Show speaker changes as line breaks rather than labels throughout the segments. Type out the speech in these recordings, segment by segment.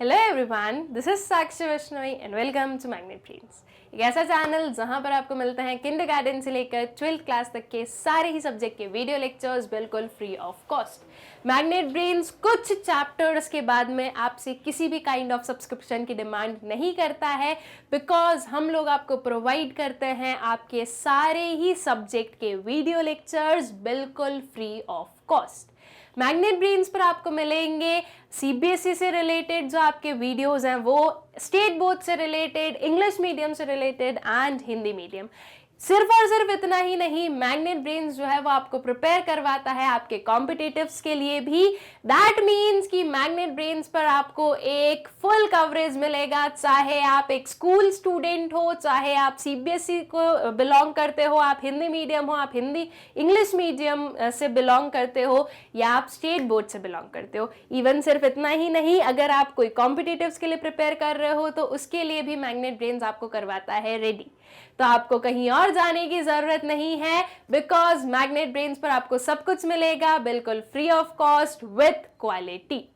Hello everyone, this is Sakshi Vaishnavi and welcome to Magnet Brains. एक ऐसा channel जहां पर आपको मिलते हैं किंडरगार्टन से लेकर 12th क्लास तक के सारे ही सब्जेक्ट के वीडियो लेक्चर्स बिल्कुल free of cost. Magnet brains कुछ चैप्टर्स के बाद में आपसे किसी भी काइंड ऑफ सब्सक्रिप्शन की डिमांड नहीं करता है, बिकॉज हम लोग आपको प्रोवाइड करते हैं आपके सारे ही सब्जेक्ट के वीडियो लेक्चर्स बिल्कुल free of cost. Magnet brains पर आपको मिलेंगे सीबीएसई से रिलेटेड जो आपके वीडियोस हैं, वो स्टेट बोर्ड से रिलेटेड, इंग्लिश मीडियम से रिलेटेड एंड हिंदी मीडियम। सिर्फ और सिर्फ इतना ही नहीं, मैग्नेट ब्रेन्स जो है वो आपको प्रिपेयर करवाता है आपके कॉम्पिटिटिव्स के लिए भी। दैट मीन्स कि मैग्नेट ब्रेन्स पर आपको एक फुल कवरेज मिलेगा, चाहे आप एक स्कूल स्टूडेंट हो, चाहे आप सीबीएसई को बिलोंग करते हो, आप हिंदी मीडियम हो, आप हिंदी इंग्लिश मीडियम से बिलोंग करते हो, या आप स्टेट बोर्ड से बिलोंग करते हो। इवन सिर्फ इतना ही नहीं, अगर आप कोई कॉम्पिटिटिव्स के लिए प्रिपेयर कर रहे हो तो उसके लिए भी मैग्नेट ब्रेन्स आपको करवाता है रेडी। तो आपको कहीं और जाने की जरूरत नहीं है, बिकॉज मैग्नेट ब्रेन्स पर आपको सब कुछ मिलेगा बिल्कुल free of cost with quality.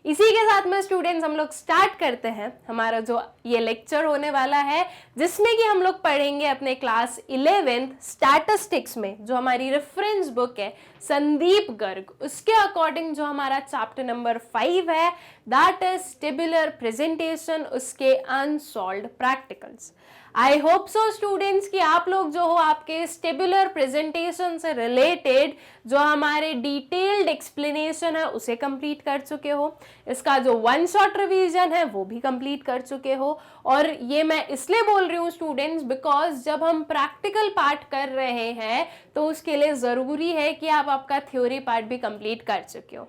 इसी के साथ में स्टूडेंट्स हम लोग स्टार्ट करते हैं हमारा जो ये लेक्चर होने वाला है, जिसमें कि हम लोग पढ़ेंगे अपने क्लास 11th स्टैटिस्टिक्स में जो हमारी रेफरेंस बुक है संदीप गर्ग, उसके अकॉर्डिंग जो हमारा चैप्टर नंबर 5 है दैट इज टेबुलर प्रेजेंटेशन, उसके unsolved practicals. I hope so students कि आप लोग जो हो आपके टेबुलर प्रेजेंटेशन से रिलेटेड जो हमारे डिटेल्ड एक्सप्लेनेशन है उसे कंप्लीट कर चुके हो, इसका जो वन शॉट रिवीजन है वो भी कंप्लीट कर चुके हो। और ये मैं इसलिए बोल रही हूँ स्टूडेंट्स बिकॉज जब हम प्रैक्टिकल पार्ट कर रहे हैं तो उसके लिए ज़रूरी है कि आप आपका थ्योरी पार्ट भी कंप्लीट कर चुके हो।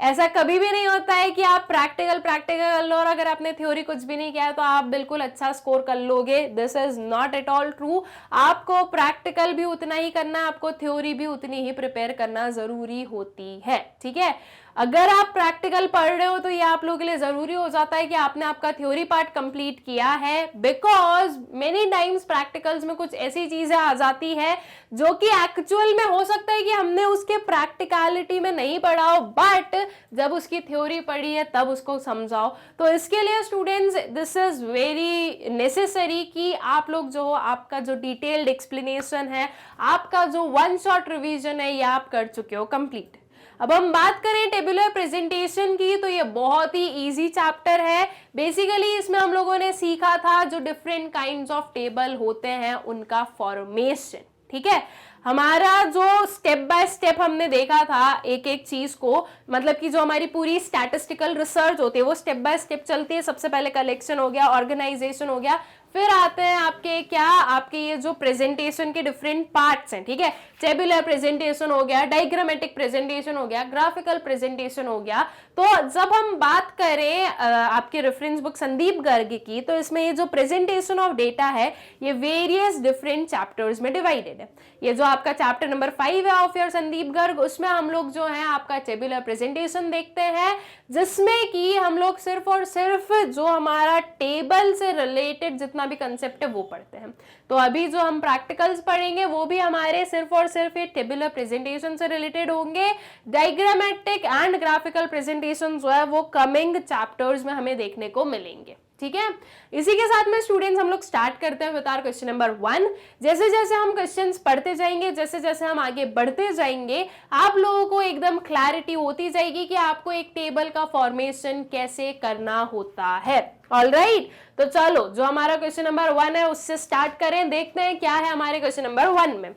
ऐसा कभी भी नहीं होता है कि आप प्रैक्टिकल कर लो और अगर आपने थ्योरी कुछ भी नहीं किया है तो आप बिल्कुल अच्छा स्कोर कर लोगे। This is not at all true. आपको प्रैक्टिकल भी उतना ही करना है, आपको थ्योरी भी उतनी ही प्रिपेयर करना जरूरी होती है, ठीक है। अगर आप प्रैक्टिकल पढ़ रहे हो तो ये आप लोगों के लिए जरूरी हो जाता है कि आपने आपका थ्योरी पार्ट कंप्लीट किया है, बिकॉज मेनी टाइम्स प्रैक्टिकल्स में कुछ ऐसी चीजें आ जाती है जो कि एक्चुअल में हो सकता है कि हमने उसके प्रैक्टिकलिटी में नहीं पढ़ा हो, बट जब उसकी थ्योरी पढ़ी है तब उसको समझाओ। तो इसके लिए students this is very necessary कि आप लोग जो हो आपका जो डिटेल्ड एक्सप्लेनेशन है, आपका जो वन शॉट रिवीजन है, ये आप कर चुके हो कंप्लीट। अब हम बात करें टेबुलर प्रेजेंटेशन की तो ये बहुत ही इजी चैप्टर है। बेसिकली इसमें हम लोगों ने सीखा था जो डिफरेंट काइंड्स ऑफ टेबल होते हैं उनका फॉर्मेशन, ठीक है। हमारा जो स्टेप बाय स्टेप हमने देखा था एक एक चीज को, मतलब कि जो हमारी पूरी स्टैटिस्टिकल रिसर्च होती है वो स्टेप बाय स्टेप चलती है। सबसे पहले कलेक्शन हो गया, ऑर्गेनाइजेशन हो गया, फिर आते हैं आपके ये जो प्रेजेंटेशन के डिफरेंट पार्ट्स हैं, ठीक है। टेबुलर प्रेजेंटेशन हो गया, डायग्रामेटिक प्रेजेंटेशन हो गया, ग्राफिकल प्रेजेंटेशन हो गया। तो जब हम बात करें आपके रेफरेंस बुक संदीप गर्ग की, तो इसमें ये जो प्रेजेंटेशन ऑफ डेटा है ये वेरियस डिफरेंट चैप्टर्स में डिवाइडेड है। ये जो आपका चैप्टर नंबर 5 है ऑफ योर संदीप गर्ग, उसमें हम लोग जो है आपका टेबुलर प्रेजेंटेशन देखते हैं, जिसमें कि हम लोग सिर्फ और सिर्फ जो हमारा टेबल से रिलेटेड जितना भी कंसेप्ट है वो पढ़ते हैं। तो अभी जो हम प्रैक्टिकल्स पढ़ेंगे वो भी हमारे सिर्फ और सिर्फ ये टेबुलर प्रेजेंटेशन से रिलेटेड होंगे। डायग्रामेटिक एंड ग्राफिकल प्रेजेंटेशन जो है वो कमिंग चैप्टर्स में हमें देखने को मिलेंगे, ठीक है। इसी के साथ में स्टूडेंट्स हम लोग स्टार्ट करते हैं विद आवर क्वेश्चन नंबर 1। जैसे जैसे हम क्वेश्चंस पढ़ते जाएंगे, जैसे जैसे हम आगे बढ़ते जाएंगे, आप लोगों को एकदम क्लैरिटी होती जाएगी कि आपको एक टेबल का फॉर्मेशन कैसे करना होता है। ऑलराइट, तो चलो जो हमारा क्वेश्चन नंबर 1 है उससे स्टार्ट करें, देखते हैं क्या है हमारे क्वेश्चन नंबर 1 में।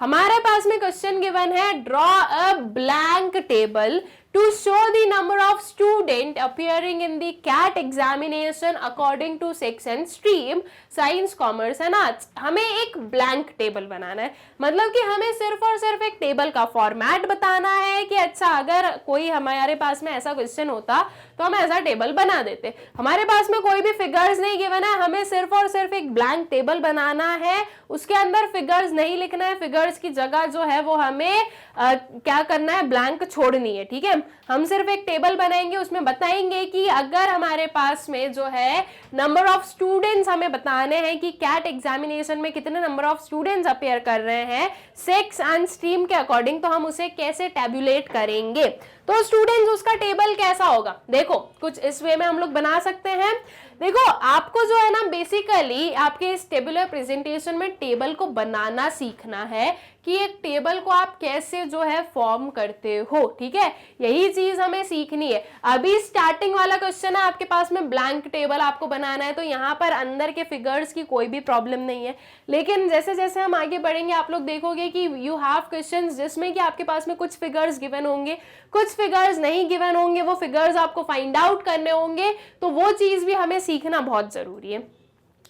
हमारे पास में क्वेश्चन गिवन है, draw a blank table to show the number of student appearing in the CAT examination according to section stream science, commerce and arts. हमें एक ब्लैंक टेबल बनाना है, मतलब कि हमें सिर्फ और सिर्फ एक टेबल का फॉर्मेट बताना है कि अच्छा अगर कोई हमारे पास में ऐसा क्वेश्चन होता तो हम ऐसा टेबल बना देते। हमारे पास में कोई भी फिगर्स नहीं गिवन है, हमें सिर्फ और सिर्फ एक ब्लैंक टेबल बनाना है, उसके अंदर फिगर्स नहीं लिखना है, फिगर्स की जगह जो है वो हमें क्या करना है, ब्लैंक छोड़नी है, ठीक है। हम सिर्फ एक टेबल बनाएंगे, उसमें बताएंगे कि अगर हमारे पास में जो है नंबर ऑफ स्टूडेंट्स हमें बताने हैं कि कैट एग्जामिनेशन में कितने नंबर ऑफ स्टूडेंट्स अपीयर कर रहे हैं सेक्स एंड स्ट्रीम के अकॉर्डिंग, तो हम उसे कैसे टैबुलेट करेंगे। तो स्टूडेंट्स उसका टेबल कैसा होगा, देखो कुछ इस वे में हम लोग बना सकते हैं। देखो आपको जो है ना बेसिकली आपके इस टेबुलर प्रेजेंटेशन में टेबल को बनाना सीखना है कि एक टेबल को आप कैसे जो है फॉर्म करते हो, ठीक है, यही चीज हमें सीखनी है। अभी स्टार्टिंग वाला क्वेश्चन है आपके पास में ब्लैंक टेबल आपको बनाना है, तो यहाँ पर अंदर के फिगर्स की कोई भी प्रॉब्लम नहीं है, लेकिन जैसे जैसे हम आगे बढ़ेंगे आप लोग देखोगे कि यू हैव क्वेश्चंस जिसमें कि आपके पास में कुछ फिगर्स गिवन होंगे, कुछ फिगर्स नहीं गिवन होंगे, वो फिगर्स आपको फाइंड आउट करने होंगे, तो वो चीज भी हमें सीखना बहुत जरूरी है।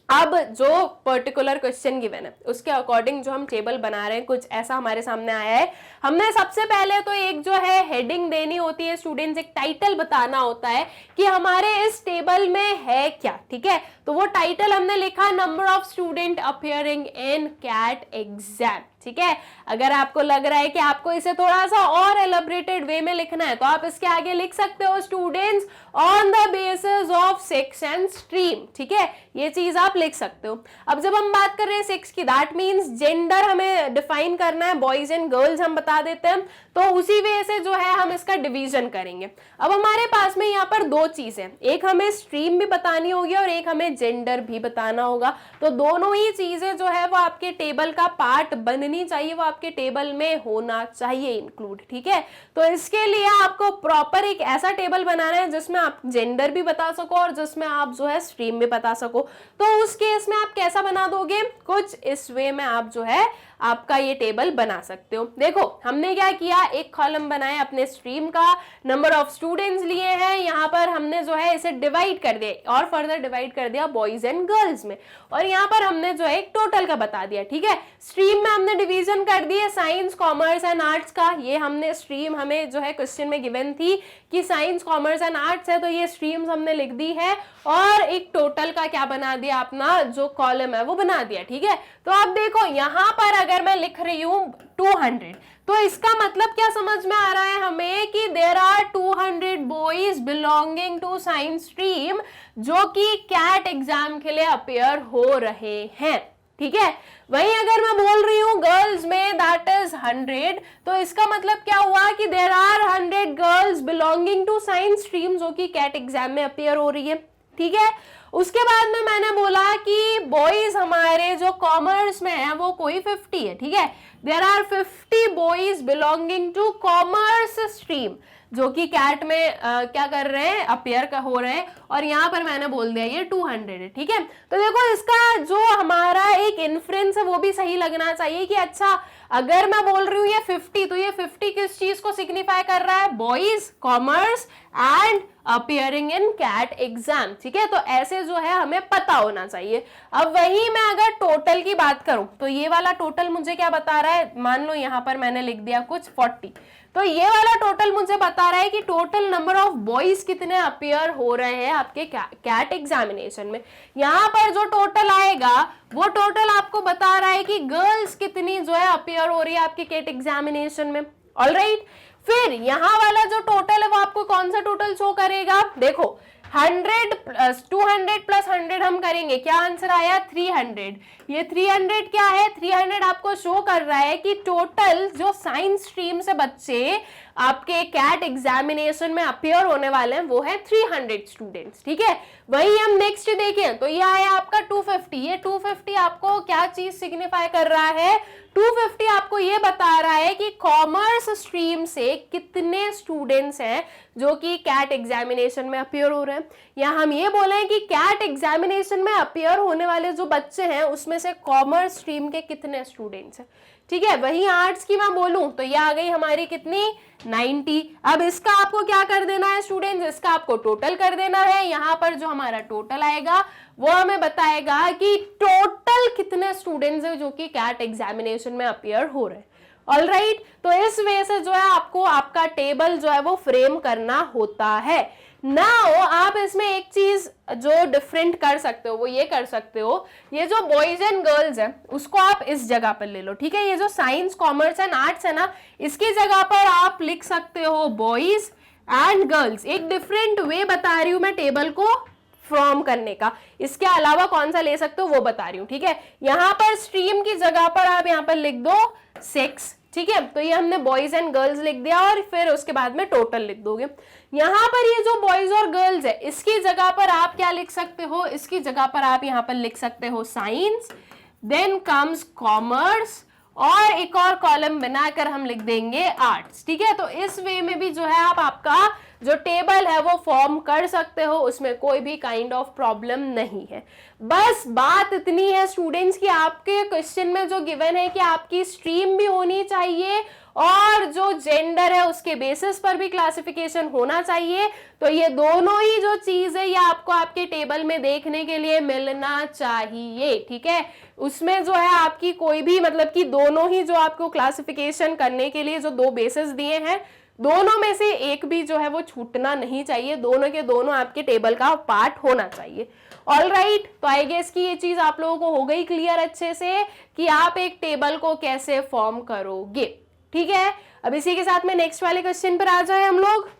अब जो पर्टिकुलर क्वेश्चन गिवन है उसके अकॉर्डिंग जो हम टेबल बना रहे हैं कुछ ऐसा हमारे सामने आया है। हमने सबसे पहले तो एक जो है हेडिंग देनी होती है स्टूडेंट्स, एक टाइटल बताना होता है कि हमारे इस टेबल में है क्या, ठीक है। तो वो टाइटल हमने लिखा number of student appearing in CAT exam, ठीक है। अगर आपको लग रहा है कि आपको इसे थोड़ा सा और एलैबोरेटेड वे में लिखना है तो आप इसके आगे लिख सकते हो students on the basis of sex and stream, ठीक है, ये चीज आप लिख सकते हो। अब जब हम बात कर रहे हैं सेक्स की, दैट मींस जेंडर हमें डिफाइन करना है, बॉयज एंड गर्ल्स हम बता देते हैं, तो उसी वे से जो है हम इसका डिवीजन करेंगे। अब हमारे पास में यहाँ पर दो चीजें, एक हमें स्ट्रीम भी बतानी होगी और एक हमें जेंडर भी बताना होगा, तो दोनों ही चीजें जो है वो आपके टेबल का पार्ट बननी चाहिए, वो आपके टेबल में होना चाहिए इंक्लूड, ठीक है। तो इसके लिए आपको प्रॉपर एक ऐसा टेबल बनाना है जिसमें आप जेंडर भी बता सको और जिसमें आप जो है स्ट्रीम भी बता सको। तो उस केस में आप कैसा बना दोगे, कुछ इस वे में आप जो है आपका ये टेबल बना सकते हो। देखो हमने क्या किया, एक कॉलम बनाया अपने स्ट्रीम का, नंबर ऑफ स्टूडेंट्स लिए हैं, यहाँ पर हमने जो है इसे डिवाइड कर दिया और फर्दर डिवाइड कर दिया बॉयज एंड गर्ल्स में, और यहाँ पर हमने जो है एक टोटल का बता दिया, ठीक है। स्ट्रीम में हमने डिवीजन कर दिए साइंस कॉमर्स एंड आर्ट्स का, ये हमने स्ट्रीम हमें जो है क्वेश्चन में गिवन थी कि साइंस कॉमर्स एंड आर्ट्स है, तो ये स्ट्रीम्स हमने लिख दी है, और एक टोटल का क्या बना दिया, अपना जो कॉलम है वो बना दिया, ठीक है। तो अब देखो यहाँ पर अगर मैं लिख रही हूँ 200, तो इसका मतलब क्या समझ में आ रहा है हमें कि there are 200 boys belonging to science stream जो कि कैट एग्जाम के लिए अपियर हो रहे हैं, ठीक है। वहीं अगर मैं बोल रही हूँ गर्ल्स में दैट इज 100, तो इसका मतलब क्या हुआ कि there are 100 girls belonging to science stream जो कि कैट एग्जाम में अपियर हो रही है, ठीक है। उसके बाद में मैंने बोला कि बॉयज हमारे जो कॉमर्स में है वो कोई 50 है, ठीक है। There are 50 boys belonging to commerce stream जो कि कैट में क्या कर रहे हैं, अपियर का हो रहे हैं, और यहाँ पर मैंने बोल दिया ये 200 है, ठीक है। तो देखो इसका जो हमारा एक इन्फ्रेंस है वो भी सही लगना चाहिए कि अच्छा अगर मैं बोल रही हूँ ये 50, तो ये 50 किस चीज को सिग्निफाई कर रहा है, boys commerce and appearing in CAT exam, ठीक है। तो ऐसे जो है हमें पता होना चाहिए। अब वही मैं अगर टोटल की बात करूं तो ये वाला टोटल मुझे क्या बता रहा है, मान लो यहाँ पर मैंने लिख दिया कुछ 40, तो ये वाला टोटल मुझे बता रहा है कि टोटल नंबर ऑफ बॉयज कितने अपियर हो रहे हैं आपके कैट एग्जामिनेशन में। यहाँ पर जो टोटल आएगा वो टोटल आपको बता रहा है कि गर्ल्स कितनी जो है अपियर हो रही है आपके कैट एग्जामिनेशन में, ऑलराइट। फिर यहाँ वाला जो टोटल है वो आपको कौन सा टोटल शो करेगा, देखो 100 प्लस 200 प्लस 100 हम करेंगे, क्या आंसर आया 300। ये 300 क्या है, 300 आपको शो कर रहा है कि टोटल जो साइंस स्ट्रीम से बच्चे आपके कैट एग्जामिनेशन में अपियर होने वाले हैं वो है 300 स्टूडेंट्स, ठीक है। वही हम नेक्स्ट देखें तो ये आया आपका 250, ये 250 आपको क्या चीज सिग्निफाई कर रहा है, 250 आपको ये बता रहा है कि कॉमर्स स्ट्रीम से कितने स्टूडेंट्स हैं जो कि कैट एग्जामिनेशन में अपियर हो रहे हैं, या हम ये बोले हैं कि कैट एग्जामिनेशन में अपियर होने वाले जो बच्चे हैं उसमें से कॉमर्स स्ट्रीम के कितने स्टूडेंट्स हैं, ठीक है। वहीं आर्ट्स की मैं बोलूं तो ये आ गई हमारी कितनी 90। अब इसका आपको क्या कर देना है स्टूडेंट्स, इसका आपको टोटल कर देना है। यहाँ पर जो हमारा टोटल आएगा वो हमें बताएगा कि टोटल कितने स्टूडेंट्स हैं जो कि कैट एग्जामिनेशन में अपियर हो रहे हैं, ऑलराइट। तो इस वे से जो है आपको आपका टेबल जो है वो फ्रेम करना होता है। नाउ आप इसमें एक चीज जो डिफरेंट कर सकते हो वो ये कर सकते हो, ये जो बॉयज एंड गर्ल्स है उसको आप इस जगह पर ले लो, ठीक है। ये जो साइंस कॉमर्स एंड आर्ट्स है ना, इसकी जगह पर आप लिख सकते हो बॉयज एंड गर्ल्स, एक डिफरेंट वे बता रही हूं मैं टेबल को फॉर्म करने का, इसके अलावा कौन सा ले सकते हो वो बता रही हूँ, ठीक है। यहाँ पर स्ट्रीम की जगह पर आप यहाँ पर लिख दो सेक्स, ठीक है, तो ये हमने बॉयज एंड गर्ल्स लिख दिया और फिर उसके बाद में टोटल लिख दोगे। यहाँ पर ये जो बॉयज और गर्ल्स है इसकी जगह पर आप क्या लिख सकते हो, इसकी जगह पर आप यहाँ पर लिख सकते हो साइंस, देन कम्स कॉमर्स, और एक और कॉलम बनाकर हम लिख देंगे आर्ट्स, ठीक है। तो इस वे में भी जो है आप आपका जो टेबल है वो फॉर्म कर सकते हो, उसमें कोई भी काइंड ऑफ प्रॉब्लम नहीं है। बस बात इतनी है स्टूडेंट्स कि आपके क्वेश्चन में जो गिवन है कि आपकी स्ट्रीम भी होनी चाहिए और जो जेंडर है उसके बेसिस पर भी क्लासिफिकेशन होना चाहिए। तो ये दोनों ही जो चीज है ये आपको आपके टेबल में देखने के लिए मिलना चाहिए, ठीक है। उसमें जो है आपकी कोई भी मतलब कि दोनों ही जो आपको क्लासिफिकेशन करने के लिए जो दो बेसिस दिए हैं दोनों में से एक भी जो है वो छूटना नहीं चाहिए, दोनों के दोनों आपके टेबल का पार्ट होना चाहिए। ऑल राइट, तो आई गेस कि ये चीज आप लोगों को हो गई क्लियर अच्छे से कि आप एक टेबल को कैसे फॉर्म करोगे, ठीक है। अब इसी के साथ में नेक्स्ट वाले क्वेश्चन पर आ जाए हम लोग।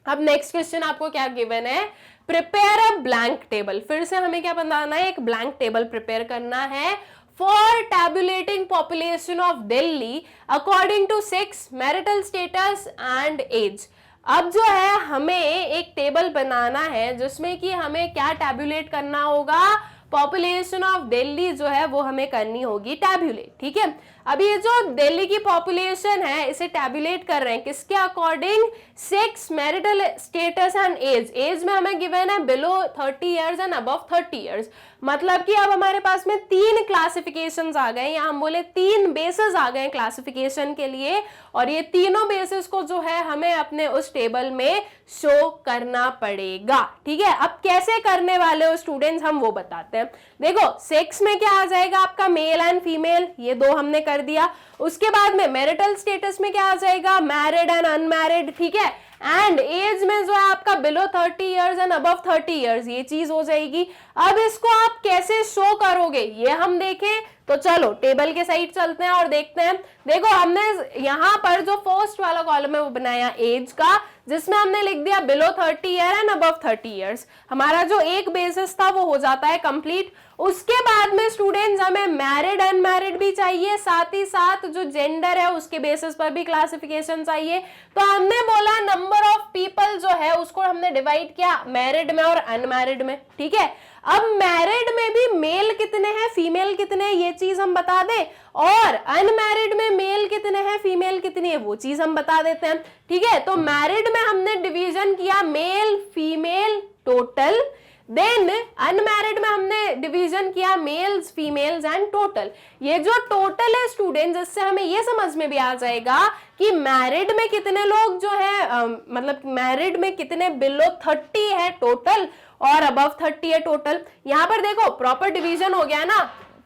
अब नेक्स्ट क्वेश्चन आपको क्या गिवन है, प्रिपेयर अ ब्लैंक टेबल। फिर से हमें क्या बनाना है, एक ब्लैंक टेबल प्रिपेयर करना है for tabulating population of Delhi according to sex, marital status and age। अब जो है हमें एक टेबल बनाना है जिसमें कि हमें क्या टैबुलेट करना होगा, पॉपुलेशन ऑफ दिल्ली जो है वो हमें करनी होगी टैबुलेट, ठीक है। अब ये जो दिल्ली की पॉपुलेशन है इसे टैबुलेट कर रहे हैं किसके according, sex, marital status and age. Age में हमें गिवन है below 30 years and above 30 years. मतलब कि अब हमारे पास में 3 क्लासिफिकेशंस आ गए, या हम बोले 3 बेसिस आ गए क्लासिफिकेशन के लिए, और ये तीनों बेसिस को जो है हमें अपने उस टेबल में शो करना पड़ेगा, ठीक है। अब कैसे करने वाले हो स्टूडेंट्स हम वो बताते हैं। देखो सेक्स में क्या आ जाएगा आपका, मेल एंड फीमेल, ये दो हमने कर दिया। उसके बाद में मैरिटल स्टेटस में क्या आ जाएगा, मैरिड एंड अनमैरिड, ठीक है। एंड एज में जो है आपका below 30 years and above 30 years, ये चीज हो जाएगी। अब इसको आप कैसे शो करोगे ये हम देखें, तो चलो टेबल के साइड चलते हैं और देखते हैं। देखो हमने यहाँ पर जो फर्स्ट वाला कॉलम है वो बनाया एज का, जिसमें हमने लिख दिया below 30 year and above 30 years. हमारा जो एक बेसिस था वो हो जाता है कंप्लीट। उसके बाद में स्टूडेंट्स हमें मैरिड अनमैरिड भी चाहिए, साथ ही साथ जो जेंडर है उसके बेसिस पर भी क्लासिफिकेशन चाहिए। तो हमने बोला नंबर ऑफ पीपल जो है उसको हमने डिवाइड किया मैरिड में और अनमैरिड में, ठीक है। अब मैरिड में भी मेल कितने हैं फीमेल कितने हैं ये चीज हम बता दें, और अनमैरिड में मेल कितने हैं फीमेल कितनी है वो चीज हम बता देते हैं, ठीक है। तो मैरिड में हमने डिवीजन किया male female total, then unmarried में हमने डिवीजन किया मेल्स फीमेल्स एंड टोटल। ये जो टोटल है स्टूडेंट्स, इससे हमें ये समझ में भी आ जाएगा कि मैरिड में कितने लोग जो है मतलब मैरिड में कितने बिलो 30 है टोटल और अबव 30 है टोटल। यहाँ पर देखो प्रॉपर डिवीजन हो गया ना,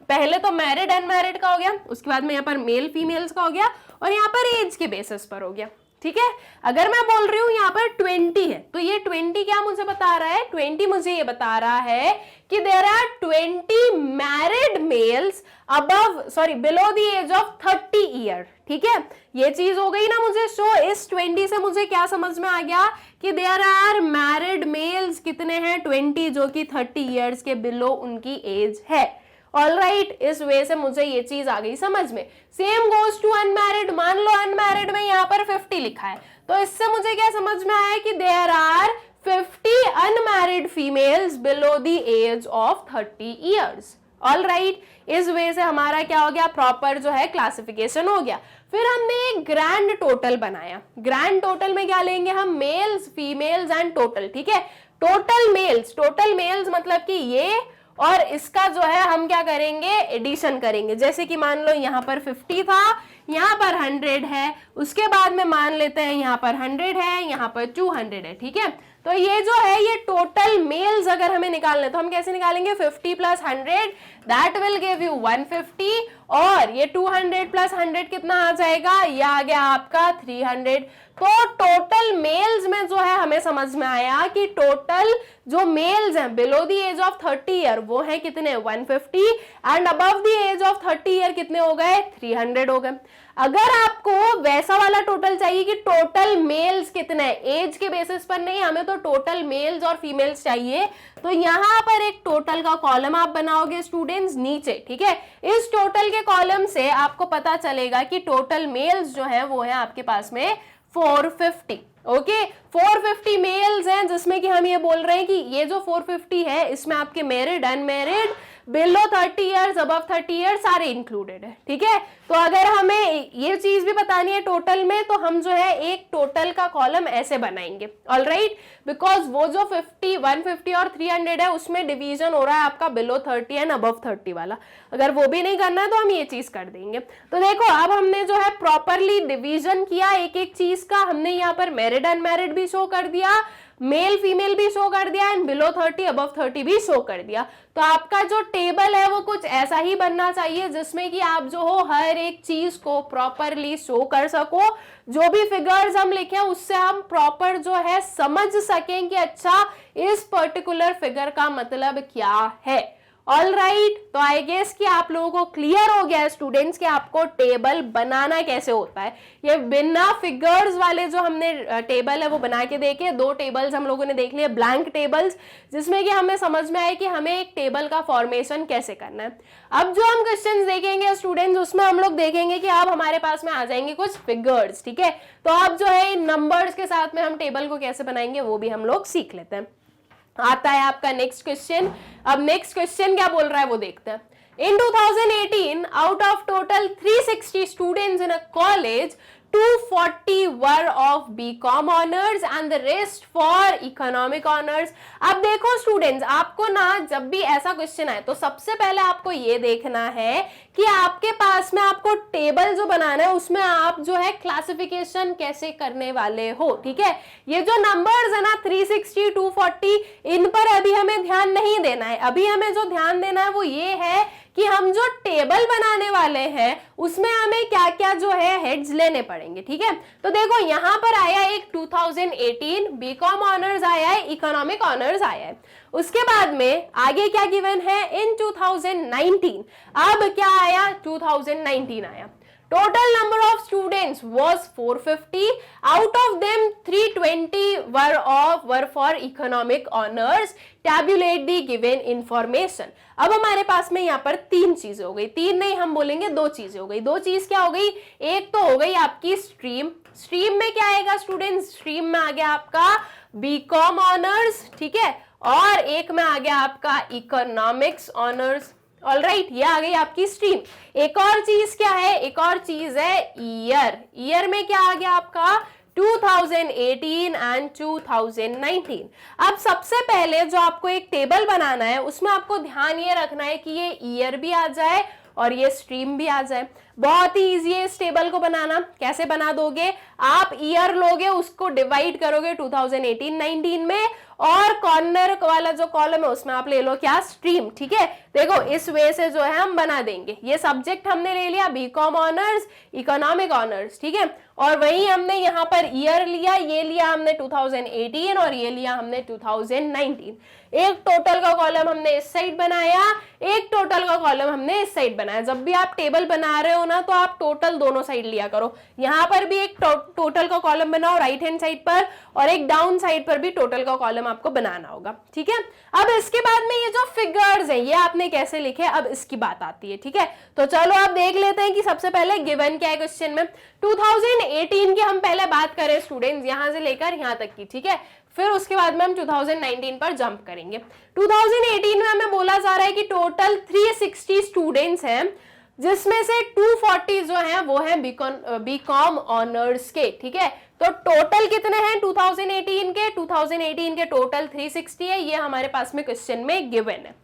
पहले तो मैरिड अनमैरिड का हो गया, उसके बाद में यहाँ पर मेल फीमेल्स का हो गया, और यहाँ पर एज के बेसिस पर हो गया, ठीक है। अगर मैं बोल रही हूं यहाँ पर 20 है, तो ये 20 क्या मुझे बता रहा है, 20 मुझे ये बता रहा है कि there are 20 married males below the age of 30 year, ठीक है। ये चीज हो गई ना मुझे शो। इस 20 से मुझे क्या समझ में आ गया कि देयर आर मैरिड मेल्स कितने हैं 20, जो कि 30 ईयर्स के बिलो उनकी एज है। ऑल राइट, इस वे से मुझे ये चीज आ गई समझ में। Same goes to unmarried. मान लो अनमैरिड में यहाँ पर 50 लिखा है, तो इससे मुझे क्या समझ में आया कि there are 50 unmarried females below the age of 30 years. All right, इस वे से हमारा क्या हो गया, प्रॉपर जो है क्लासिफिकेशन हो गया। फिर हमने एक ग्रैंड टोटल बनाया। ग्रैंड टोटल में क्या लेंगे हम, मेल्स फीमेल्स एंड टोटल, ठीक है। टोटल मेल्स मतलब कि ये और इसका जो है हम क्या करेंगे, एडिशन करेंगे। जैसे कि मान लो यहाँ पर 50 था, यहाँ पर 100 है, उसके बाद में मान लेते हैं यहाँ पर 100 है, यहाँ पर 200 है, ठीक है। तो ये जो है ये टोटल मेल्स अगर हमें निकालना है तो हम कैसे निकालेंगे, 50 plus 100 that will give you 150, और ये 200 प्लस 100 कितना आ जाएगा, ये आ गया आपका 300। तो टोटल मेल्स में जो है हमें समझ में आया कि टोटल जो मेल्स हैं below the age of 30 year वो है कितने, 150, and above the age of 30 year कितने हो गए, 300 हो गए। अगर आपको वैसा वाला टोटल चाहिए कि टोटल मेल्स कितने, एज के बेसिस पर नहीं, हमें तो टोटल मेल्स और फीमेल्स चाहिए, तो यहाँ पर एक टोटल का कॉलम आप बनाओगे स्टूडेंट्स नीचे, ठीक है। इस टोटल के कॉलम से आपको पता चलेगा कि टोटल मेल्स जो है वो है आपके पास में 450, ओके 450 मेल्स हैं, जिसमें कि हम ये बोल रहे हैं कि ये जो 450 है इसमें आपके married, unmarried, below 30 years, above 30 years सारे इंक्लूडेड है, ठीक है। तो अगर हमें ये चीज भी बतानी है टोटल में, तो हम जो है एक टोटल का कॉलम ऐसे बनाएंगे, ऑलराइट, बिकॉज वो जो 50, 150 और 300 है उसमें डिवीजन हो रहा है आपका बिलो 30 एंड अबव 30 वाला। अगर वो भी नहीं करना है तो हम ये चीज कर देंगे। तो देखो अब हमने जो है प्रॉपरली डिवीजन किया एक एक चीज का, हमने यहाँ पर मैरिड अनमैरिड भी शो कर दिया, मेल फीमेल भी शो कर दिया, एंड बिलो 30 अबव 30 भी शो कर दिया। तो आपका जो टेबल है वो कुछ ऐसा ही बनना चाहिए जिसमें कि आप जो हो हर एक चीज को प्रॉपरली शो कर सको, जो भी फिगर्स हम लिखे उससे हम प्रॉपर जो है समझ सकें कि अच्छा इस पर्टिकुलर फिगर का मतलब क्या है। ऑल राइट, तो आई गेस कि आप लोगों को क्लियर हो गया है स्टूडेंट्स कि आपको टेबल बनाना कैसे होता है। ये बिना फिगर्स वाले जो हमने टेबल है वो बना के देखे, दो टेबल्स हम लोगों ने देख लिए ब्लैंक टेबल्स, जिसमें कि हमें समझ में आए कि हमें एक टेबल का फॉर्मेशन कैसे करना है। अब जो हम क्वेश्चंस देखेंगे स्टूडेंट्स उसमें हम लोग देखेंगे कि अब हमारे पास में आ जाएंगे कुछ फिगर्स, ठीक है। तो अब जो है इन नंबर्स के साथ में हम टेबल को कैसे बनाएंगे वो भी हम लोग सीख लेते हैं। आता है आपका नेक्स्ट क्वेश्चन। अब नेक्स्ट क्वेश्चन क्या बोल रहा है वो देखते हैं। In 2018, out of total 360 students in a college, 240 were of BCom honors and the rest for economic honors। अब देखो स्टूडेंट्स, आपको ना जब भी ऐसा क्वेश्चन आए तो सबसे पहले आपको ये देखना है कि आपके पास में आपको टेबल जो बनाना है उसमें आप जो है क्लासिफिकेशन कैसे करने वाले हो, ठीक है। ये जो नंबर्स है ना 360, 240, इन पर अभी हमें ध्यान नहीं देना है। अभी हमें जो ध्यान देना है वो ये है कि हम जो टेबल बनाने वाले हैं उसमें हमें क्या क्या जो है हेड्स लेने पड़ेंगे, ठीक है। तो देखो यहाँ पर आया एक 2018 बीकॉम ऑनर्स आया है, इकोनॉमिक ऑनर्स आया है। उसके बाद में आगे क्या गिवन है इन 2019, अब क्या आया 2019 आया। Total number of students was 450. Out of them 320 were for economic honors. Tabulate the given information. अब हमारे पास में यहाँ पर तीन चीजें हो गई, तीन नहीं हम बोलेंगे दो चीजें हो गई। दो चीज क्या हो गई, एक तो हो गई आपकी स्ट्रीम। स्ट्रीम में क्या आएगा स्टूडेंट, स्ट्रीम में आ गया आपका बीकॉम ऑनर्स, ठीक है, और एक में आ गया आपका इकोनॉमिक्स ऑनर्स। ऑल राइट, ये आ गई आपकी स्ट्रीम। एक और चीज क्या है, एक और चीज है ईयर। ईयर में क्या आ गया आपका 2018 एंड 2019। अब सबसे पहले जो आपको एक टेबल बनाना है उसमें आपको ध्यान ये रखना है कि ये ईयर भी आ जाए और ये स्ट्रीम भी आ जाए। बहुत ही इजी है इस टेबल को बनाना। कैसे बना दोगे, आप ईयर लोगे उसको डिवाइड करोगे 2018-19 में, और कॉर्नर वाला जो कॉलम है उसमें आप ले लो क्या, स्ट्रीम, ठीक है। देखो इस वे से जो है हम बना देंगे। ये सब्जेक्ट हमने ले लिया बीकॉम ऑनर्स, इकोनॉमिक ऑनर्स, ठीक है, और वही हमने यहाँ पर ईयर लिया, ये लिया हमने 2018 और ये लिया हमने 2019। एक टोटल का कॉलम हमने इस साइड बनाया, एक टोटल का कॉलम हमने इस साइड बनाया। जब भी आप टेबल बना रहे हो ना तो आप टोटल दोनों साइड लिया करो। यहाँ पर भी एक टोटल का कॉलम बनाओ राइट हैंड साइड पर, और एक डाउन साइड पर भी टोटल का कॉलम आपको बनाना होगा, ठीक है। अब इसके बाद में ये जो फिगर्स हैं ये आपने कैसे लिखे, अब इसकी बात आती है, ठीक है। तो चलो आप देख लेते हैं कि सबसे पहले गिवन क्या है क्वेश्चन में। 2018 की हम पहले बात करें स्टूडेंट्स, यहां से लेकर यहां तक की, ठीक है, फिर उसके बाद में हम 2019 पर जंप करेंगे। 2018 में हमें बोला जा रहा है कि टोटल 360 स्टूडेंट्स हैं, जिसमें से 240 जो हैं वो हैं बीकॉम ऑनर्स के, ठीक है। तो टोटल कितने हैं 2018 के, 2018 के टोटल 360 है, ये हमारे पास में क्वेश्चन में गिवन है।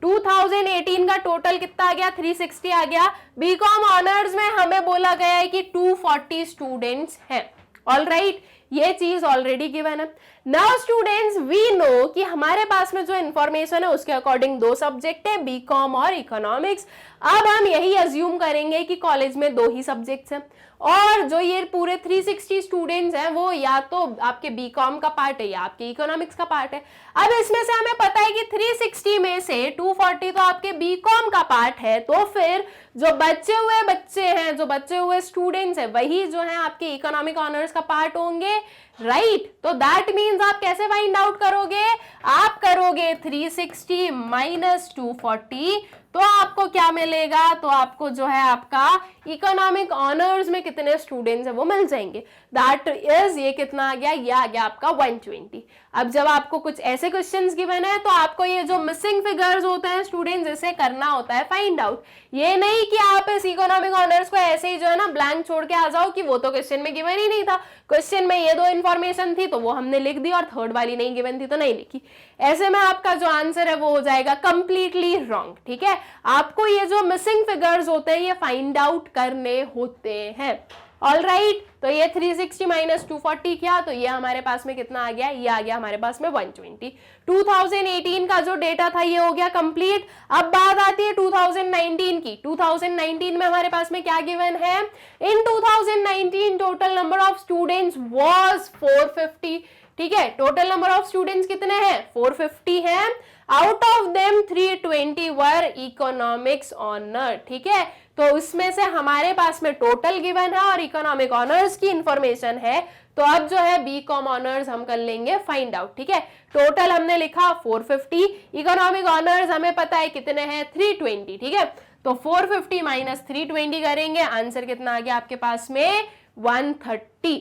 2018 का टोटल कितना आ गया, 360 आ गया। बीकॉम ऑनर्स में हमें बोला गया है कि 240 स्टूडेंट्स हैं। ऑल राइट, ये चीज ऑलरेडी गिवन है। नाउ स्टूडेंट्स वी नो कि हमारे पास में जो इंफॉर्मेशन है उसके अकॉर्डिंग दो सब्जेक्ट है, बीकॉम और इकोनॉमिक्स। अब हम यही अज्यूम करेंगे कि कॉलेज में दो ही सब्जेक्ट्स हैं और जो ये पूरे 360 स्टूडेंट्स हैं वो या तो आपके बीकॉम का पार्ट है या आपके इकोनॉमिक्स का पार्ट है। अब इसमें से हमें पता है कि 360 में से 240 तो आपके बीकॉम का पार्ट है, तो फिर जो बचे हुए बच्चे हैं, जो बचे हुए स्टूडेंट्स हैं, वही जो है आपके इकोनॉमिक ऑनर्स का पार्ट होंगे, राइट। तो दैट मीन्स आप कैसे फाइंड आउट करोगे, आप करोगे 360 माइनस 240, तो आपको क्या मिलेगा, तो आपको जो है आपका इकोनॉमिक ऑनर्स में कितने स्टूडेंट्स हैं वो मिल जाएंगे। दैट इज, ये कितना आ गया, ये आ गया आपका 120। अब जब आपको कुछ ऐसे क्वेश्चंस गिवन है तो आपको ये जो मिसिंग फिगर्स होते हैं स्टूडेंट्स, इसे करना होता है फाइंड आउट। ये नहीं कि आप इस इकोनॉमिक ऑनर्स को ऐसे ही जो है ना ब्लैंक छोड़ के आ जाओ कि वो तो क्वेश्चन में गिवन ही नहीं था, क्वेश्चन में ये दो इंफॉर्मेशन थी तो वो हमने लिख दी और थर्ड वाली नहीं गिवन थी तो नहीं लिखी। ऐसे में आपका जो आंसर है वो हो जाएगा कंप्लीटली रॉन्ग, ठीक है। आपको ये जो मिसिंग फिगर्स होते हैं ये फाइंड आउट करने होते हैं। ऑल राइट, तो ये 360 माइनस 240 किया तो ये हमारे पास में कितना आ गया, ये आ गया हमारे पास में 120। 2018 का जो डेटा था ये हो गया कंप्लीट। अब बात आती है 2019 की। 2019 में हमारे पास में क्या गिवन है, इन 2019 total number of students was 450, ठीक है। टोटल नंबर ऑफ स्टूडेंट्स कितने हैं, 450 हैं। Out of them 320 were economics honour, ठीक है। तो उसमें से हमारे पास में टोटल गिवन है और इकोनॉमिक ऑनर्स की इंफॉर्मेशन है, तो अब जो है बीकॉम ऑनर्स हम कर लेंगे फाइंड आउट, ठीक है। टोटल हमने लिखा 450, इकोनॉमिक ऑनर्स हमें पता है कितने हैं 320, ठीक है। तो 450 माइनस 320 करेंगे, आंसर कितना आ गया आपके पास में 130।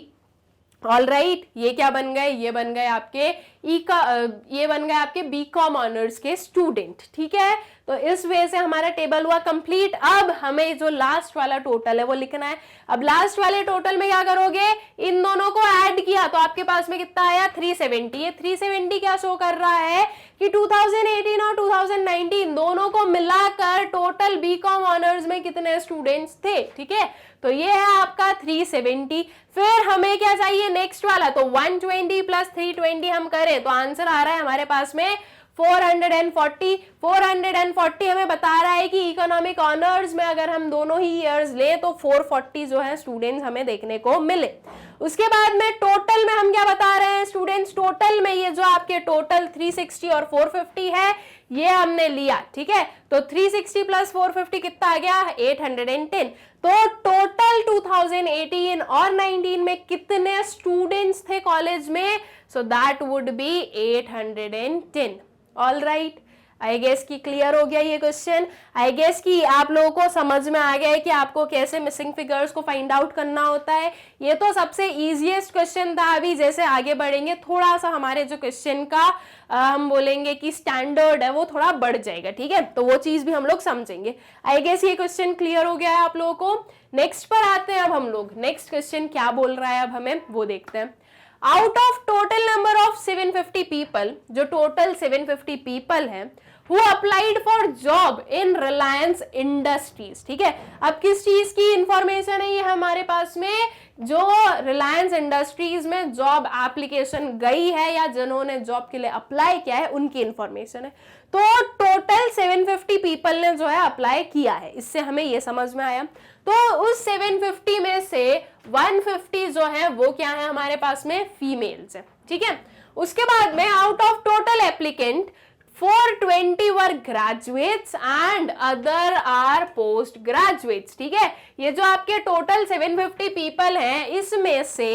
ऑल राइट, ये क्या बन गए, ये बन गए आपके ये बन गए आपके बीकॉम ऑनर्स के स्टूडेंट, ठीक है। तो इस वे से हमारा टेबल हुआ कंप्लीट। अब हमें जो लास्ट वाला टोटल है वो लिखना है। अब लास्ट वाले टोटल में क्या करोगे, इन दोनों को ऐड किया तो आपके पास में कितना आया 370। ये 370 क्या शो कर रहा है कि 2018 और 2019 दोनों को मिलाकर टोटल बीकॉम ऑनर्स में कितने स्टूडेंट्स थे, ठीक है। तो ये है आपका 370। फिर हमें क्या चाहिए नेक्स्ट वाला, तो 120 प्लस 320 हम करें तो आंसर आ रहा है हमारे पास में 440। 440 हमें बता रहा है कि इकोनॉमिक ऑनर्स में अगर हम दोनों ही ईयर्स लें तो 440 जो है स्टूडेंट्स हमें देखने को मिले। उसके बाद में टोटल में हम क्या बता रहे हैं स्टूडेंट्स, टोटल में ये जो आपके टोटल 360 और 450 है ये हमने लिया, ठीक है। तो 360 प्लस 450 कितना आ गया 810। तो टोटल 2018 और 19 में कितने स्टूडेंट्स थे कॉलेज में, so that would be 810। All right, I guess कि क्लियर हो गया ये क्वेश्चन। आई गेस कि आप लोगों को समझ में आ गया है कि आपको कैसे मिसिंग फिगर्स को फाइंड आउट करना होता है। ये तो सबसे इजीएस्ट क्वेश्चन था। अभी जैसे आगे बढ़ेंगे थोड़ा सा हमारे जो क्वेश्चन का हम बोलेंगे कि स्टैंडर्ड है वो थोड़ा बढ़ जाएगा, ठीक है। तो वो चीज भी हम लोग समझेंगे। आई गेस ये क्वेश्चन क्लियर हो गया है आप लोगों को। नेक्स्ट पर आते हैं अब हम लोग। नेक्स्ट क्वेश्चन क्या बोल रहा है अब हमें वो देखते हैं। Out of total number of 750 people, जो टोटल 750 पीपल हैं who applied for job in Reliance Industries, ठीक है। अब किस चीज की इंफॉर्मेशन है ये हमारे पास में, जो रिलायंस इंडस्ट्रीज में जॉब एप्लीकेशन गई है या जिन्होंने जॉब के लिए अप्लाई किया है उनकी इंफॉर्मेशन है। तो टोटल 750 पीपल ने जो है अप्लाई किया है, इससे हमें ये समझ में आया। तो उस 750 में से 150 जो है वो क्या है हमारे पास में फीमेल्स है, ठीक है। उसके बाद में out of total applicant 420 were graduates and other R post graduates, ठीक है। ये जो आपके टोटल 750 पीपल हैं इसमें से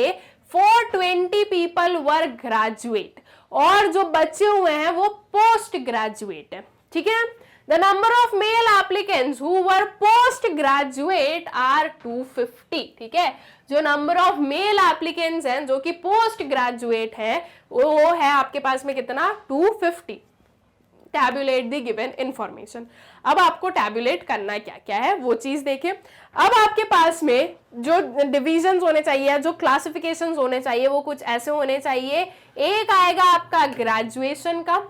420 पीपल वर ग्रेजुएट और जो बचे हुए हैं वो पोस्ट ग्रेजुएट है, ठीक है। The number of male applicants who were post graduate are 250, ठीक है। जो नंबर ऑफ मेल एप्लीकेंट्स हैं जो कि पोस्ट ग्रेजुएट हैं वो है आपके पास में कितना 250। Tabulate the given information. अब आपको टैबुलेट करना क्या क्या है वो चीज देखें। अब आपके पास में जो डिविजन्स होने चाहिए, जो क्लासिफिकेशंस होने चाहिए वो कुछ ऐसे होने चाहिए। एक आएगा आपका ग्रेजुएशन का,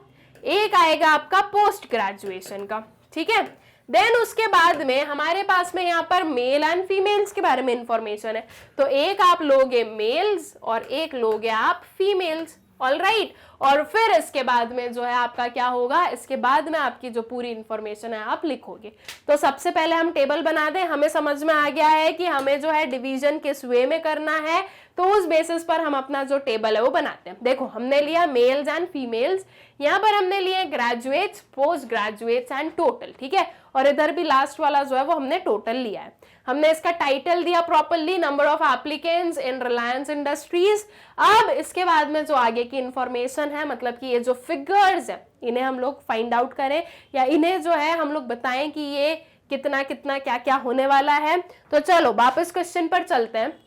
एक आएगा आपका पोस्ट ग्रेजुएशन का, ठीक है। देन उसके बाद में हमारे पास में यहाँ पर मेल एंड फीमेल्स के बारे में इंफॉर्मेशन है, तो एक आप लोगे मेल्स और एक लोगे आप फीमेल्स, ऑल राइट। और फिर इसके बाद में जो है आपका क्या होगा, इसके बाद में आपकी जो पूरी इंफॉर्मेशन है आप लिखोगे। तो सबसे पहले हम टेबल बना दें, हमें समझ में आ गया है कि हमें जो है डिवीजन किस वे में करना है, तो उस बेसिस पर हम अपना जो टेबल है वो बनाते हैं। देखो हमने लिया मेल्स एंड फीमेल्स, यहाँ पर हमने लिए graduates, post graduates and total, ठीक है, और इधर भी लास्ट वाला जो है वो हमने टोटल लिया है। हमने इसका टाइटल दिया properly, number of applicants in Reliance industries. अब इसके बाद में जो आगे की इंफॉर्मेशन है, मतलब कि ये जो फिगर्स है इन्हें हम लोग फाइंड आउट करें या इन्हें जो है हम लोग बताएं कि ये कितना कितना क्या क्या होने वाला है। तो चलो वापस क्वेश्चन पर चलते हैं।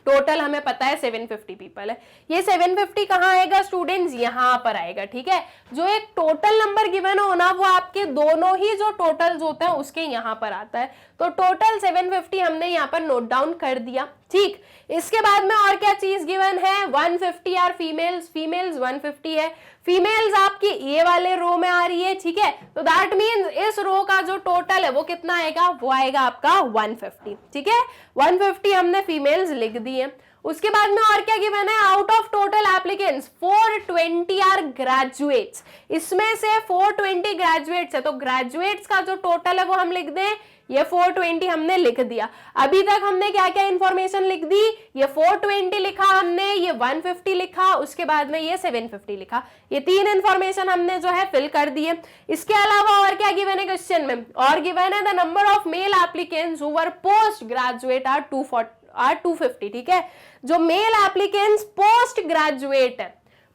टोटल हमें पता है 750 पीपल है, ये 750 कहाँ आएगा स्टूडेंट्स, यहाँ पर आएगा, ठीक है। जो एक टोटल नंबर गिवन हो ना वो आपके दोनों ही जो टोटल्स होते हैं उसके यहाँ पर आता है, तो टोटल 750 हमने यहाँ पर नोट डाउन कर दिया, ठीक। इसके बाद में और क्या चीज गिवन है, 150 आर फीमेल्स, फीमेल्स 150 है, फीमेल्स आपकी ये वाले रो में आ रही है, ठीक है। तो दैट मींस इस रो का जो टोटल है वो कितना आएगा, वो आएगा आपका 150, ठीक है। 150 हमने फीमेल्स लिख दी है। उसके बाद में और क्या गिवन है, out of total applicants 420 are graduates, इसमें से 420 ग्रेजुएट्स है, तो ग्रेजुएट्स का जो टोटल है वो हम लिख दें, ये 420 हमने लिख दिया। अभी तक हमने क्या क्या इंफॉर्मेशन लिख दी, ये 420 लिखा हमने, ये 150 लिखा, उसके बाद में ये 750 लिखा, ये तीन इंफॉर्मेशन हमने जो है फिल कर दिए। इसके अलावा और क्या गिवन है क्वेश्चन में, और गिवन है the number of male applicants who were post graduate are 250, ठीक है। जो मेल एप्लीकेंट्स पोस्ट ग्रेजुएट है,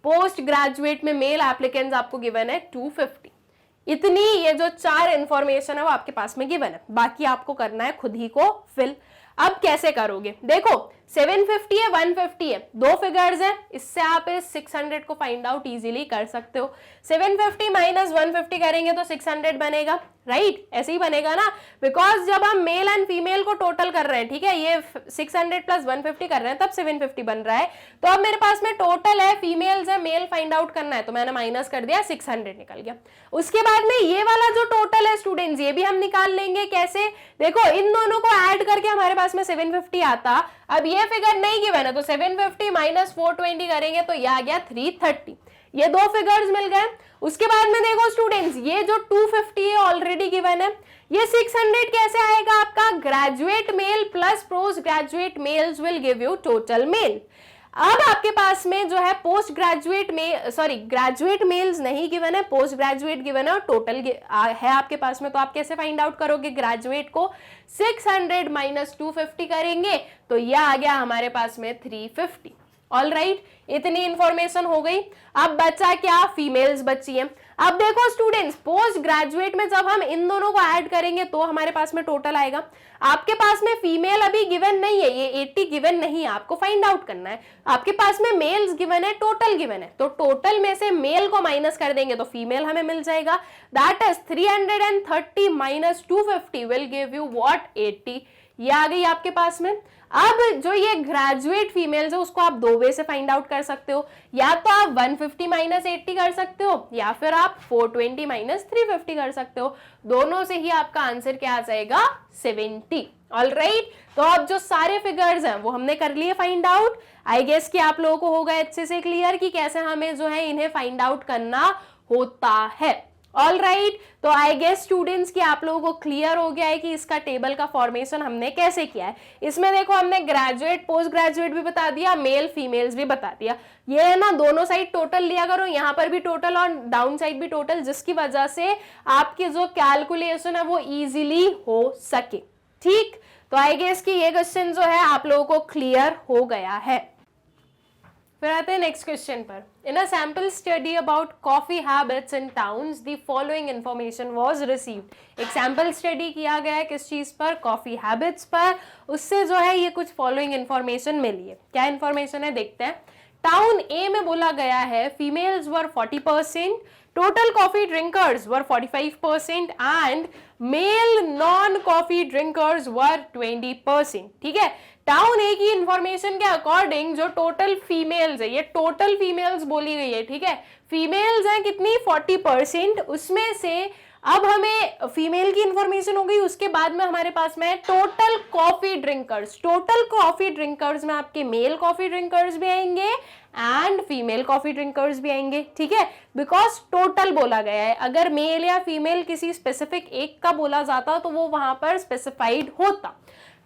पोस्ट ग्रेजुएट में मेल एप्लीकेंट्स आपको गिवन है 250। इतनी ये जो चार इंफॉर्मेशन है वो आपके पास में गिवन है, बाकी आपको करना है खुद ही को फिल। अब कैसे करोगे, देखो 750 है 150 है, दो फिगर्स हैं, इससे आप इस 600 को फाइंड आउट इजीली कर सकते हो। 750 माइनस 150 करेंगे तो 600 बनेगा, राइट, ऐसे ही बनेगा ना, बिकॉज जब हम मेल एंड फीमेल को टोटल कर रहे हैं, ठीक है, ये 600 प्लस 150 कर रहे हैं तब 750 बन रहा है। तो अब मेरे पास में टोटल है, फीमेल्स है, मेल फाइंड आउट करना है, तो मैंने माइनस कर दिया, 600 निकल गया। उसके बाद में ये वाला जो टोटल है स्टूडेंट्स, ये भी हम निकाल लेंगे, कैसे, देखो इन दोनों को ऐड करके हमारे पास में 750 आता। अब ये फिगर नहीं गिवन है तो 750 माइनस 420 करेंगे तो ये आ गया 330, ये दो फिगर्स मिल गए। उसके बाद में देखो स्टूडेंट्स, ये जो 250 है ऑलरेडी गिवन है, ये 600 कैसे आएगा आपका, graduate male plus post graduate males will give you total male. अब आपके पास में जो है पोस्ट ग्रेजुएट में, सॉरी ग्रेजुएट मेल्स नहीं गिवन है, पोस्ट ग्रेजुएट गिवन है और टोटल है आपके पास में, तो आप कैसे फाइंड आउट करोगे, ग्रेजुएट को 600 माइनस 250 करेंगे तो यह आ गया हमारे पास में 350। ऑल राइट, इतनी इंफॉर्मेशन हो गई। अब बचा क्या, फीमेल्स बची है। अब देखो स्टूडेंट्स, पोस्ट ग्रेजुएट में जब हम इन दोनों को ऐड करेंगे तो हमारे पास में टोटल आएगा। आपके पास में फीमेल अभी गिवन नहीं है, ये 80 गिवन नहीं है, आपको फाइंड आउट करना है। आपके पास में मेल्स गिवन है, टोटल गिवन है, तो टोटल में से मेल को माइनस कर देंगे तो फीमेल हमें मिल जाएगा। That is 330 minus 250 will give you what, 80। ये आ गई आपके पास में। अब जो ये ग्रेजुएट फीमेल्स है उसको आप दो वे से फाइंड आउट कर सकते हो, या तो आप 150 माइनस 80 कर सकते हो या फिर आप 420 माइनस 350 कर सकते हो। दोनों से ही आपका आंसर क्या आ जाएगा, 70। ऑल राइट, तो अब जो सारे फिगर्स हैं वो हमने कर लिए फाइंड आउट। आई गेस कि आप लोगों को होगा अच्छे से क्लियर कि कैसे हमें जो है इन्हें फाइंड आउट करना होता है। ऑल राइट, तो आई गेस स्टूडेंट्स कि आप लोगों को क्लियर हो गया है कि इसका टेबल का फॉर्मेशन हमने कैसे किया है। इसमें देखो हमने ग्रेजुएट पोस्ट ग्रेजुएट भी बता दिया, मेल फीमेल्स भी बता दिया। ये है ना, दोनों साइड टोटल लिया करो, यहाँ पर भी टोटल और डाउन साइड भी टोटल, जिसकी वजह से आपकी जो कैलकुलेशन है वो इजीली हो सके, ठीक। तो आई गेस कि ये क्वेश्चन जो है आप लोगों को क्लियर हो गया है। फिर आते हैं नेक्स्ट क्वेश्चन पर। In a sample study about coffee habits in towns the following information was received. एक सैम्पल स्टडी किया गया है किस चीज पर, कॉफी हैबिट्स पर, उससे जो है ये कुछ फॉलोइंग इन्फॉर्मेशन मिली है। क्या इन्फॉर्मेशन है देखते हैं। टाउन ए में बोला गया है females were 40%, total coffee drinkers were 45% and male non coffee drinkers were 20%, ठीक है। टाउन ए की इंफॉर्मेशन के अकॉर्डिंग जो टोटल फीमेल्स है, ये टोटल फीमेल्स बोली गई है, ठीक है। फीमेल्स हैं कितनी, 40%, उसमें से अब हमें फीमेल की इंफॉर्मेशन हो गई, उसके बाद में हमारे पास में है total coffee drinkers. Total coffee drinkers में आपके मेल कॉफी ड्रिंकर्स भी आएंगे एंड फीमेल कॉफी ड्रिंकर्स भी आएंगे, ठीक है, बिकॉज टोटल बोला गया है। अगर मेल या फीमेल किसी स्पेसिफिक एक का बोला जाता तो वो वहां पर स्पेसिफाइड होता।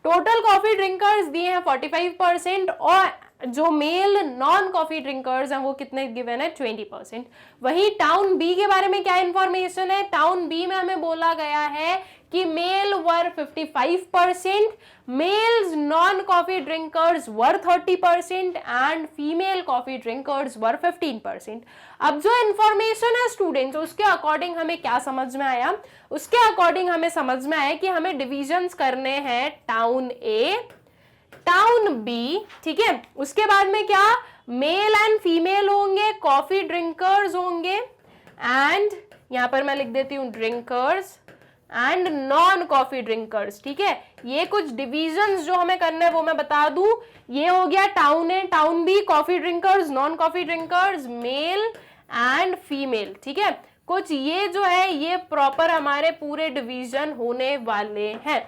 टोटल कॉफी ड्रिंकर्स दिए हैं 45% और जो मेल नॉन कॉफी ड्रिंकर्स हैं वो कितने गिवन है 20%। वहीं टाउन बी के बारे में क्या इंफॉर्मेशन है, टाउन बी में हमें बोला गया है कि male were 55%, males non coffee drinkers were 30% and female coffee drinkers were 15%। अब जो इंफॉर्मेशन है स्टूडेंट्स उसके अकॉर्डिंग हमें क्या समझ में आया, उसके अकॉर्डिंग हमें समझ में आया कि हमें डिविजन्स करने हैं टाउन ए, टाउन बी, ठीक है। उसके बाद में क्या, मेल एंड फीमेल होंगे, कॉफी ड्रिंकर्स होंगे एंड यहां पर मैं लिख देती हूं drinkers and non coffee drinkers, ठीक है। ये कुछ डिविजन्स जो हमें करने हैं वो मैं बता दूं, ये हो गया town A, town B, coffee drinkers, non coffee drinkers, male and female, ठीक है। कुछ ये जो है ये प्रॉपर हमारे पूरे डिवीजन होने वाले हैं।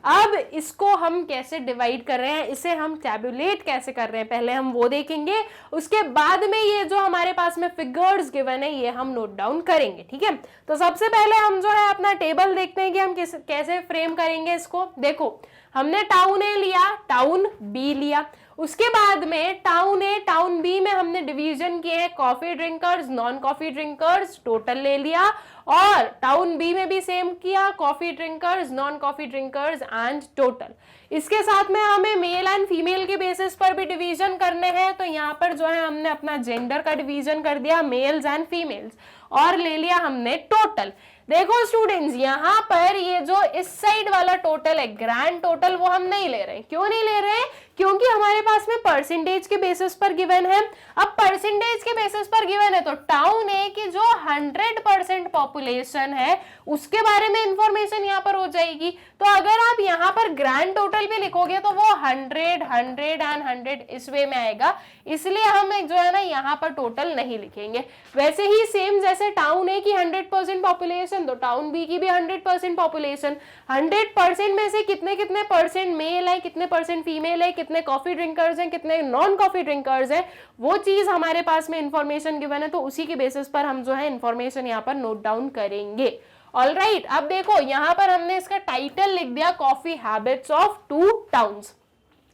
अब इसको हम कैसे डिवाइड कर रहे हैं, इसे हम टैबुलेट कैसे कर रहे हैं, पहले हम वो देखेंगे, उसके बाद में ये जो हमारे पास में फिगर्स गिवन है ये हम नोट डाउन करेंगे, ठीक है। तो सबसे पहले हम जो है अपना टेबल देखते हैं कि हम कैसे फ्रेम करेंगे इसको। देखो हमने टाउन ए लिया, टाउन बी लिया, उसके बाद में टाउन ए टाउन बी में हमने डिवीजन किए हैं coffee drinkers non coffee drinkers, total ले लिया, और टाउन बी में भी सेम किया, coffee drinkers non coffee drinkers and total. इसके साथ में हमें मेल एंड फीमेल के बेसिस पर भी डिवीजन करने हैं, तो यहाँ पर जो है हमने अपना जेंडर का डिवीजन कर दिया, मेल्स एंड फीमेल्स, और ले लिया हमने टोटल। देखो स्टूडेंट्स यहाँ पर ये जो इस साइड वाला टोटल है ग्रैंड टोटल वो हम नहीं ले रहे हैं। क्यों नहीं ले रहे हैं, क्योंकि हमारे पास में परसेंटेज के बेसिस पर गिवन है। अब परसेंटेज के बेसिस पर गिवन है तो टाउन ए की जो 100% पॉपुलेशन है उसके बारे में इंफॉर्मेशन यहाँ पर हो जाएगी। तो अगर आप यहाँ पर ग्रैंड टोटल भी लिखोगे तो वो 100, 100 एंड 100 इस वे में आएगा, इसलिए हम जो है ना यहाँ पर टोटल नहीं लिखेंगे। वैसे ही सेम जैसे टाउन ए की 100% पॉपुलेशन तो टाउन बी की भी 100% पॉपुलेशन, 100% में से कितने कितने परसेंट मेल है, कितने परसेंट फीमेल है, कितने कॉफी ड्रिंकर्स हैं, कितने नॉन कॉफी ड्रिंकर्स हैं, वो चीज हमारे पास में इंफॉर्मेशन गिवन है, तो उसी के बेसिस पर हम जो है इंफॉर्मेशन यहाँ पर नोट डाउन करेंगे। ऑलराइट, अब देखो यहाँ पर हमने इसका टाइटल लिख दिया कॉफी हैबिट्स ऑफ 2 टाउन्स।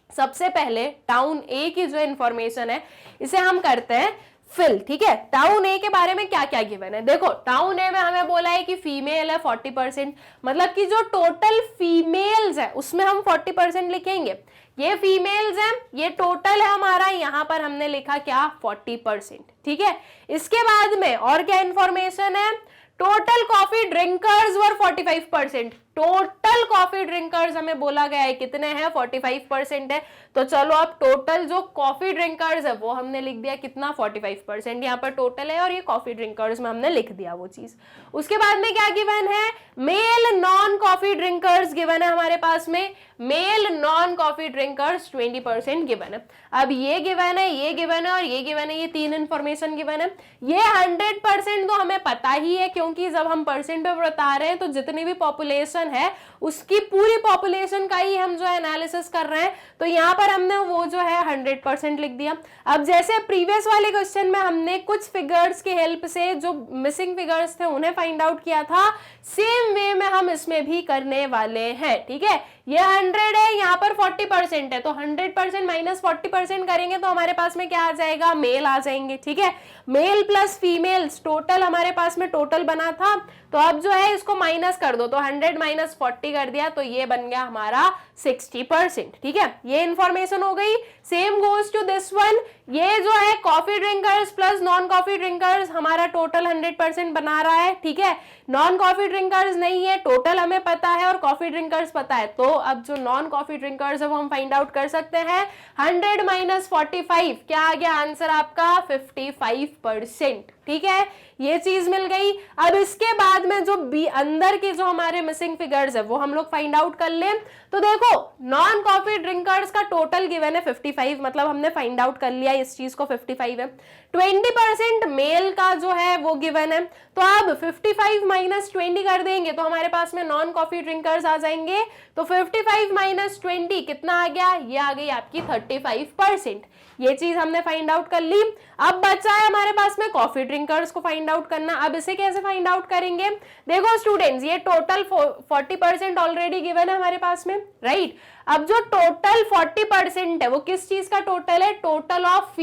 सबसे पहले टाउन ए की जो इंफॉर्मेशन है इसे हम करते हैं फिल, ठीक है। टाउन ए के बारे में क्या क्या गिवन है, देखो टाउन ए में हमें बोला है कि फीमेल है 40%, मतलब कि जो टोटल फीमेल्स है उसमें हम 40% लिखेंगे। ये फीमेल्स हैं, ये टोटल है हमारा, यहाँ पर हमने लिखा क्या 40%, ठीक है। इसके बाद में और क्या इंफॉर्मेशन है, total coffee drinkers were 45%, total coffee drinkers हमें बोला गया है कितने हैं 45% है। तो चलो अब टोटल जो कॉफी ड्रिंकर्स है वो हमने लिख दिया कितना 45%, यहाँ पर टोटल है और ये कॉफी ड्रिंकर्स में हमने लिख दिया वो चीज। उसके बाद में क्या गिवन है, male non coffee drinkers given है हमारे पास में, male non coffee drinkers 20% given है। अब ये गिवन है, ये गिवन है और ये गिवन है, ये 3 इंफॉर्मेशन गिवन है। ये 100% तो हमें पता ही है क्योंकि जब हम परसेंट पे बता रहे हैं तो जितनी भी पॉपुलेशन है उसकी पूरी पॉपुलेशन का ही हम जो है एनालिसिस कर रहे हैं, तो यहाँ पर हमने वो जो है 100% लिख दिया। अब जैसे प्रीवियस वाले क्वेश्चन में हमने कुछ फिगर्स की हेल्प से जो मिसिंग फिगर्स थे उन्हें फाइंड आउट किया था, सेम वे में हम इसमें भी करने वाले हैं, ठीक है। ये 100 है, यहाँ पर 40% है, तो 100% माइनस 40% करेंगे तो हमारे पास में क्या आ जाएगा, मेल आ जाएंगे, ठीक है। मेल प्लस फीमेल्स टोटल हमारे पास में टोटल बना था, तो अब जो है इसको माइनस कर दो, तो 100 माइनस 40 कर दिया तो ये बन गया हमारा 60%, ठीक है। ये इंफॉर्मेशन हो गई। Same goes to this one, ये जो है coffee drinkers plus non coffee drinkers हमारा टोटल 100% बना रहा है, ठीक है। नॉन कॉफी ड्रिंकर्स नहीं है, टोटल हमें पता है और कॉफी ड्रिंकर्स पता है, तो अब जो नॉन कॉफी ड्रिंकर्स है वो हम फाइंड आउट कर सकते हैं। 100 माइनस 45 क्या आ गया आंसर आपका 55%, ठीक है। ये चीज मिल गई। अब इसके बाद में जो बी अंदर के जो हमारे मिसिंग फिगर्स है वो हम लोग फाइंड आउट कर लें। तो देखो नॉन कॉफी ड्रिंकर्स का टोटल गिवन है 55, मतलब हमने फाइंड आउट कर लिया इस चीज को 55 है। 20% मेल का जो है वो गिवन है, तो अब 55 माइनस 20 कर देंगे तो हमारे पास में नॉन कॉफी ड्रिंकर्स आ जाएंगे। तो 55 माइनस 20 कितना आ गया, ये आ गई आपकी 35%। ये चीज हमने फाइंड आउट कर ली। अब बचा है हमारे पास में कॉफी ड्रिंकर्स को फाइंड आउट करना। अब इसे कैसे फाइंड आउट करेंगे, देखो स्टूडेंट्स, ये टोटल 40% ऑलरेडी गिवन है हमारे पास में, राइट। अब जो टोटल 40% है वो किस चीज का टोटल है, टोटल ऑफ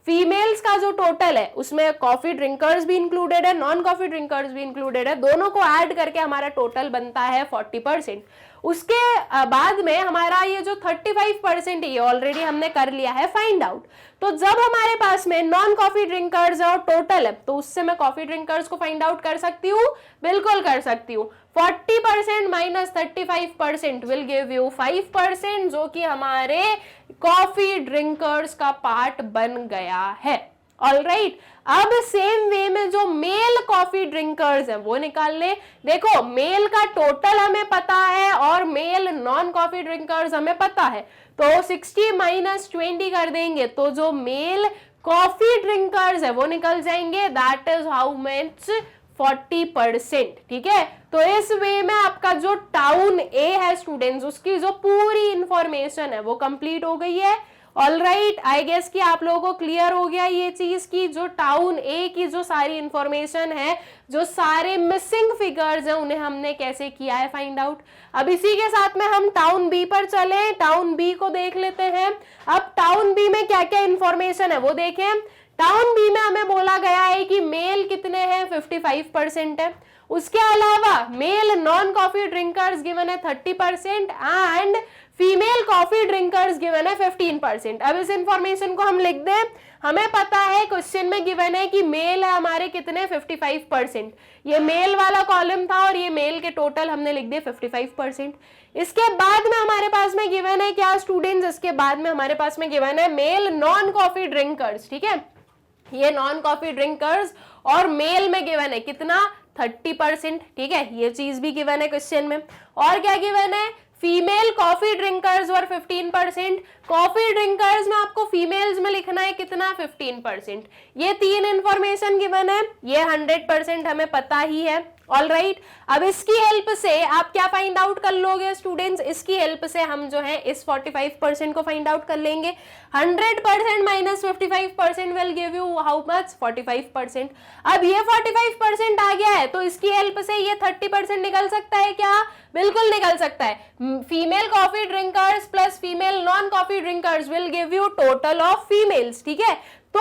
फीमेल्स का जो टोटल है उसमें कॉफी ड्रिंकर्स भी इंक्लूडेड है, नॉन कॉफी ड्रिंकर्स भी इंक्लूडेड है, दोनों को ऐड करके हमारा टोटल बनता है 40%। उसके बाद में हमारा ये जो 35% है ये ऑलरेडी हमने कर लिया है फाइंड आउट। तो जब हमारे पास में नॉन कॉफी ड्रिंकर्स और टोटल है तो उससे मैं कॉफी ड्रिंकर्स को फाइंड आउट कर सकती हूँ, बिल्कुल कर सकती हूँ। 40% माइनस 35% विल गिव यू 5%, जो कि हमारे कॉफी ड्रिंकर्स का पार्ट बन गया है। ऑलराइट, अब सेम वे में जो मेल कॉफी ड्रिंकर्स हैं वो निकाल ले। देखो मेल का टोटल हमें पता है और मेल नॉन कॉफी ड्रिंकर्स हमें पता है, तो 60 माइनस 20 कर देंगे तो जो मेल कॉफी ड्रिंकर्स है वो निकल जाएंगे, दैट इज हाउ मच 40%। ठीक है, तो इस वे में आपका जो टाउन ए है स्टूडेंट्स, उसकी जो पूरी इंफॉर्मेशन है वो कंप्लीट हो गई है। ऑलराइट, आई गेस कि आप लोगों को क्लियर हो गया ये चीज की जो टाउन ए की जो सारी इंफॉर्मेशन है, जो सारे मिसिंग फिगर्स हैं उन्हें हमने कैसे किया है फाइंड आउट। अब इसी के साथ में हम टाउन बी पर चलें, टाउन बी को देख लेते हैं। अब टाउन बी में क्या क्या इंफॉर्मेशन है वो देखें। टाउन बी में हमें बोला गया है कि मेल कितने हैं, 55% है। उसके अलावा male non coffee drinkers given है 30% and female coffee drinkers given है 15%। अब इस इंफॉर्मेशन को हम लिख दें, हमें पता है क्वेश्चन में गिवन है कि मेल है हमारे कितने 55%, ये मेल वाला कॉलम था और ये मेल के टोटल हमने लिख दिए 55%। इसके बाद में हमारे पास में गिवन है क्या स्टूडेंट्स, इसके बाद में हमारे पास में गिवन है मेल नॉन कॉफी ड्रिंकर्स। ठीक है, ये नॉन कॉफी ड्रिंकर्स और मेल में गिवन है कितना 30%। ठीक है, ये चीज भी गिवन है क्वेश्चन में। और क्या गिवन है, फीमेल कॉफी ड्रिंकर्स और 15%। कॉफी ड्रिंकर्स में आपको फीमेल्स में लिखना है कितना 15%। ये तीन इंफॉर्मेशन गिवन है, ये 100% हमें पता ही है। ऑलराइट, अब इसकी हेल्प से आप क्या फाइंड आउट कर लोगे स्टूडेंट्स, इसकी हेल्प से हम जो है इस 45% को फाइंड आउट कर लेंगे। 100% minus 55% will give you how much 45%। अब ये 45% आ गया है तो इसकी हेल्प से ये 30% निकल सकता है क्या, बिल्कुल निकल सकता है। Female coffee drinkers plus female non coffee drinkers will give you total of females. ठीक है, तो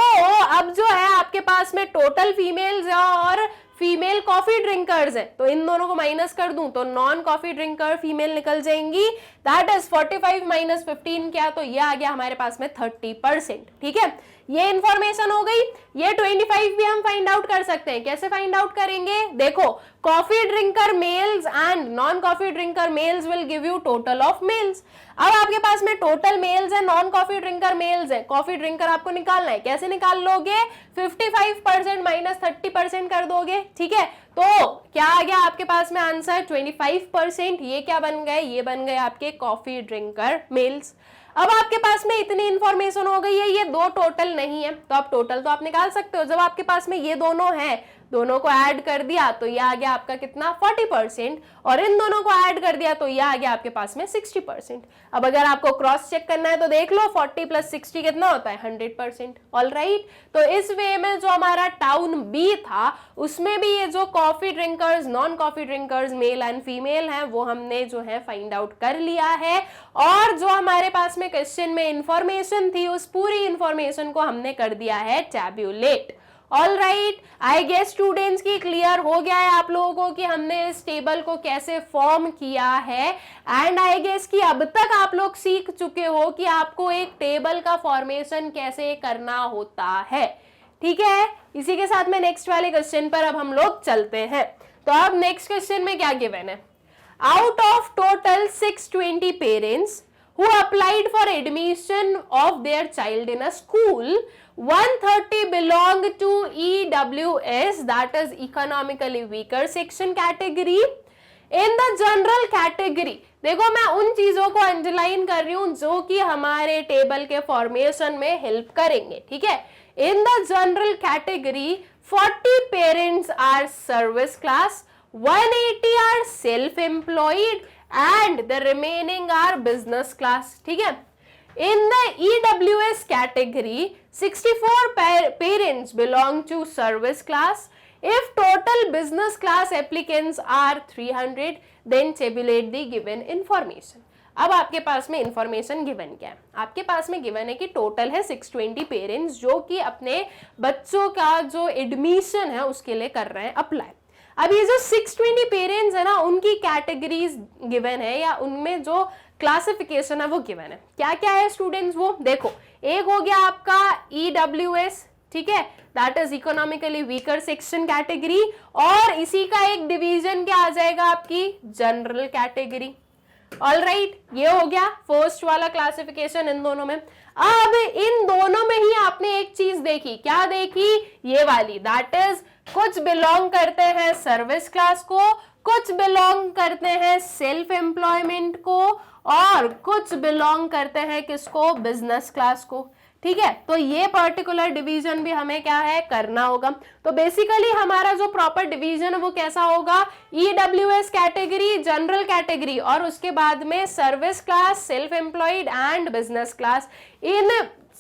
अब जो है आपके पास में टोटल फीमेल्स और फीमेल कॉफी ड्रिंकर्स है, तो इन दोनों को माइनस कर दूं तो नॉन कॉफी ड्रिंकर फीमेल निकल जाएंगी, दैट इज 45 माइनस 15 क्या, तो ये आ गया हमारे पास में 30%। ठीक है, ये इंफॉर्मेशन हो गई। ये 25 भी हम फाइंड आउट कर सकते हैं, कैसे फाइंड आउट करेंगे, देखो coffee drinker males and non coffee drinker males will give you total of males. अब आपके पास में टोटल मेल्स है, नॉन कॉफी ड्रिंकर मेल्स है, कॉफी ड्रिंकर आपको निकालना है, कैसे निकाल लोगे, 55% माइनस 30% कर दोगे। ठीक है, तो क्या आ गया आपके पास में आंसर 25%। ये क्या बन गए, ये बन गए आपके कॉफी ड्रिंकर मेल्स। अब आपके पास में इतनी इंफॉर्मेशन हो गई है, ये दो टोटल नहीं है तो आप टोटल तो आप निकाल सकते हो। जब आपके पास में ये दोनों है, दोनों को ऐड कर दिया तो ये आ गया आपका कितना 40%, और इन दोनों को ऐड कर दिया तो ये आ गया आपके पास में 60%। अब अगर आपको क्रॉस चेक करना है तो देख लो 40 प्लस 60 कितना होता है 100%। ऑलराइट, तो इस वे में जो हमारा टाउन बी था उसमें भी ये जो coffee drinkers non coffee drinkers male and female हैं वो हमने जो है फाइंड आउट कर लिया है, और जो हमारे पास में क्वेश्चन में इंफॉर्मेशन थी उस पूरी इंफॉर्मेशन को हमने कर दिया है tabulate. All right, I guess students की क्लियर हो गया है आप लोगों को कि हमने इस टेबल को कैसे फॉर्म किया है, एंड आई गेस कि अब तक आप लोग सीख चुके हो कि आपको एक टेबल का फॉर्मेशन कैसे करना होता है। ठीक है, इसी के साथ में नेक्स्ट वाले क्वेश्चन पर अब हम लोग चलते हैं। तो अब नेक्स्ट क्वेश्चन में क्या गिवन है, out of total 620 parents who applied for admission of their child in a school, 130 belong to EWS, that is economically weaker section category. In the general category, देखो मैं उन चीजों को अंडरलाइन कर रही हूं जो कि हमारे टेबल के फॉर्मेशन में हेल्प करेंगे। ठीक है, In the general category 40 parents are service class, 180 are self-employed and the remaining are business class. ठीक है. In the EWS category 64 parents belong to service class. If total business class applicants are 300, then tabulate the given information. अब आपके पास में information given क्या है? आपके पास में गिवन है कि टोटल है 620 पेरेंट्स जो कि अपने बच्चों का जो एडमिशन है उसके लिए कर रहे हैं अप्लाई. अब ये जो 620 पेरेंट्स है ना, उनकी कैटेगरीज गिवन है या उनमें जो क्लासिफिकेशन है वो गिवन है. क्या क्या है स्टूडेंट्स? वो देखो, एक हो गया आपका EWS, ठीक है, that is economically weaker section category, और इसी का एक डिवीजन क्या आ जाएगा आपकी जनरल कैटेगरी. ऑल राइट, ये हो गया फर्स्ट वाला क्लासिफिकेशन इन दोनों में. अब इन दोनों में ही आपने एक चीज देखी. क्या देखी? ये वाली, दैट इज कुछ बिलोंग करते हैं सर्विस क्लास को, कुछ बिलोंग करते हैं सेल्फ एम्प्लॉयमेंट को, और कुछ बिलोंग करते हैं किसको? बिजनेस क्लास को. ठीक है, तो ये पर्टिकुलर डिवीजन भी हमें क्या है? करना होगा. तो बेसिकली हमारा जो प्रॉपर डिवीजन है वो कैसा होगा? EWS कैटेगरी, जनरल कैटेगरी, और उसके बाद में service class, self employed and business class. इन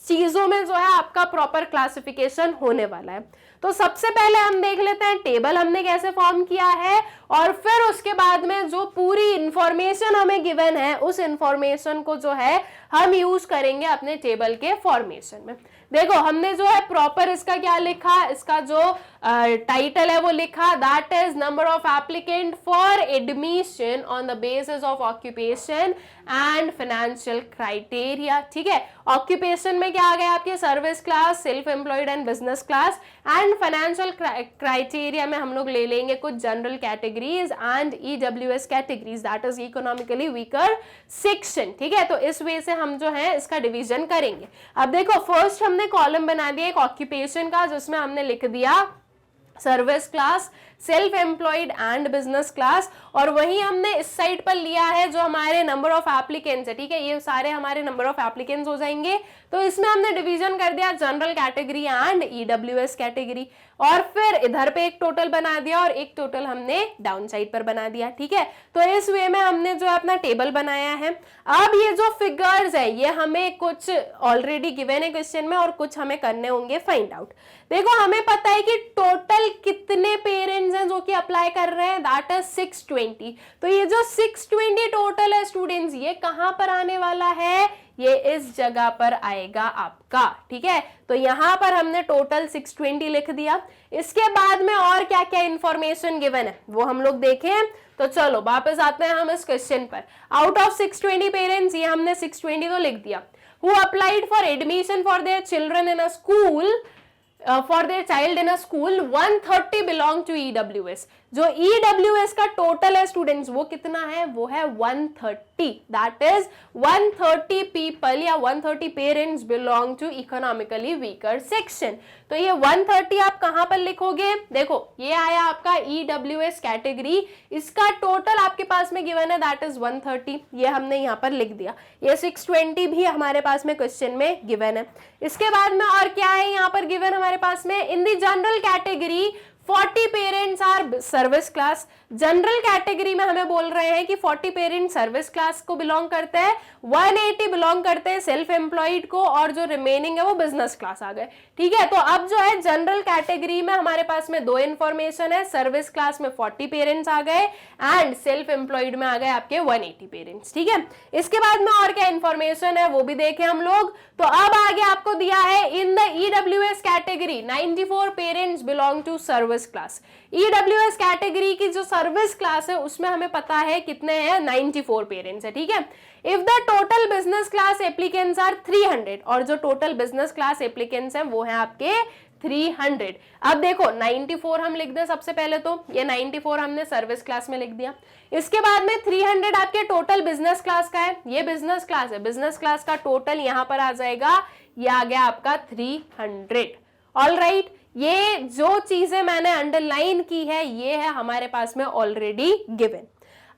चीजों में जो है आपका प्रॉपर क्लासिफिकेशन होने वाला है. तो सबसे पहले हम देख लेते हैं टेबल हमने कैसे फॉर्म किया है, और फिर उसके बाद में जो पूरी इंफॉर्मेशन हमें गिवन है उस इंफॉर्मेशन को जो है हम यूज करेंगे अपने टेबल के फॉर्मेशन में. देखो, हमने जो है प्रॉपर इसका क्या लिखा, इसका जो टाइटल है वो लिखा, that is number of applicant for admission on the basis of occupation and financial criteria. ठीक है, ऑक्यूपेशन में क्या आ गया आपके? Service class, self employed and business class, and financial criteria में हम लोग ले लेंगे कुछ general categories and EWS categories, that is economically weaker section. ठीक है, तो इस वे से हम जो है इसका डिवीजन करेंगे. अब देखो, फर्स्ट हमने कॉलम बना दिया एक ऑक्यूपेशन का, जिसमें हमने लिख दिया service class, self employed and business class, और वही हमने इस साइड पर लिया है जो हमारे नंबर ऑफ एप्लीकेंट्स है. ठीक है, ये सारे हमारे नंबर ऑफ एप्लीकेंट्स हो जाएंगे. तो इसमें हमने डिवीजन कर दिया general category and EWS category, और फिर इधर पे एक टोटल बना दिया और एक टोटल हमने डाउन साइड पर बना दिया. ठीक है, तो इस वे में हमने जो अपना टेबल बनाया है. अब ये जो फिगर्स है ये हमें कुछ ऑलरेडी गिवन है क्वेश्चन में और कुछ हमें करने होंगे फाइंड आउट. देखो, हमें पता है कि टोटल कितने पेरेंट्स हैं जो कि अप्लाई कर रहे हैं, दैट इज 620. तो ये जो 620 टोटल है स्टूडेंट्स, ये कहां पर आने वाला है? ये इस जगह पर आएगा आपका. ठीक है, तो यहां पर हमने टोटल 620 लिख दिया. इसके बाद में और क्या क्या इंफॉर्मेशन गिवन है वो हम लोग देखें. तो चलो वापस आते हैं हम इस क्वेश्चन पर. आउट ऑफ 620 पेरेंट्स, ये हमने 620 तो लिख दिया, who applied for admission for their children in a school, for their child in a school, 130 belong to EWS. जो EWS का टोटल है स्टूडेंट्स वो कितना है? वो है 130. दैट इज 130 पीपल या 130 parents belong to economically weaker section. तो ये 130 आप कहां पर लिखोगे? देखो, ये आया आपका EWS कैटेगरी, इसका टोटल आपके पास में गिवन है दैट इज 130. ये हमने यहाँ पर लिख दिया. ये 620 भी हमारे पास में क्वेश्चन में गिवन है. इसके बाद में और क्या है यहाँ पर गिवन हमारे पास में? In the general category 40 parents are service class. General category में हमें बोल रहे हैं कि 40 पेरेंट्स सर्विस क्लास को बिलोंग करते हैं, 180 बिलोंग करते हैं सेल्फ एम्प्लॉयड को, और जो रिमेनिंग है वो बिजनेस क्लास आ गए. ठीक है, तो अब जो है जनरल कैटेगरी में हमारे पास में दो इंफॉर्मेशन है. सर्विस क्लास में 40 पेरेंट्स आ गए एंड सेल्फ एम्प्लॉयड में आ गए आपके 180 पेरेंट्स. ठीक है, इसके बाद में और क्या इंफॉर्मेशन है वो भी देखें हम लोग. तो अब आगे आपको दिया है in the EWS category 94 parents belong to service class. EWS category की जो सर्विस क्लास है उसमें हमें पता है कितने हैं? 94 पेरेंट्स है. ठीक है, if the total business class applicants are 300, और जो टोटल बिजनेस क्लास एप्लीकेंट्स हैं वो है आपके 300. अब देखो 94 हम लिख दें सबसे पहले, तो ये 94 हमने सर्विस क्लास में लिख दिया. इसके बाद में 300 आपके टोटल बिजनेस क्लास का है, ये बिजनेस क्लास है. बिजनेस क्लास का टोटल यहां पर आ जाएगा, ये आ गया आपका 300. ऑल राइट, ये जो चीजें मैंने अंडरलाइन की है ये है हमारे पास में ऑलरेडी गिवन.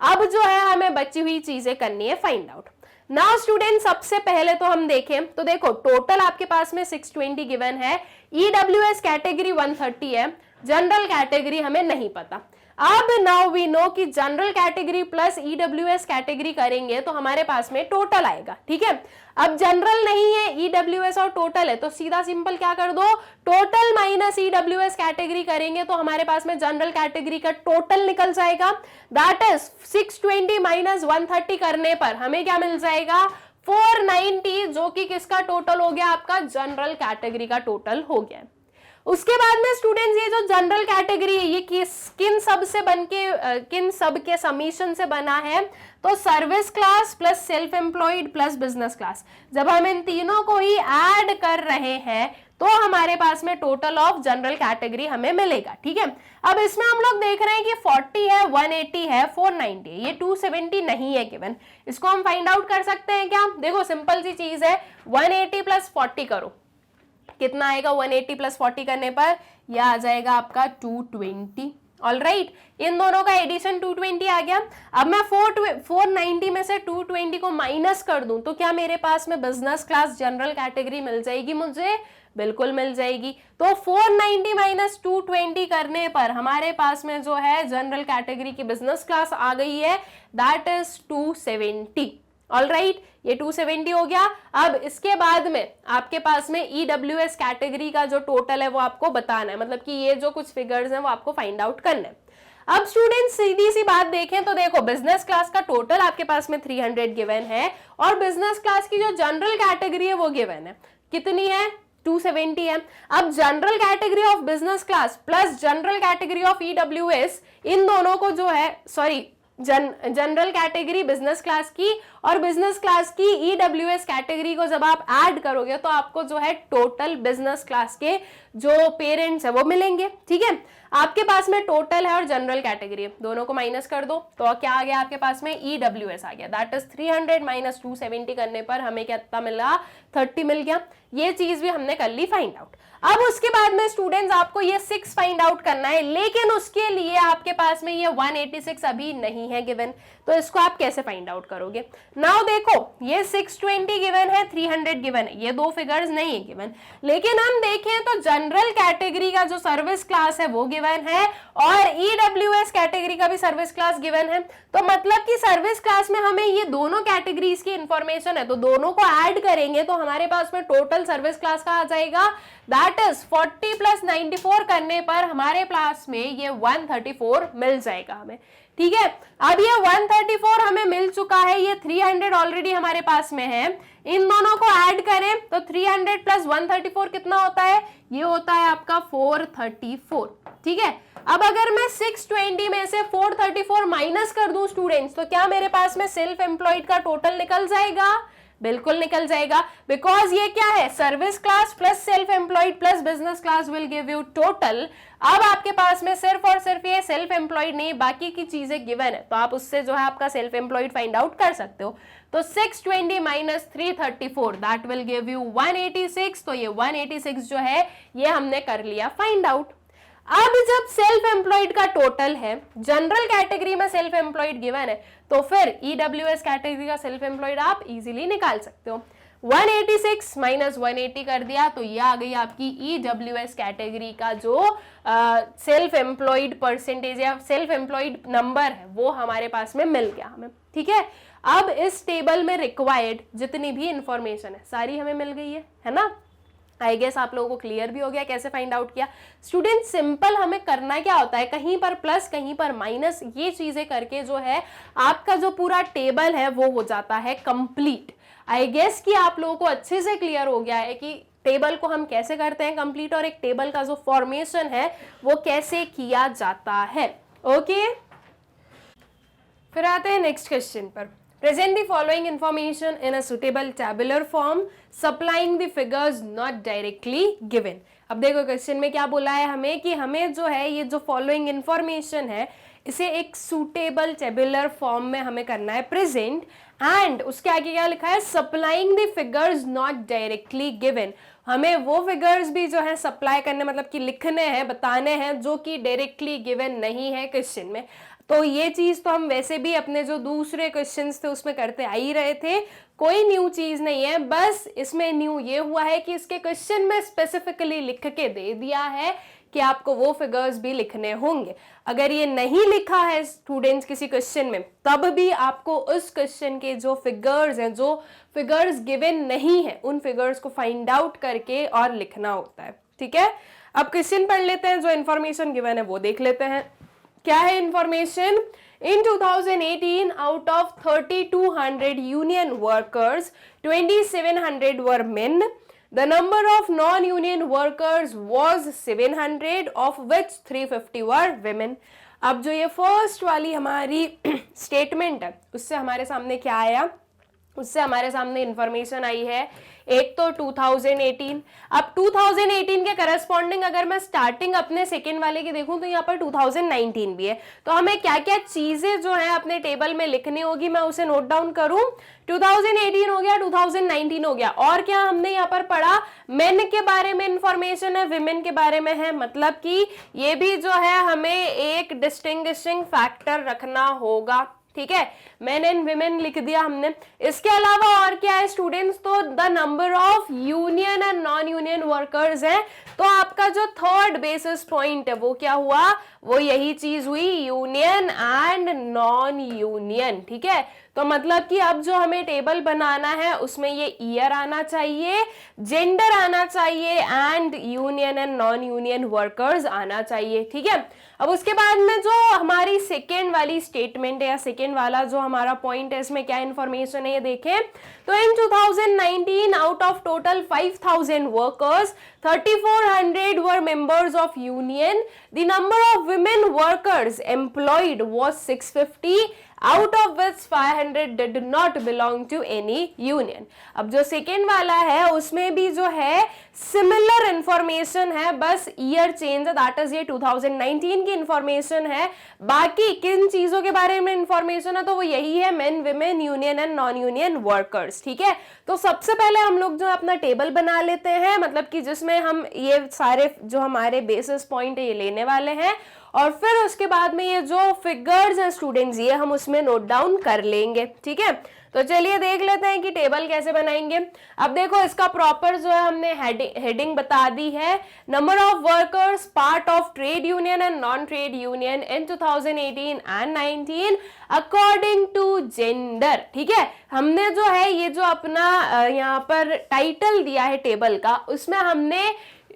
अब जो है हमें बची हुई चीजें करनी है फाइंड आउट. नाउ स्टूडेंट सबसे पहले तो हम देखें तो देखो टोटल आपके पास में 620 गिवन है, ईडब्ल्यूएस कैटेगरी 130 है, जनरल कैटेगरी हमें नहीं पता। अब नाउ वी नो कि general category plus EWS category करेंगे तो हमारे पास में टोटल आएगा, ठीक है। अब जनरल नहीं है, ईडब्ल्यूएस और टोटल है, तो सीधा सिंपल क्या कर दो, टोटल माइनस ईडब्ल्यूएस कैटेगरी करेंगे तो हमारे पास में जनरल कैटेगरी का टोटल निकल जाएगा। दैट इज 620 माइनस 130 करने पर हमें क्या मिल जाएगा, 490, जो कि किसका टोटल हो गया, आपका जनरल कैटेगरी का टोटल हो गया। उसके बाद में स्टूडेंट्स ये जो जनरल कैटेगरी है ये किन सब से किन सब के समीशन से बना है, तो service class plus self employed plus business class. जब हम इन तीनों को ही ऐड कर रहे हैं तो हमारे पास में टोटल ऑफ जनरल कैटेगरी हमें मिलेगा, ठीक है। अब इसमें हम लोग देख रहे हैं कि 40 है, 180 है, 490 है, ये 270 नहीं है गिवन। इसको हम फाइंड आउट कर सकते हैं क्या, देखो सिंपल सी चीज है, 180 प्लस 40 करो, कितना आएगा, 180 प्लस 40 करने पर यह आ जाएगा आपका 220। ऑलराइट, इन दोनों का एडिशन 220 आ गया। अब मैं 490 में से 220 को माइनस कर दूं तो क्या मेरे पास में बिजनेस क्लास जनरल कैटेगरी मिल जाएगी मुझे, बिल्कुल मिल जाएगी। तो 490 माइनस 220 करने पर हमारे पास में जो है जनरल कैटेगरी की बिजनेस क्लास आ गई है, दैट इज 270। ऑलराइट, ये 270 हो गया। अब इसके बाद में आपके पास में ईडब्ल्यूएस कैटेगरी का जो टोटल है वो आपको बताना है, मतलब कि ये जो कुछ फिगर्स हैं वो आपको फाइंड आउट करना है। अब स्टूडेंट सीधी सी बात देखें तो देखो बिजनेस क्लास का टोटल आपके पास में 300 गिवन है और बिजनेस क्लास की जो जनरल कैटेगरी है वो गिवन है, कितनी है, 270 है। अब general category of business class plus general category of EWS, इन दोनों को जो है जनरल कैटेगरी बिजनेस क्लास की और बिजनेस क्लास की ईडब्ल्यूएस कैटेगरी को जब आप ऐड करोगे तो आपको जो है टोटल बिजनेस क्लास के जो पेरेंट्स है वो मिलेंगे, ठीक है। आपके पास में टोटल है और जनरल कैटेगरी है, दोनों को माइनस कर दो तो क्या आ गया आपके पास में, ईडब्ल्यूएस आ गया। दैट इज 300 माइनस 270 करने पर हमें कितना मिला, 30 मिल गया। ये चीज भी हमने कर ली फाइंड आउट। अब उसके बाद में स्टूडेंट्स आपको ये 6 फाइंड आउट करना है, लेकिन उसके लिए आपके पास में ये 186 अभी नहीं है गिवन, तो इसको आप कैसे फाइंड आउट करोगे। नाउ देखो ये 620 गिवन है, 300 गिवन है, ये दो फिगर्स नहीं है गिवन, लेकिन हम देखें तो जनरल कैटेगरी का जो सर्विस क्लास है वो गिवन है और ईडब्ल्यूएस कैटेगरी का भी सर्विस क्लास गिवन है। तो मतलब कि सर्विस क्लास में हमें ये दोनों कैटेगरीज की इंफॉर्मेशन है, तो दोनों को ऐड करेंगे तो हमारे पास में टोटल सर्विस क्लास का आ जाएगा, दैट इज 40 प्लस 94 करने पर हमारे पास में ये 134 मिल जाएगा हमें, ठीक है। अब ये 134 हमें मिल चुका है, ये 300 ऑलरेडी हमारे पास में है, इन दोनों को ऐड करें तो 300 प्लस 134 कितना होता है, ये होता है आपका 434, ठीक है। अब अगर मैं 620 में से 434 माइनस कर दूं स्टूडेंट्स तो क्या मेरे पास में सेल्फ एम्प्लॉयड का टोटल निकल जाएगा, बिल्कुल निकल जाएगा, बिकॉज ये क्या है, service class plus self employed plus business class will give you total. अब आपके पास में सिर्फ और सिर्फ ये सेल्फ एम्प्लॉयड नहीं, बाकी की चीजें गिवन है, तो आप उससे जो है आपका सेल्फ एम्प्लॉयड फाइंड आउट कर सकते हो। तो 620 minus 334 that will give you 186, तो ये 186 जो है ये हमने कर लिया फाइंड आउट। अब जब सेल्फ एम्प्लॉयड का टोटल है, जनरल कैटेगरी में सेल्फ एम्प्लॉयड गिवन है, तो फिर ईडब्ल्यूएस कैटेगरी का सेल्फ एम्प्लॉयड आप इजीली निकाल सकते हो। 186 माइनस 180 कर दिया तो ये आ गई आपकी ईडब्ल्यूएस कैटेगरी का जो सेल्फ एम्प्लॉयड परसेंटेज या सेल्फ एम्प्लॉयड नंबर है वो हमारे पास में मिल गया हमें, ठीक है। अब इस टेबल में रिक्वायर्ड जितनी भी इंफॉर्मेशन है सारी हमें मिल गई है ना। आई गेस आप लोगों को क्लियर भी हो गया कैसे फाइंड आउट किया। स्टूडेंट सिंपल हमें करना क्या होता है, कहीं पर प्लस कहीं पर माइनस, ये चीजें करके जो है आपका जो पूरा टेबल है वो हो जाता है कंप्लीट। आई गेस कि आप लोगों को अच्छे से क्लियर हो गया है कि टेबल को हम कैसे करते हैं कंप्लीट और एक टेबल का जो फॉर्मेशन है वो कैसे किया जाता है। ओके, फिर आते हैं नेक्स्ट क्वेश्चन पर। Present the following information in a suitable tabular form, supplying the figures not directly given. अब देखो क्वेश्चन में क्या बोला है हमें कि हमें जो है ये जो फॉलोइंग इंफॉर्मेशन है इसे एक सुटेबल टेबुलर फॉर्म में हमें करना है प्रेजेंट, एंड उसके आगे क्या लिखा है, supplying the figures not directly given. हमें वो फिगर्स भी जो है सप्लाई करने मतलब कि लिखने हैं, बताने हैं जो कि डायरेक्टली गिवन नहीं है क्वेश्चन में। तो ये चीज तो हम वैसे भी अपने जो दूसरे क्वेश्चंस थे उसमें करते आ ही रहे थे, कोई न्यू चीज नहीं है। बस इसमें न्यू ये हुआ है कि इसके क्वेश्चन में स्पेसिफिकली लिख के दे दिया है कि आपको वो फिगर्स भी लिखने होंगे। अगर ये नहीं लिखा है स्टूडेंट्स किसी क्वेश्चन में, तब भी आपको उस क्वेश्चन के जो फिगर्स हैं, जो फिगर्स गिवन नहीं है, उन फिगर्स को फाइंड आउट करके और लिखना होता है। ठीक है, अब क्वेश्चन पढ़ लेते हैं, जो इन्फॉर्मेशन गिवन है वो देख लेते हैं। क्या है information? In 2018, out of 3,200 union workers, 2,700 were men. The number of non-union workers was 700, of which 350 were women. अब जो ये फर्स्ट वाली हमारी स्टेटमेंट है, उससे हमारे सामने क्या आया? उससे हमारे सामने इंफॉर्मेशन आई है एक तो 2018। अब 2018 के करस्पॉन्डिंग अगर मैं स्टार्टिंग अपने सेकेंड वाले की देखूं तो यहाँ पर 2019 भी है। तो हमें क्या क्या चीजें जो है अपने टेबल में लिखनी होगी, मैं उसे नोट डाउन करूं। 2018 हो गया, 2019 हो गया, और क्या हमने यहाँ पर पढ़ा? मेन के बारे में इंफॉर्मेशन है, विमेन के बारे में है, मतलब कि ये भी जो है हमें एक डिस्टिंग्विशिंग फैक्टर रखना होगा। ठीक है, मेन एंड विमेन लिख दिया हमने। इसके अलावा और क्या है स्टूडेंट्स? तो the number of union and non union workers है। तो आपका जो थर्ड बेसिस पॉइंट है वो क्या हुआ? वो यही चीज हुई, यूनियन एंड नॉन यूनियन। ठीक है, तो मतलब कि अब जो हमें टेबल बनाना है उसमें ये ईयर आना चाहिए, जेंडर आना चाहिए, and union and non union workers आना चाहिए। ठीक है, अब उसके बाद में जो हमारी सेकेंड वाली स्टेटमेंट है या सेकेंड वाला जो हमारा पॉइंट है, इसमें क्या इंफॉर्मेशन है ये देखें। तो इन 2019 out of total 5,000 workers 3,400 were members of union. The number of women workers employed was 650, out of which 500 did not belong to any union. अब जो सेकेंड वाला है उसमें भी जो है सिमिलर इंफॉर्मेशन है, बस ईयर चेंज है, दैट इज ये 2019 की इंफॉर्मेशन है। बाकी किन चीजों के बारे में इंफॉर्मेशन है तो वो यही है, main, women, union and non union workers. ठीक है, तो सबसे पहले हम लोग जो अपना टेबल बना लेते हैं, मतलब कि जिसमें हम ये सारे जो हमारे बेसिस पॉइंट है ये लेने वाले हैं, और फिर उसके बाद में ये जो फिगर्स हैं स्टूडेंट्स ये हम उसमें नोट डाउन कर लेंगे। ठीक है, तो चलिए देख लेते हैं कि टेबल कैसे बनाएंगे। अब देखो इसका प्रॉपर जो है हमने हेडिंग बता दी है, number of workers part of trade union and non trade union in 2018 and 19 according to gender. ठीक है, हमने जो है ये जो अपना यहाँ पर टाइटल दिया है टेबल का, उसमें हमने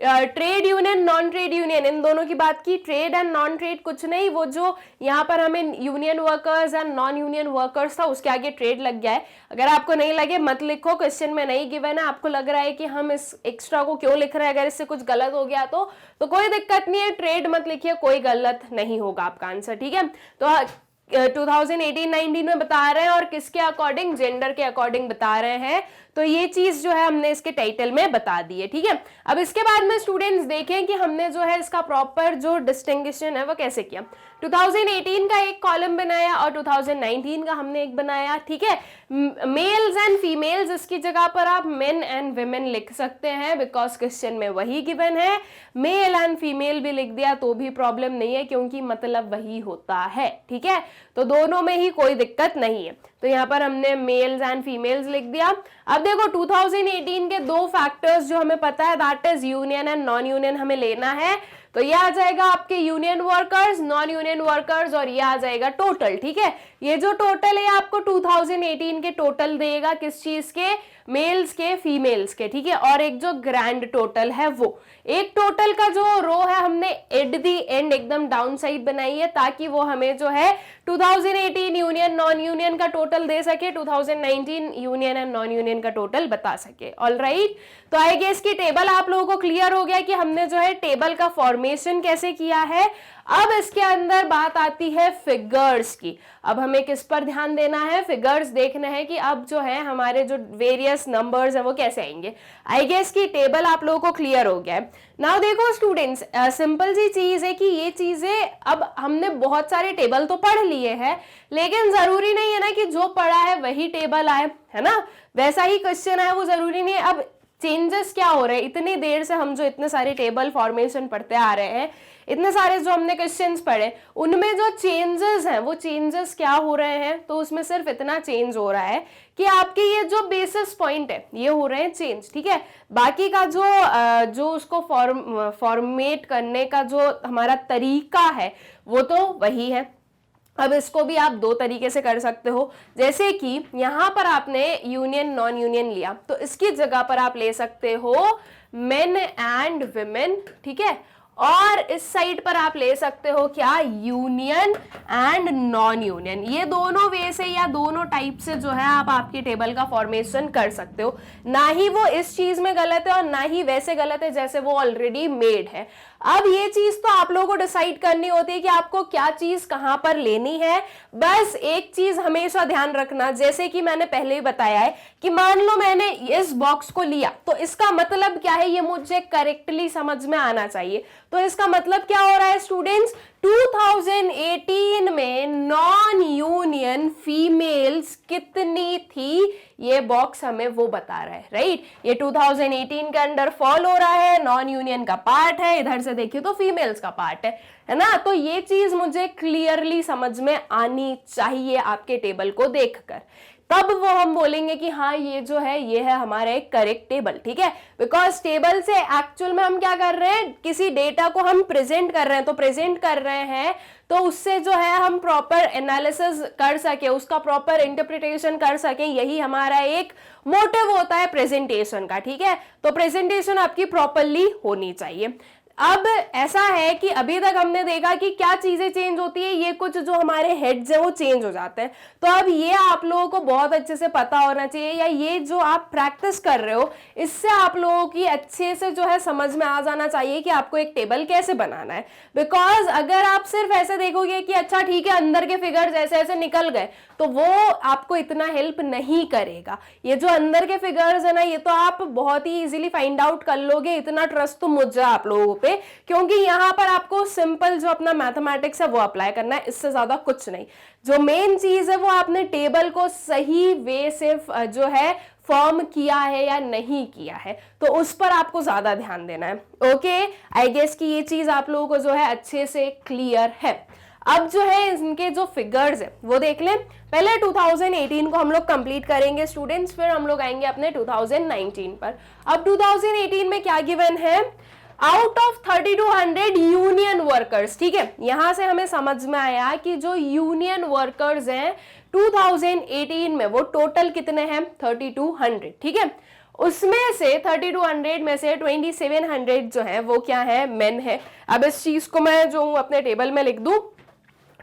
trade union, non trade union, इन दोनों की बात की। ट्रेड एंड नॉन ट्रेड कुछ नहीं, वो जो यहाँ पर हमें union workers and non union workers था उसके आगे ट्रेड लग गया है। अगर आपको नहीं लगे मत लिखो, क्वेश्चन में नहीं गिवन है, आपको लग रहा है कि हम इस एक्स्ट्रा को क्यों लिख रहे हैं, अगर इससे कुछ गलत हो गया तो कोई दिक्कत नहीं है, ट्रेड मत लिखिए, कोई गलत नहीं होगा आपका आंसर। ठीक है, तो 2018-19 में बता रहे हैं और किसके अकॉर्डिंग? जेंडर के अकॉर्डिंग बता रहे हैं। तो ये चीज जो है हमने इसके टाइटल में बता दी है। ठीक है, अब इसके बाद में स्टूडेंट्स देखें कि हमने जो है इसका प्रॉपर जो डिस्टिंग्विशन है वो कैसे किया। 2018 का एक कॉलम बनाया और 2019 का हमने एक बनाया। ठीक है, मेल्स एंड फीमेल्स, इसकी जगह पर आप मेन एंड विमेन लिख सकते हैं, बिकॉज क्वेश्चन में वही गिवन है। मेल एंड फीमेल भी लिख दिया तो भी प्रॉब्लम नहीं है, क्योंकि मतलब वही होता है। ठीक है, तो दोनों में ही कोई दिक्कत नहीं है। तो यहाँ पर हमने मेल्स एंड फीमेल्स लिख दिया। अब देखो 2018 के दो फैक्टर्स जो हमें पता है, that is union and non union हमें लेना है। तो ये आ जाएगा आपके union workers, non union workers, और ये आ जाएगा टोटल। ठीक है, ये जो टोटल है आपको 2018 के टोटल देगा, किस चीज के? मेल्स के, फीमेल्स के। ठीक है, और एक जो ग्रैंड टोटल है वो, एक टोटल का जो रो है हमने एट दी एंड एकदम डाउन साइड बनाई है, ताकि वो हमें जो है 2018 यूनियन नॉन यूनियन का टोटल दे सके, 2019 यूनियन एंड नॉन यूनियन का टोटल बता सके। ऑलराइट, तो आई गेस की टेबल आप लोगों को क्लियर हो गया कि हमने जो है टेबल का फॉर्मेशन कैसे किया है। अब इसके अंदर बात आती है फिगर्स की। अब हमें किस पर ध्यान देना है? फिगर्स देखना है कि अब जो है हमारे जो वेरियस नंबर्स है वो कैसे आएंगे। आई गेस की टेबल आप लोगों को क्लियर हो गया है। नाउ देखो स्टूडेंट्स, सिंपल सी चीज है कि ये चीजें, अब हमने बहुत सारे टेबल तो पढ़ लिए हैं, लेकिन जरूरी नहीं है ना कि जो पढ़ा है वही टेबल आए, है ना, वैसा ही क्वेश्चन आए, वो जरूरी नहीं है। अब चेंजेस क्या हो रहे हैं, इतनी देर से हम जो इतने सारे टेबल फॉर्मेशन पढ़ते आ रहे हैं, इतने सारे जो हमने क्वेश्चंस पढ़े, उनमें जो चेंजेस हैं वो चेंजेस क्या हो रहे हैं, तो उसमें सिर्फ इतना चेंज हो रहा है कि आपके ये जो बेसिस पॉइंट है ये हो रहे हैं चेंज, ठीक है। बाकी का जो उसको फॉर्मेट करने का जो हमारा तरीका है वो तो वही है। अब इसको भी आप दो तरीके से कर सकते हो, जैसे कि यहां पर आपने यूनियन नॉन यूनियन लिया, तो इसकी जगह पर आप ले सकते हो मेन एंड विमेन, ठीक है। और इस साइड पर आप ले सकते हो क्या, यूनियन एंड नॉन यूनियन। ये दोनों वे से या दोनों टाइप से जो है आप आपकी टेबल का फॉर्मेशन कर सकते हो। ना ही वो इस चीज में गलत है और ना ही वैसे गलत है जैसे वो ऑलरेडी मेड है। अब ये चीज तो आप लोगों को डिसाइड करनी होती है कि आपको क्या चीज कहां पर लेनी है। बस एक चीज हमेशा ध्यान रखना, जैसे कि मैंने पहले ही बताया है कि मान लो मैंने इस बॉक्स को लिया, तो इसका मतलब क्या है ये मुझे करेक्टली समझ में आना चाहिए। तो इसका मतलब क्या हो रहा है स्टूडेंट्स, 2018 में नॉन यूनियन फीमेल्स कितनी थी, ये बॉक्स हमें वो बता रहा है, राइट। ये 2018 के अंडर फॉल हो रहा है, नॉन यूनियन का पार्ट है, इधर से देखिए तो फीमेल्स का पार्ट है ना। तो ये चीज मुझे क्लियरली समझ में आनी चाहिए आपके टेबल को देखकर, तब वो हम बोलेंगे कि हाँ ये जो है ये है हमारा एक करेक्ट टेबल, ठीक है। बिकॉज टेबल से एक्चुअल में हम क्या कर रहे हैं, किसी डेटा को हम प्रेजेंट कर रहे हैं, तो प्रेजेंट कर रहे हैं तो उससे जो है हम प्रॉपर एनालिसिस कर सके, उसका प्रॉपर इंटरप्रिटेशन कर सके, यही हमारा एक मोटिव होता है प्रेजेंटेशन का, ठीक है। तो प्रेजेंटेशन आपकी प्रॉपरली होनी चाहिए। अब ऐसा है कि अभी तक हमने देखा कि क्या चीजें चेंज होती है, ये कुछ जो हमारे हेड्स हैं वो चेंज हो जाते हैं। तो अब ये आप लोगों को बहुत अच्छे से पता होना चाहिए, या ये जो आप प्रैक्टिस कर रहे हो इससे आप लोगों की अच्छे से जो है समझ में आ जाना चाहिए कि आपको एक टेबल कैसे बनाना है। बिकॉज अगर आप सिर्फ ऐसे देखोगे कि अच्छा ठीक है अंदर के फिगर्स ऐसे ऐसे निकल गए, तो वो आपको इतना हेल्प नहीं करेगा। ये जो अंदर के फिगर्स है ना, ये तो आप बहुत ही इजीली फाइंड आउट कर लोगे, इतना ट्रस्ट तो मुझे आप लोगों पे, क्योंकि यहां पर आपको सिंपल जो अपना मैथमेटिक्स है वो अप्लाई करना है, इससे ज्यादा कुछ नहीं। जो मेन चीज है वो आपने टेबल को सही वे से जो है फॉर्म किया है या नहीं किया है, तो उस पर आपको ज्यादा ध्यान देना है। ओके, आई गेस कि ये चीज आप लोगों को जो है अच्छे से क्लियर है। अब जो है इनके जो फिगर्स है वो देख लें। पहले 2018 को हम लोग कंप्लीट करेंगे स्टूडेंट्स, फिर हम लोग आएंगे अपने 2019 पर। अब 2018 में क्या गिवन है, आउट ऑफ 3200 यूनियन वर्कर्स, ठीक है। यहां से हमें समझ में आया कि जो यूनियन वर्कर्स हैं 2018 में वो टोटल कितने हैं, 3200, ठीक है। उसमें से 3200 में से 2700 जो है वो क्या है, मेन है। अब इस चीज को मैं जो अपने टेबल में लिख दूं,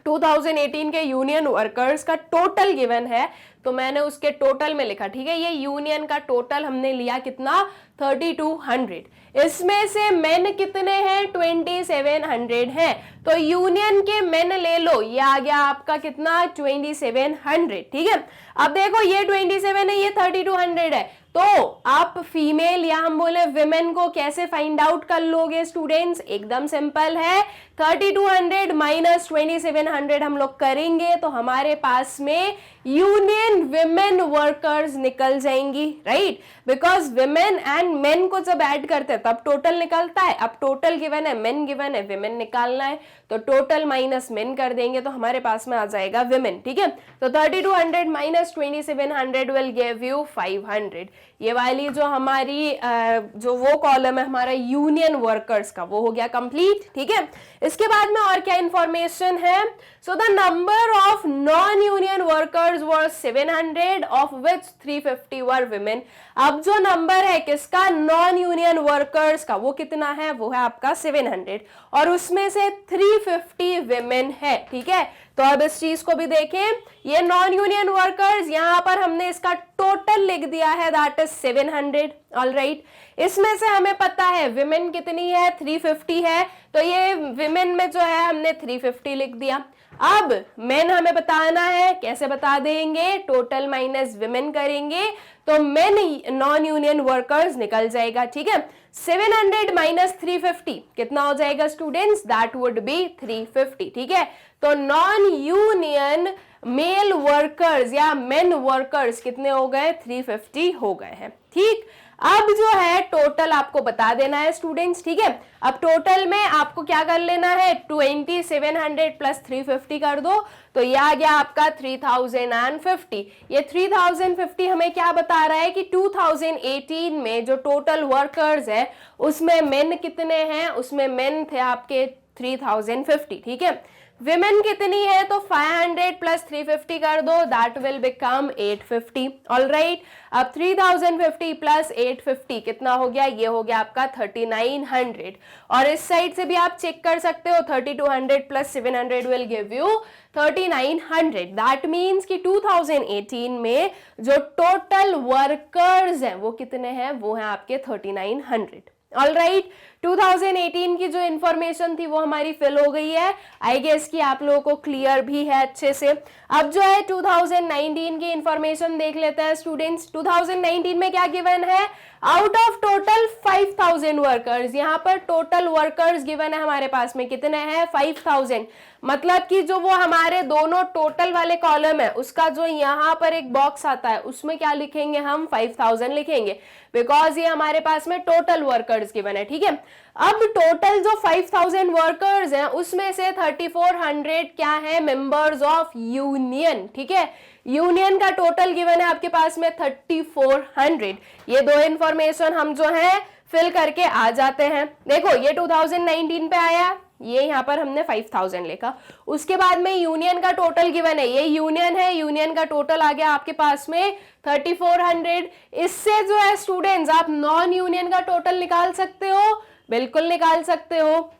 2018 के यूनियन वर्कर्स का टोटल गिवन है, तो मैंने उसके टोटल में लिखा, ठीक है। ये यूनियन का टोटल हमने लिया कितना, 3200। इसमें से मेन कितने हैं, 2700 हैं, तो यूनियन के मेन ले लो, ये आ गया आपका कितना, 2700, ठीक है। अब देखो ये 27 है, ये 3200 है, तो आप फीमेल या हम बोले विमेन को कैसे फाइंड आउट कर लोगे स्टूडेंट्स, एकदम सिंपल है, 3200 माइनस 2700 हम लोग करेंगे तो हमारे पास में यूनियन विमेन वर्कर्स निकल जाएंगी, right. Because women and main को जब ऐड करते हैं तब टोटल निकलता है। अब टोटल गिवन है, मेन गिवन है, विमेन निकालना है, तो टोटल माइनस मेन कर देंगे तो हमारे पास में आ जाएगा विमेन, ठीक है। तो 3200 माइनस 2700 विल गिव यू 500। ये वाली जो हमारी जो वो कॉलम है हमारा यूनियन वर्कर्स का, वो हो गया कंप्लीट, ठीक है। इसके बाद में और क्या इंफॉर्मेशन है, so the number of non union workers were 700 of which 350 were women. अब जो नंबर है किसका, नॉन यूनियन वर्कर्स का, वो कितना है, वो है आपका 700, और उसमें से 350 विमेन है, ठीक है। तो अब इस चीज को भी देखें, ये नॉन यूनियन वर्कर्स, यहां पर हमने इसका टोटल लिख दिया है, दैट इज 700, ऑलराइट। इसमें से हमें पता है विमेन कितनी है, 350 है, तो ये विमेन में जो है हमने 350 लिख दिया। अब मेन हमें बताना है, कैसे बता देंगे, टोटल माइनस विमेन करेंगे तो मेन नॉन यूनियन वर्कर्स निकल जाएगा, ठीक है। 700 माइनस 350 कितना हो जाएगा स्टूडेंट्स, दैट वुड बी 350, ठीक है। तो नॉन यूनियन मेल वर्कर्स या मेन वर्कर्स कितने हो गए, 350 हो गए हैं, ठीक। अब जो है टोटल आपको बता देना है स्टूडेंट्स, ठीक है। अब टोटल में आपको क्या कर लेना है, 2700 प्लस 350 कर दो, तो ये आ गया आपका 3050। ये 3050 हमें क्या बता रहा है कि 2018 में जो टोटल वर्कर्स है उसमें मेन कितने हैं, उसमें मेन थे आपके 3050, ठीक है। विमेन कितनी है, तो 500 प्लस 350 कर दो, दैट विल बिकम 850। ऑलराइट, अब 3050 प्लस 850 कितना हो गया, ये हो गया आपका 3900। और इस साइड से भी आप चेक कर सकते हो, 3200 plus 700 will give you 3900। That means कि 2018 में जो टोटल वर्कर्स हैं वो कितने हैं, वो हैं आपके 3900। ऑलराइट, 2018 की जो इंफॉर्मेशन थी वो हमारी फिल हो गई है। आई गेस कि आप लोगों को क्लियर भी है अच्छे से। अब जो है 2019 की इंफॉर्मेशन देख लेते हैं स्टूडेंट्स। 2019 में क्या गिवन है, आउट ऑफ टोटल 5000 वर्कर्स, यहाँ पर टोटल वर्कर्स गिवन है हमारे पास में कितने हैं, 5000। मतलब कि जो वो हमारे दोनों टोटल वाले कॉलम है उसका जो यहाँ पर एक बॉक्स आता है उसमें क्या लिखेंगे, हम 5000 लिखेंगे, बिकॉज ये हमारे पास में टोटल वर्कर्स गिवन है, ठीक है। अब टोटल जो 5000 वर्कर्स हैं उसमें से 3400 क्या है, मेंबर्स ऑफ यूनियन, ठीक है। यूनियन का टोटल गिवन है आपके पास में 3400। ये दो इंफॉर्मेशन हम जो है फिल करके आ जाते हैं। देखो ये 2019 पे आया, ये यहाँ पर हमने 5000 लिखा, उसके बाद में यूनियन का टोटल गिवन है, ये यूनियन है, यूनियन का टोटल आ गया आपके पास में 3400। इससे जो है स्टूडेंट्स आप नॉन यूनियन का टोटल निकाल सकते हो, बिल्कुल निकाल सकते हो,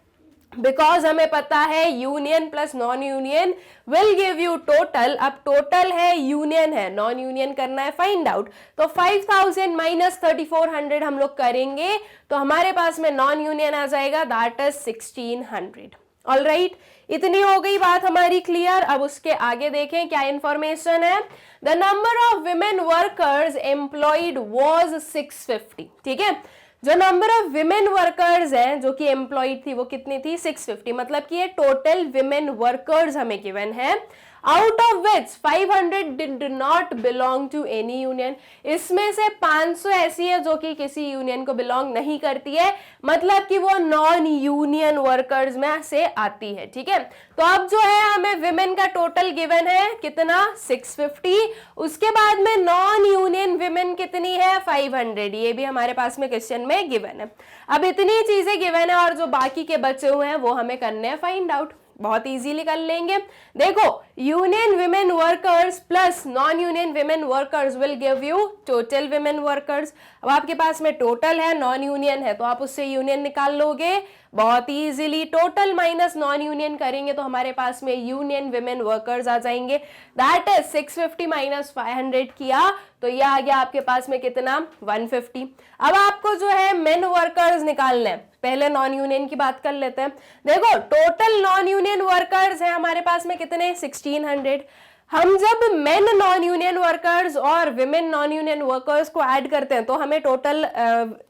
बिकॉज हमें पता है union plus non union will give you total. अब टोटल है, यूनियन है, नॉन यूनियन करना है फाइंड आउट, तो 5000 माइनस 3400 हम लोग करेंगे तो हमारे पास में नॉन यूनियन आ जाएगा, दैट इज 1600। ऑलराइट, इतनी हो गई बात हमारी क्लियर। अब उसके आगे देखें क्या इंफॉर्मेशन है। The number of women workers employed was 650, ठीक है। जो नंबर ऑफ विमेन वर्कर्स हैं जो कि एम्प्लॉयड थी वो कितनी थी, 650। मतलब कि ये टोटल विमेन वर्कर्स हमें गिवन है, out of which 500 did not belong to any union. इसमें से 500 ऐसी है जो कि किसी यूनियन को बिलोंग नहीं करती है, मतलब कि वो नॉन यूनियन वर्कर्स में से आती है, ठीक है। तो अब जो है हमें विमेन का टोटल गिवन है कितना, 650। उसके बाद में नॉन यूनियन विमेन कितनी है, 500। ये भी हमारे पास में क्वेश्चन में गिवन है। अब इतनी चीजें गिवन है और जो बाकी के बचे हुए हैं वो हमें करने हैं फाइंड आउट, बहुत इजीली कर लेंगे। देखो union women workers plus non union women workers will give you total women workers. अब आपके पास में टोटल है, नॉन यूनियन है, तो आप उससे यूनियन निकाल लोगे बहुत easily. Total minus non union करेंगे तो हमारे पास में यूनियन विमेन वर्कर्स आ जाएंगे, दैट इज 650 माइनस 500 किया तो ये आ गया आपके पास में कितना, 150। अब आपको जो है मेन वर्कर्स निकालने हैं, पहले नॉन यूनियन की बात कर लेते हैं। देखो टोटल नॉन यूनियन वर्कर्स है हमारे पास में कितने, 1600। हम जब मेन नॉन यूनियन वर्कर्स और विमेन नॉन यूनियन वर्कर्स को ऐड करते हैं तो हमें टोटल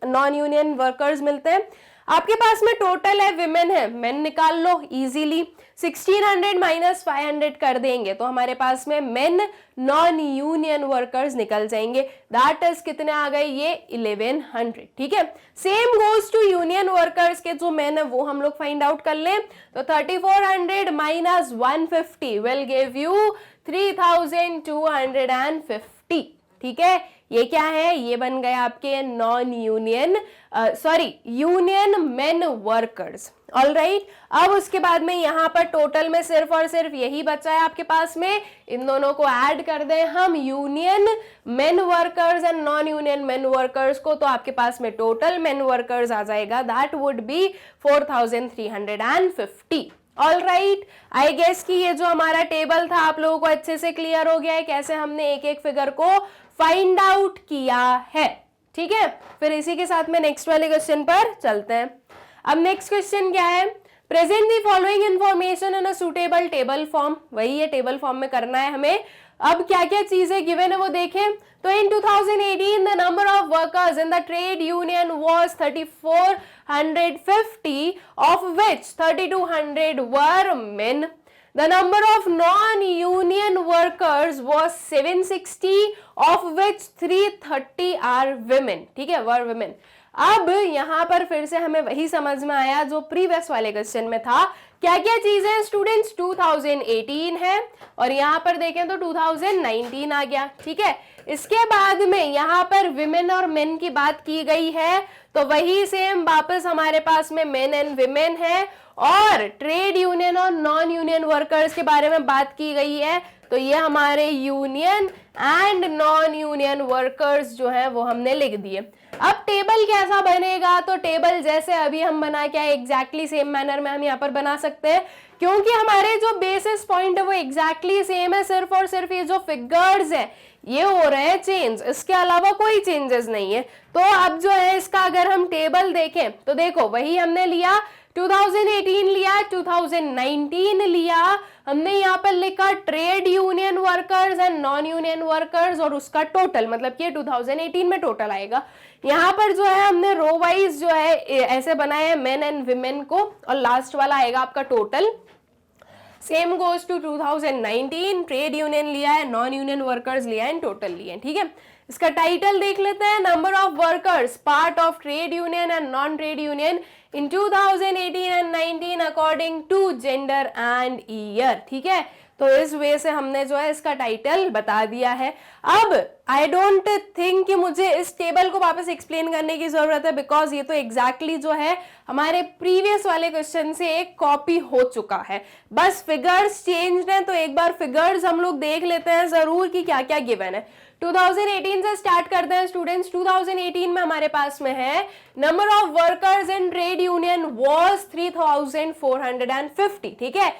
नॉन यूनियन वर्कर्स मिलते हैं। आपके पास में टोटल है, विमेन है, मेन निकाल लो इजीली, 1600 माइनस 500 कर देंगे तो हमारे पास में मेन नॉन यूनियन वर्कर्स निकल जाएंगे, दैट इज कितने आ गए, ये 1100, ठीक है। Same goes to union workers के जो मेन है वो हम लोग फाइंड आउट कर लें, तो 3400 माइनस 150 विल गिव यू 3250, ठीक है। ये क्या है, ये बन गए आपके non union union main workers. Alright, अब उसके बाद में यहाँ पर टोटल में सिर्फ और सिर्फ यही बचा है आपके पास में, इन दोनों को ऐड कर दें हम union main workers and non union main workers को, तो आपके पास में टोटल मेन वर्कर्स आ जाएगा, that would be 4350। Alright, I guess कि ये जो हमारा टेबल था आप लोगों को अच्छे से क्लियर हो गया है कैसे हमने एक एक फिगर को फाइंड आउट किया है, ठीक है। फिर इसी के साथ में नेक्स्ट वाले क्वेश्चन पर चलते हैं। अब नेक्स्ट क्वेश्चन क्या है, present the following information in a suitable table form. वही है, टेबल फॉर्म में करना है हमें। अब क्या क्या चीजें गिवन है वो देखें, तो in 2018 the number of workers in the trade union was 3450, of which 3200 were men. The number of non-union workers workers was 760 of which 330 are women, ठीक है, वर विमेन। अब यहाँ पर फिर से हमें वही समझ में आया जो प्रीवियस वाले क्वेश्चन में था। क्या क्या चीजें स्टूडेंट्स, 2018 है और यहाँ पर देखें तो 2019 आ गया, ठीक है। इसके बाद में यहाँ पर विमेन और मेन की बात की गई है, तो वही सेम वापस हमारे पास में मेन एंड विमेन है। और ट्रेड यूनियन और नॉन यूनियन वर्कर्स के बारे में बात की गई है, तो ये हमारे union and non union workers जो है वो हमने लिख दिए। अब टेबल कैसा बनेगा, तो टेबल जैसे अभी हम बना क्या एग्जैक्टली सेम मैनर में हम यहाँ पर बना सकते हैं, क्योंकि हमारे जो बेसिस पॉइंट है वो एग्जैक्टली सेम है, सिर्फ और सिर्फ ये जो फिगर्स है ये हो रहे हैं चेंज, इसके अलावा कोई चेंजेस नहीं है। तो अब जो है इसका अगर हम टेबल देखें तो देखो वही हमने लिया, 2018 लिया, 2019 लिया, हमने यहाँ पर लिखा trade union workers and non union workers और उसका टोटल, मतलब कि 2018 में टोटल आएगा। यहाँ पर जो है हमने रो वाइज जो है ऐसे बनाए मेन एंड विमेन को, और लास्ट वाला आएगा आपका total. Same goes to 2019, trade union लिया है, नॉन यूनियन वर्कर्स लिया है, टोटल लिए हैं, ठीक है। इसका टाइटल देख लेते हैं, number of workers part of trade union and non trade union in 2018 and 19 according to gender and year, ठीक है। तो इस वे से हमने जो है इसका टाइटल बता दिया है। अब आई डोंट थिंक कि मुझे इस टेबल को वापस एक्सप्लेन करने की जरूरत है, बिकॉज ये तो एग्जैक्टली जो है हमारे प्रीवियस वाले क्वेश्चन से एक कॉपी हो चुका है, बस फिगर्स चेंज हैं। तो एक बार फिगर्स हम लोग देख लेते हैं जरूर कि क्या क्या गिवन है। 2018 से स्टार्ट करते हैं स्टूडेंट्स। 2018 में हमारे पास में है number of workers in trade union was 3450, ठीक है,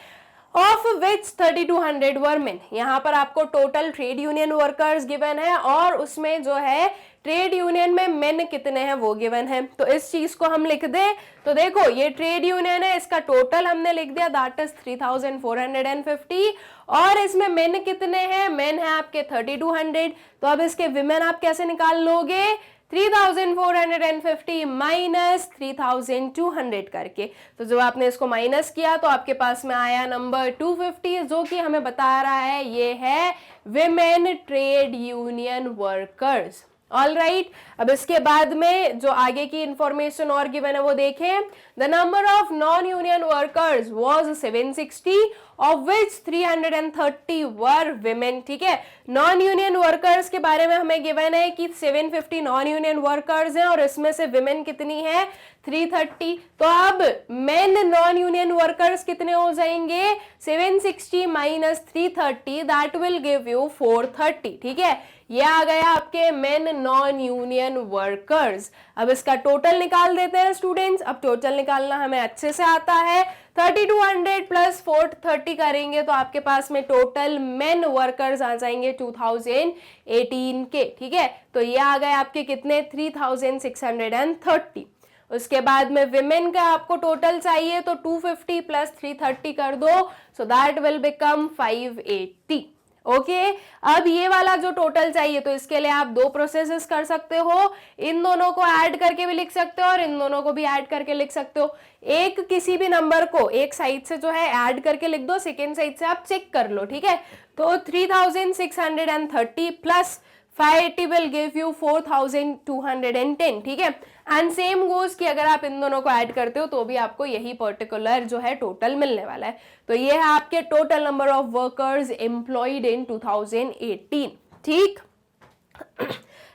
ऑफ विच 3200 वर मेन। यहाँ पर आपको total trade union workers given है और उसमें जो है ट्रेड यूनियन में मेन कितने हैं वो गिवन है। तो इस चीज को हम लिख दें तो देखो ये ट्रेड यूनियन है, इसका टोटल हमने लिख दिया दैट इज 3450 और इसमें मेन कितने हैं, मेन है आपके 3200। तो अब इसके विमेन आप कैसे निकाल लोगे, 3450 माइनस 3200 करके। तो जब आपने इसको माइनस किया तो आपके पास में आया नंबर 250, जो कि हमें बता रहा है ये है women trade union workers. All right, अब इसके बाद में जो आगे की इंफॉर्मेशन और गिवन है वो देखें। The number of non union workers was 760 of which 330 were women, ठीक है। नॉन यूनियन वर्कर्स के बारे में हमें गिवन है कि 750 नॉन यूनियन वर्कर्स हैं और इसमें से विमेन कितनी है 330। तो अब मेन नॉन यूनियन वर्कर्स कितने हो जाएंगे, 760 minus 330 that will give you 430, ठीक है। ये आ गया आपके मेन नॉन यूनियन वर्कर्स। अब इसका टोटल निकाल देते हैं स्टूडेंट्स। अब टोटल निकालना हमें अच्छे से आता है, 3200 प्लस 430 करेंगे तो आपके पास में टोटल मेन वर्कर्स आ जाएंगे 2018 के, ठीक है। तो ये आ गए आपके कितने 3630। उसके बाद में विमेन का आपको टोटल चाहिए तो 250 प्लस 330 कर दो, so that will become 580। Okay, अब ये वाला जो टोटल चाहिए तो इसके लिए आप दो प्रोसेसेस कर सकते हो, इन दोनों को ऐड करके भी लिख सकते हो और इन दोनों को भी ऐड करके लिख सकते हो। एक किसी भी नंबर को एक साइड से जो है ऐड करके लिख दो, सेकेंड साइड से आप चेक कर लो, ठीक है। तो 3630 प्लस 580 विल गिव यू 4210, ठीक है। एंड सेम गोज कि अगर आप इन दोनों को ऐड करते हो तो भी आपको यही पर्टिकुलर जो है टोटल मिलने वाला है। तो ये है आपके total number of workers employed in 2018, ठीक।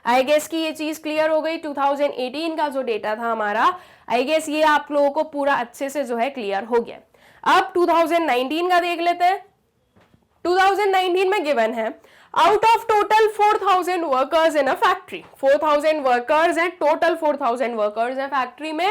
आई गेस कि ये चीज क्लियर हो गई। 2018 का जो डेटा था हमारा, आई गेस ये आप लोगों को पूरा अच्छे से जो है क्लियर हो गया। अब 2019 का देख लेते हैं। 2019 में गिवन है out of total 4000 workers in a factory, 4000 workers है, टोटल 4000 वर्कर्स है फैक्ट्री में,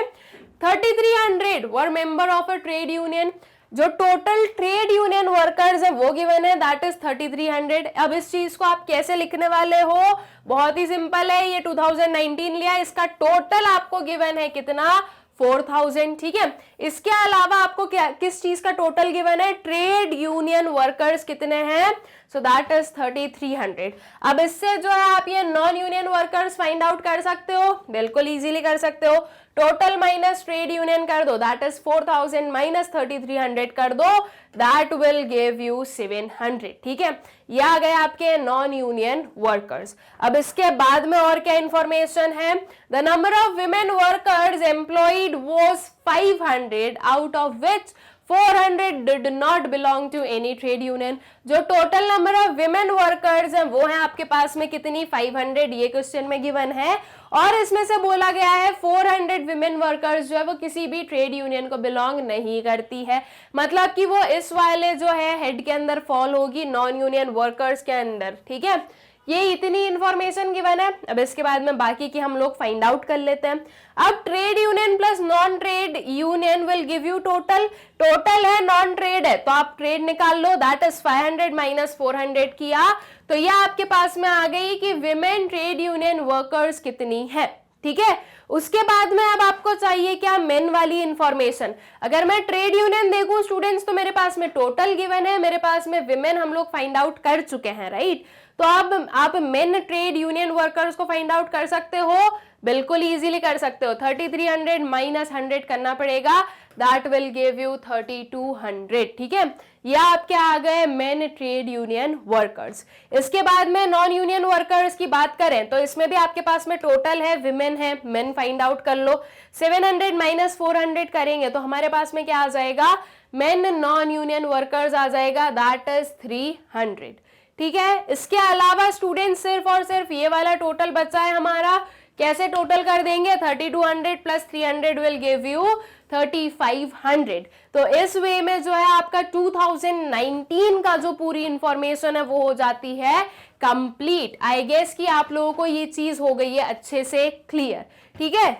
3300 were member of a trade union. जो टोटल ट्रेड यूनियन वर्कर्स है वो गिवन है दैट इज 3300। अब इस चीज को आप कैसे लिखने वाले हो, बहुत ही सिंपल है, ये 2019 लिया, इसका टोटल आपको गिवन है कितना 4000, ठीक है। इसके अलावा आपको क्या किस चीज का टोटल गिवन है, ट्रेड यूनियन वर्कर्स कितने हैं, सो दैट इज 3300। अब इससे जो है आप ये non union workers find out कर सकते हो, बिल्कुल इजीली कर सकते हो। टोटल माइनस ट्रेड यूनियन कर दो, दैट इज 4000 माइनस 3300 कर दो, दैट विल गिव यू 700। ठीक है, ये आ गए आपके नॉन यूनियन वर्कर्स। अब इसके बाद में और क्या इंफॉर्मेशन है, the number of women workers employed was 500 out of which 400 did not belong to any trade union। जो total number of women workers हैं वो है आपके पास में कितनी, 500, ये क्वेश्चन में गिवन है। और इसमें से बोला गया है 400 विमेन वर्कर्स जो है वो किसी भी ट्रेड यूनियन को बिलोंग नहीं करती है, मतलब कि वो इस वाले जो है हेड के अंदर फॉल होगी, नॉन यूनियन वर्कर्स के अंदर। ठीक है, ये इतनी इंफॉर्मेशन गिवन है। अब इसके बाद में बाकी की हम लोग फाइंड आउट कर लेते हैं। अब trade union plus non trade union will give you total, total है नॉन ट्रेड है तो आप ट्रेड निकाल लो, दैट इज 500 माइनस 400 किया तो ये आपके पास में आ गई कि विमेन ट्रेड यूनियन वर्कर्स कितनी है। ठीक है, उसके बाद में अब आपको चाहिए क्या, मेन वाली इंफॉर्मेशन। अगर मैं ट्रेड यूनियन देखूं स्टूडेंट्स तो मेरे पास में टोटल गिवन है, मेरे पास में विमेन हम लोग फाइंड आउट कर चुके हैं, राइट। तो अब आप मेन ट्रेड यूनियन वर्कर्स को फाइंड आउट कर सकते हो, बिल्कुल इजीली कर सकते हो। 3300 माइनस 100 करना पड़ेगा, दैट विल गिव यू 3200। ठीक है, ये आपके आ गए मेन ट्रेड यूनियन वर्कर्स। इसके बाद में नॉन यूनियन वर्कर्स की बात करें तो इसमें भी आपके पास में टोटल है, विमेन है, मेन फाइंड आउट कर लो। 700 माइनस 400 करेंगे तो हमारे पास में क्या आ जाएगा, मेन नॉन यूनियन वर्कर्स आ जाएगा, दैट इज 300। ठीक है, इसके अलावा स्टूडेंट सिर्फ और सिर्फ ये वाला टोटल बचा है हमारा, कैसे टोटल कर देंगे, 3200 प्लस 300 विल गिव यू 3500। तो इस वे में जो है आपका 2019 का जो पूरी इंफॉर्मेशन है वो हो जाती है कंप्लीट। आई गेस कि आप लोगों को ये चीज हो गई है अच्छे से क्लियर। ठीक है,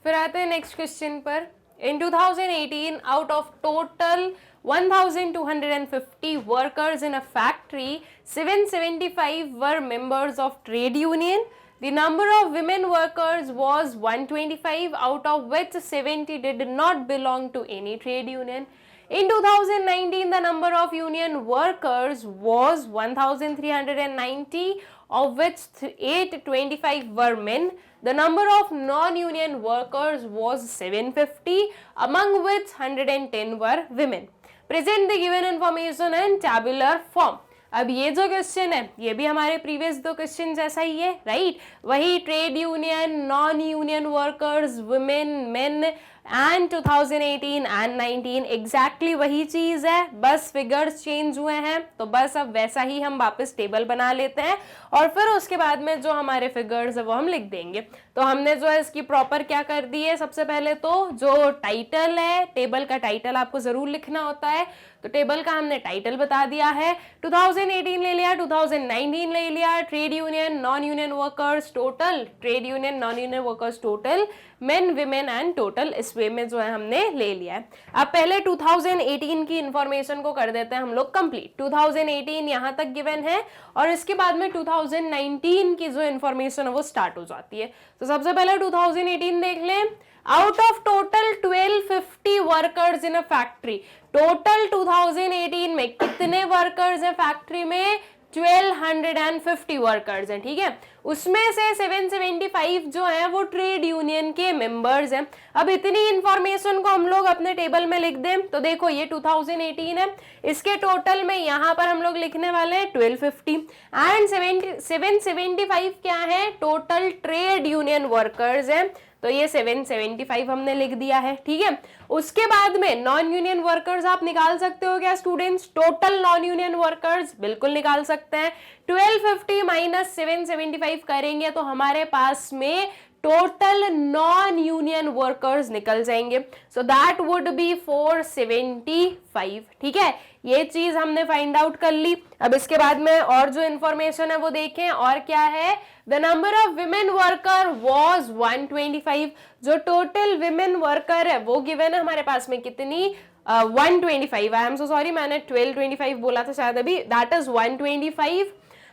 फिर आते हैं नेक्स्ट क्वेश्चन पर। इन 2018 out of total 1250 workers in a factory, 775 were members of trade union. The number of women workers was 125, out of which 70 did not belong to any trade union. In 2019, the number of union workers was 1390, of which 825 were men. The number of non-union workers was 750, among which 110 were women. Present the given information in tabular form. अब ये जो question है ये भी हमारे previous दो question जैसा ही है, राइट। वही trade union, non union workers, women, main and 2018 and 19 exactly वही चीज है, बस फिगर्स चेंज हुए हैं। तो बस अब वैसा ही हम वापस टेबल बना लेते हैं और फिर उसके बाद में जो हमारे फिगर्स है वो हम लिख देंगे। तो हमने जो है इसकी प्रॉपर क्या कर दी है, सबसे पहले तो जो टाइटल है, टेबल का टाइटल आपको जरूर लिखना होता है, तो टेबल का हमने टाइटल बता दिया है। 2018 ले लिया, 2019 ले लिया, trade union, non union workers total, trade union, non union workers total, main, women and total, इस वे में जो है हमने ले लिया है। अब पहले 2018 की इंफॉर्मेशन को कर देते हैं हम लोग कंप्लीट। 2018 यहाँ तक गिवन है और इसके बाद में 2019 की जो इंफॉर्मेशन है वो स्टार्ट हो जाती है। तो सबसे पहले 2018 देख लें। Out of total 1250 workers in a factory, total 2018 में कितने वर्कर्स हैं फैक्ट्री में, 1250 वर्कर्स हैं। ठीक है, उसमें से 775 जो है वो ट्रेड यूनियन के मेंबर्स हैं। अब इतनी इंफॉर्मेशन को हम लोग अपने टेबल में लिख दें तो देखो ये 2018 है, इसके टोटल में यहाँ पर हम लोग लिखने वाले हैं 1250 एंड 775 क्या है, टोटल ट्रेड यूनियन वर्कर्स हैं, तो ये 775 हमने लिख दिया है। ठीक है, उसके बाद में नॉन यूनियन वर्कर्स आप निकाल सकते हो क्या students, total non union workers बिल्कुल निकाल सकते हैं। 1250 माइनस 775 करेंगे तो हमारे पास में टोटल नॉन यूनियन वर्कर्स निकल जाएंगे, सो दैट वुड बी 475। ठीक है, ये चीज हमने फाइंड आउट कर ली। अब इसके बाद में और जो इंफॉर्मेशन है वो देखें, और क्या है, the number of women worker was 125, जो टोटल विमेन वर्कर है वो गिवन है हमारे पास में कितनी, 125। आई एम सो सॉरी, मैंने 1225 बोला था शायद अभी, that is 125।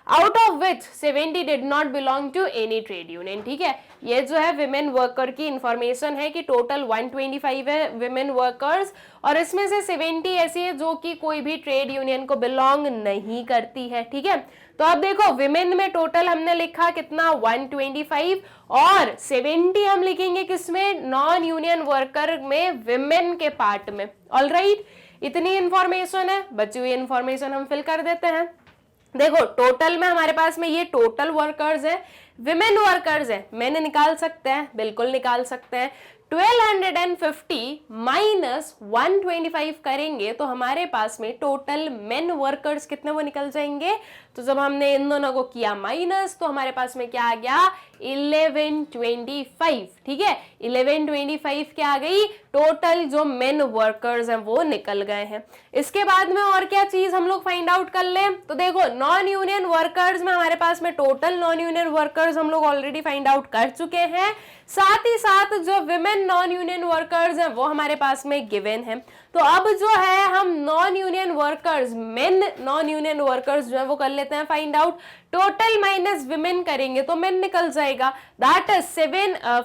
Out of which 70 did not belong to any trade union. ठीक है, ये जो है विमेन वर्कर की इंफॉर्मेशन है कि टोटल 125 है विमेन वर्कर्स, और इसमें से 70 ऐसी है जो कि कोई भी ट्रेड यूनियन को बिलोंग नहीं करती है। ठीक है, तो अब देखो विमेन में टोटल हमने लिखा कितना 125, और 70 हम लिखेंगे किसमें, नॉन यूनियन वर्कर में विमेन के पार्ट में। ऑलराइट, इतनी इंफॉर्मेशन है, बची हुई इंफॉर्मेशन हम फिल कर देते हैं। देखो टोटल में हमारे पास में ये टोटल वर्कर्स है, विमेन वर्कर्स है, मैंने निकाल सकते हैं, बिल्कुल निकाल सकते हैं। 1250 माइनस 125 करेंगे तो हमारे पास में टोटल मेन वर्कर्स कितने वो निकल जाएंगे। तो जब हमने इन दोनों को किया माइनस तो हमारे पास में क्या आ गया 1125। ठीक है, 1125 क्या आ गई, टोटल जो मेन वर्कर्स हैं वो निकल गए हैं। इसके बाद में और क्या चीज हम लोग फाइंड आउट कर लें, तो देखो नॉन यूनियन वर्कर्स में हमारे पास में टोटल नॉन यूनियन वर्कर्स हम लोग ऑलरेडी फाइंड आउट कर चुके हैं, साथ ही साथ जो विमेन नॉन यूनियन वर्कर्स हैं वो हमारे पास में गिवन है। तो अब जो है हम non union workers, main non union workers जो है वो कर लेते हैं find out. Total minus women करेंगे तो मेन निकल जाएगा, दैट इज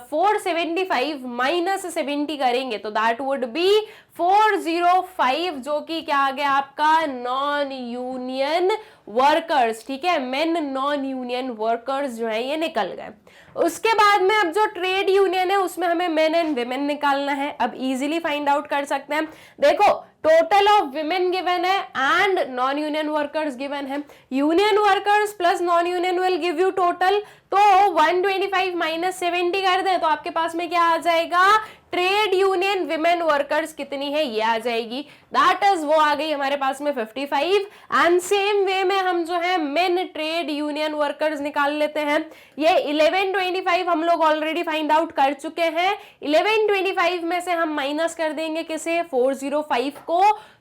475 माइनस 70 करेंगे तो दैट वुड बी 405, जो कि क्या आ गया आपका नॉन यूनियन वर्कर्स। ठीक है, मेन नॉन यूनियन वर्कर्स जो है ये निकल गए। उसके बाद में अब जो ट्रेड यूनियन है उसमें हमें मेन एंड विमेन निकालना है। अब इजीली फाइंड आउट कर सकते हैं, देखो टोटल ऑफ विमेन गिवन है and non union workers given है, union workers plus non union will give you total, तो 125 माइनस 70 कर दें तो आपके पास में क्या आ जाएगा, ट्रेड यूनियन विमेन वर्कर्स कितनी है ये आ जाएगी, दैट इज वो आ गई हमारे पास में 55। एंड सेम वे में हम जो है मेन ट्रेड यूनियन वर्कर्स निकाल लेते हैं। ये 1125 हम लोग ऑलरेडी फाइंड आउट कर चुके हैं, 1125 में से हम माइनस कर देंगे किसे, 405 को,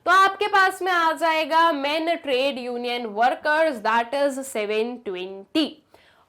तो आपके पास में आ जाएगा men trade union workers that is 720।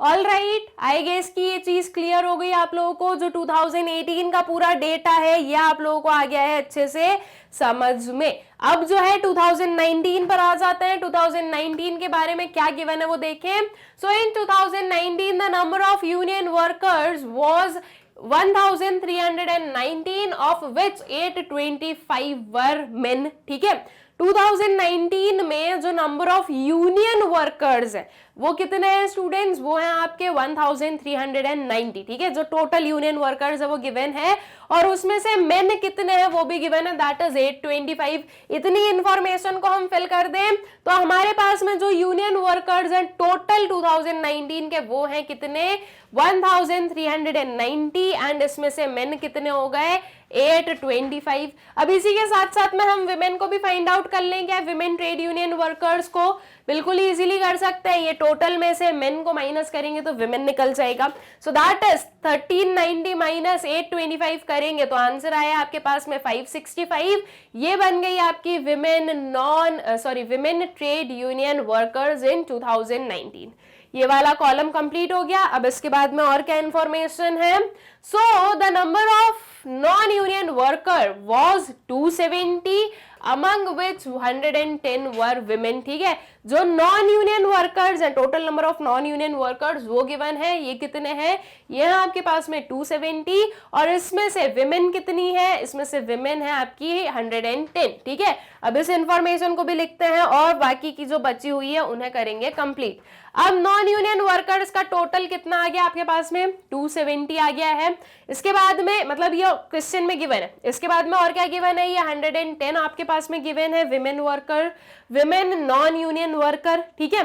All right, I guess कि ये चीज क्लियर हो गई आप लोगों को। जो 2018 का पूरा डेटा है ये आप लोगों को आ गया है अच्छे से समझ में। अब जो है 2019 पर आ जाते हैं, 2019 के बारे में क्या गिवन है वो देखें। सो इन 2019 the number of union workers was 1319 of which 825 were main. ठीक है, 2019 में जो नंबर ऑफ यूनियन वर्कर्स है वो कितने हैं स्टूडेंट्स, वो हैं आपके 1390। ठीक है, जो टोटल यूनियन वर्कर्स है वो गिवन है, और उसमें से मेन कितने हैं वो भी गिवन है, दैट इज 825। इतनी इंफॉर्मेशन को हम फिल कर दें तो हमारे पास में जो यूनियन वर्कर्स हैं टोटल 2019 के वो हैं कितने, 1390, एंड इसमें से मेन कितने हो गए 825। अब इसी के साथ साथ में हम विमेन को भी फाइंड आउट कर लेंगे, विमेन ट्रेड यूनियन वर्कर्स को बिल्कुल इजीली कर सकते हैं। ये टोटल में से मेन को माइनस करेंगे तो विमेन निकल जाएगा। सो दैट इज 1390 माइनस 825 करेंगे तो आंसर आया आपके पास में 565। ये बन गई आपकी women trade union workers in 2019। ये वाला कॉलम कंप्लीट हो गया। अब इसके बाद में और क्या इंफॉर्मेशन है, so the number of non union worker was 270 among which 110 were women। ठीक है, जो नॉन यूनियन वर्कर्स हैं, total number of non union workers वो गिवन है, ये कितने हैं, ये आपके पास में 270, और इसमें से विमेन कितनी है, इसमें से विमेन है आपकी 110। ठीक है, अब इस इंफॉर्मेशन को भी लिखते हैं और बाकी की जो बची हुई है उन्हें करेंगे कंप्लीट। अब नॉन यूनियन वर्कर्स का टोटल कितना आ गया आपके पास में 270 आ गया है। इसके बाद में मतलब ये क्वेश्चन में गिवन है, इसके बाद में और क्या गिवन है, ये 110 आपके पास में गिवन है women worker, women non union worker. ठीक है,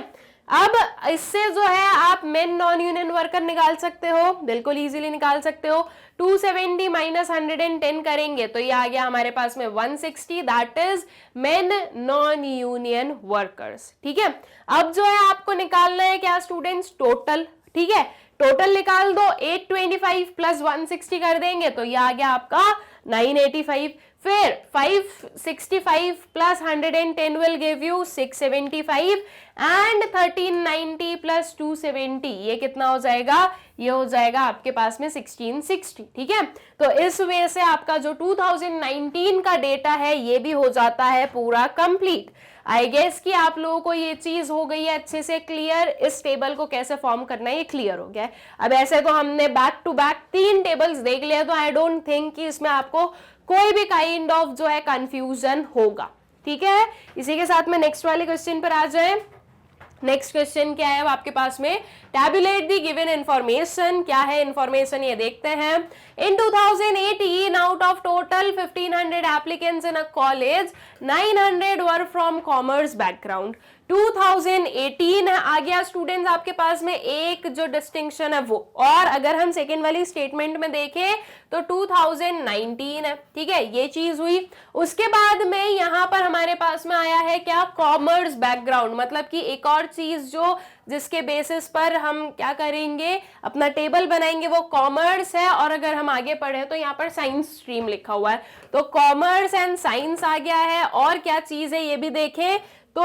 अब इससे जो है आप मेन नॉन यूनियन वर्कर निकाल सकते हो, बिल्कुल इजीली निकाल सकते हो। 270 माइनस 110 करेंगे तो ये आ गया हमारे पास में 160, that is main non union workers. ठीक है, अब जो है आपको निकालना है क्या स्टूडेंट्स, टोटल। ठीक है, टोटल निकाल दो, 825 प्लस 160 कर देंगे तो ये आ गया आपका 985। फिर 565 plus 110 will give you 675, and 1390 plus 270 ये कितना हो जाएगा, ये हो जाएगा आपके पास में 1660। ठीक है, तो इस वे से आपका जो 2019 का डेटा है ये भी हो जाता है पूरा कंप्लीट। आई गेस कि आप लोगों को ये चीज हो गई है अच्छे से क्लियर, इस टेबल को कैसे फॉर्म करना है ये क्लियर हो गया है। अब ऐसे तो हमने बैक टू बैक 3 टेबल्स देख लिया, तो आई डोंट थिंक कि इसमें आपको कोई भी काइंड ऑफ जो है कंफ्यूजन होगा, ठीक है। इसी के साथ में नेक्स्ट वाले क्वेश्चन पर आ जाए। नेक्स्ट क्वेश्चन क्या है आपके पास में, टैबुलेट द गिवन इंफॉर्मेशन, क्या है इंफॉर्मेशन ये देखते हैं। इन 2018 out of total 1500 applicants in a college 900 were from commerce background. 2018 आ गया स्टूडेंट्स आपके पास में, एक जो डिस्टिंक्शन है वो, और अगर हम सेकेंड वाली स्टेटमेंट में देखें तो 2019 है, ठीक है, ये चीज हुई। उसके बाद में यहां पर हमारे पास में आया है क्या, कॉमर्स बैकग्राउंड, मतलब कि एक और चीज जो जिसके बेसिस पर हम क्या करेंगे, अपना टेबल बनाएंगे, वो कॉमर्स है। और अगर हम आगे पढ़े तो यहाँ पर साइंस स्ट्रीम लिखा हुआ है, तो कॉमर्स एंड साइंस आ गया है। और क्या चीज है ये भी देखें, तो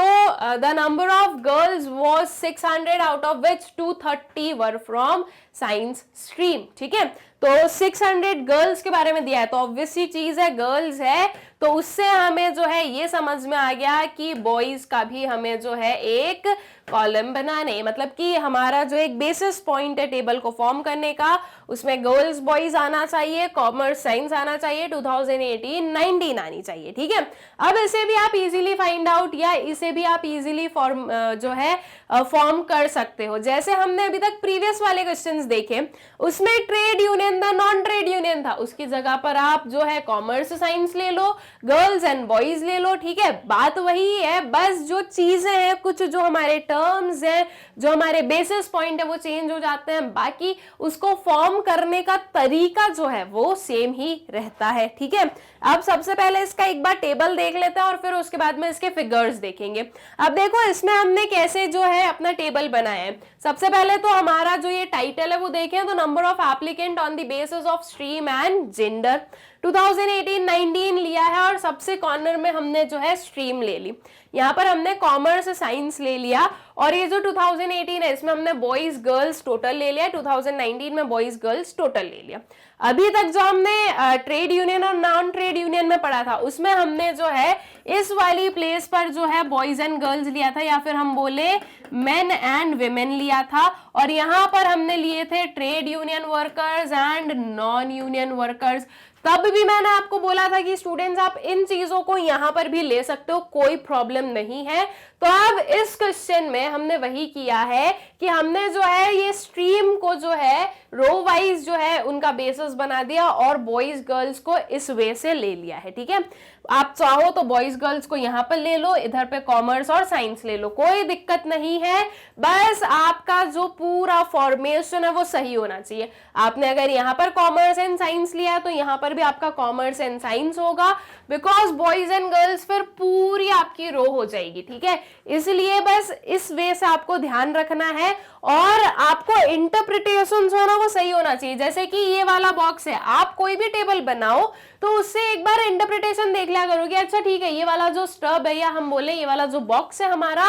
the number of girls was 600 out of which 230 were from science stream, ठीक है। तो 600 गर्ल्स के बारे में दिया है, तो ऑब्वियसली चीज है गर्ल्स है, तो उससे हमें जो है ये समझ में आ गया कि बॉयज का भी हमें जो है एक कॉलम बनाने, मतलब कि हमारा जो एक बेसिस पॉइंट है टेबल को फॉर्म करने का, उसमें गर्ल्स बॉयज आना चाहिए, कॉमर्स साइंस आना चाहिए, 2018-19 आनी चाहिए, ठीक है। अब इसे भी आप इजीली फाइंड आउट या इसे भी आप इजीली फॉर्म जो है फॉर्म कर सकते हो। जैसे हमने अभी तक प्रीवियस वाले क्वेश्चंस देखे, उसमें ट्रेड यूनियन था, नॉन ट्रेड यूनियन था, उसकी जगह पर आप जो है कॉमर्स साइंस ले लो, गर्ल्स एंड बॉयज ले लो, ठीक है, बात वही है, बस जो चीजें हैं, कुछ जो हमारे टर्म्स हैं, जो हमारे बेसिस पॉइंट है वो चेंज हो जाते हैं, बाकी उसको फॉर्म करने का तरीका जो है वो सेम ही रहता है, ठीक है। अब सबसे पहले इसका एक बार टेबल देख लेते हैं और फिर उसके बाद में इसके फिगर्स देखेंगे। अब देखो इसमें हमने कैसे जो है अपना टेबल बनाया है। सबसे पहले तो हमारा जो ये टाइटल है वो देखें तो number of applicant on the basis of stream and gender 2018-19 लिया है, और सबसे कॉर्नर में हमने जो है स्ट्रीम ले ली, यहाँ पर हमने कॉमर्स साइंस ले लिया, और ये जो 2018 है इसमें हमने बॉयज गर्ल्स टोटल ले लिया, 2019 में बॉयज गर्ल्स टोटल ले लिया। अभी तक जो हमने ट्रेड यूनियन और नॉन ट्रेड यूनियन में पढ़ा था उसमें हमने जो है इस वाली प्लेस पर जो है बॉयज एंड गर्ल्स लिया था, या फिर हम बोले मेन एंड विमेन लिया था, और यहाँ पर हमने लिए थे trade union workers and non union workers. तब भी मैंने आपको बोला था कि स्टूडेंट्स आप इन चीजों को यहां पर भी ले सकते हो, कोई प्रॉब्लम नहीं है। तो अब इस क्वेश्चन में हमने वही किया है कि हमने जो है ये स्ट्रीम को जो है रो वाइज जो है उनका बेसिस बना दिया और बॉयज गर्ल्स को इस वे से ले लिया है, ठीक है। आप चाहो तो बॉयज गर्ल्स को यहाँ पर ले लो, इधर पे कॉमर्स और साइंस ले लो, कोई दिक्कत नहीं है, बस आपका जो पूरा फॉर्मेशन है वो सही होना चाहिए। आपने अगर यहाँ पर कॉमर्स एंड साइंस लिया तो यहाँ पर भी आपका कॉमर्स एंड साइंस होगा, बिकॉज बॉयज एंड गर्ल्स फिर पूरी आपकी रो हो जाएगी, ठीक है। इसलिए बस इस वे से आपको ध्यान रखना है, और आपको इंटरप्रिटेशन जो है ना वो सही होना चाहिए। जैसे कि ये वाला बॉक्स है, आप कोई भी टेबल बनाओ तो उससे एक बार इंटरप्रिटेशन देख लिया करोगे, अच्छा ठीक है ये वाला जो स्टब है या हम बोले ये वाला जो बॉक्स है हमारा,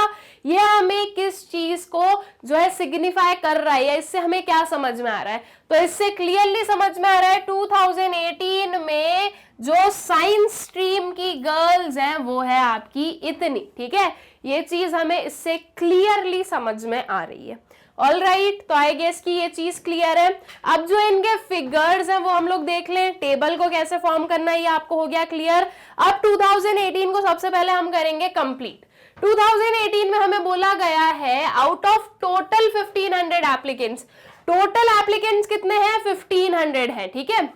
ये हमें किस चीज को जो है सिग्निफाई कर रहा है, या इससे हमें क्या समझ में आ रहा है। तो इससे क्लियरली समझ में आ रहा है 2018 में जो साइंस स्ट्रीम की गर्ल्स हैं वो है आपकी इतनी, ठीक है। ये चीज हमें इससे क्लियरली समझ में आ रही है। ऑल राइट, तो आई गेस कि ये चीज क्लियर है। अब जो इनके फिगर्स हैं वो हम लोग देख लें, टेबल को कैसे फॉर्म करना है ये आपको हो गया क्लियर। अब 2018 को सबसे पहले हम करेंगे कंप्लीट। 2018 में हमें बोला गया है out of total 1500 applicants, total applicants कितने हैं 1500 है, ठीक है।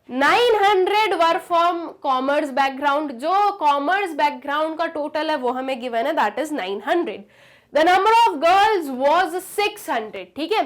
900 वर फ्रॉम कॉमर्स बैकग्राउंड, जो कॉमर्स बैकग्राउंड का टोटल है वो हमें गिवन है, that is 900। The number of girls was 600, ठीक है।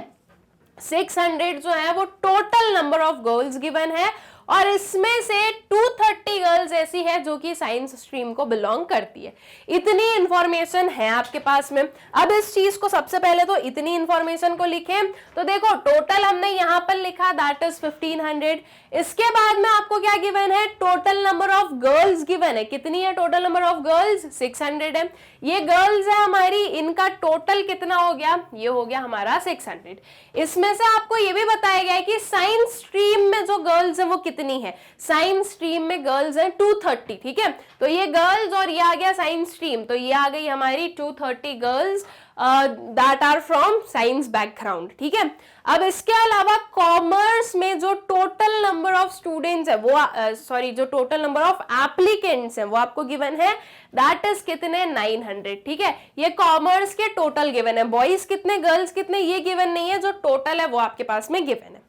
600 जो है वो total number of girls given है, और इसमें से 230 गर्ल्स ऐसी है जो कि साइंस स्ट्रीम को बिलोंग करती है। इतनी इंफॉर्मेशन है आपके पास में। अब इस चीज को सबसे पहले तो इतनी इंफॉर्मेशन को लिखें, तो देखो टोटल हमने यहां पर लिखा दैट इज 1500। इसके बाद में आपको क्या गिवन है, total number of girls given है। कितनी है टोटल नंबर ऑफ गर्ल्स, 600 है। ये गर्ल्स है हमारी, इनका टोटल कितना हो गया, ये हो गया हमारा 600। इसमें से आपको ये भी बताया गया है कि साइंस स्ट्रीम में जो गर्ल्स है वो कितनी कितनी है, साइंस स्ट्रीम में गर्ल्स हैं 230, ठीक है। तो ये गर्ल्स और ये आ गया साइंस स्ट्रीम, तो ये आ गई हमारी 230 girls that are from science background, ठीक है। अब इसके अलावा कॉमर्स में जो टोटल नंबर ऑफ स्टूडेंट्स है वो जो टोटल नंबर ऑफ एप्लीकेंट्स है वो आपको गिवन है, दैट इज कितने 900, ठीक है। ये कॉमर्स के टोटल गिवन है, बॉयज कितने गर्ल्स कितने ये गिवन नहीं है, जो टोटल है वो आपके पास में गिवन है।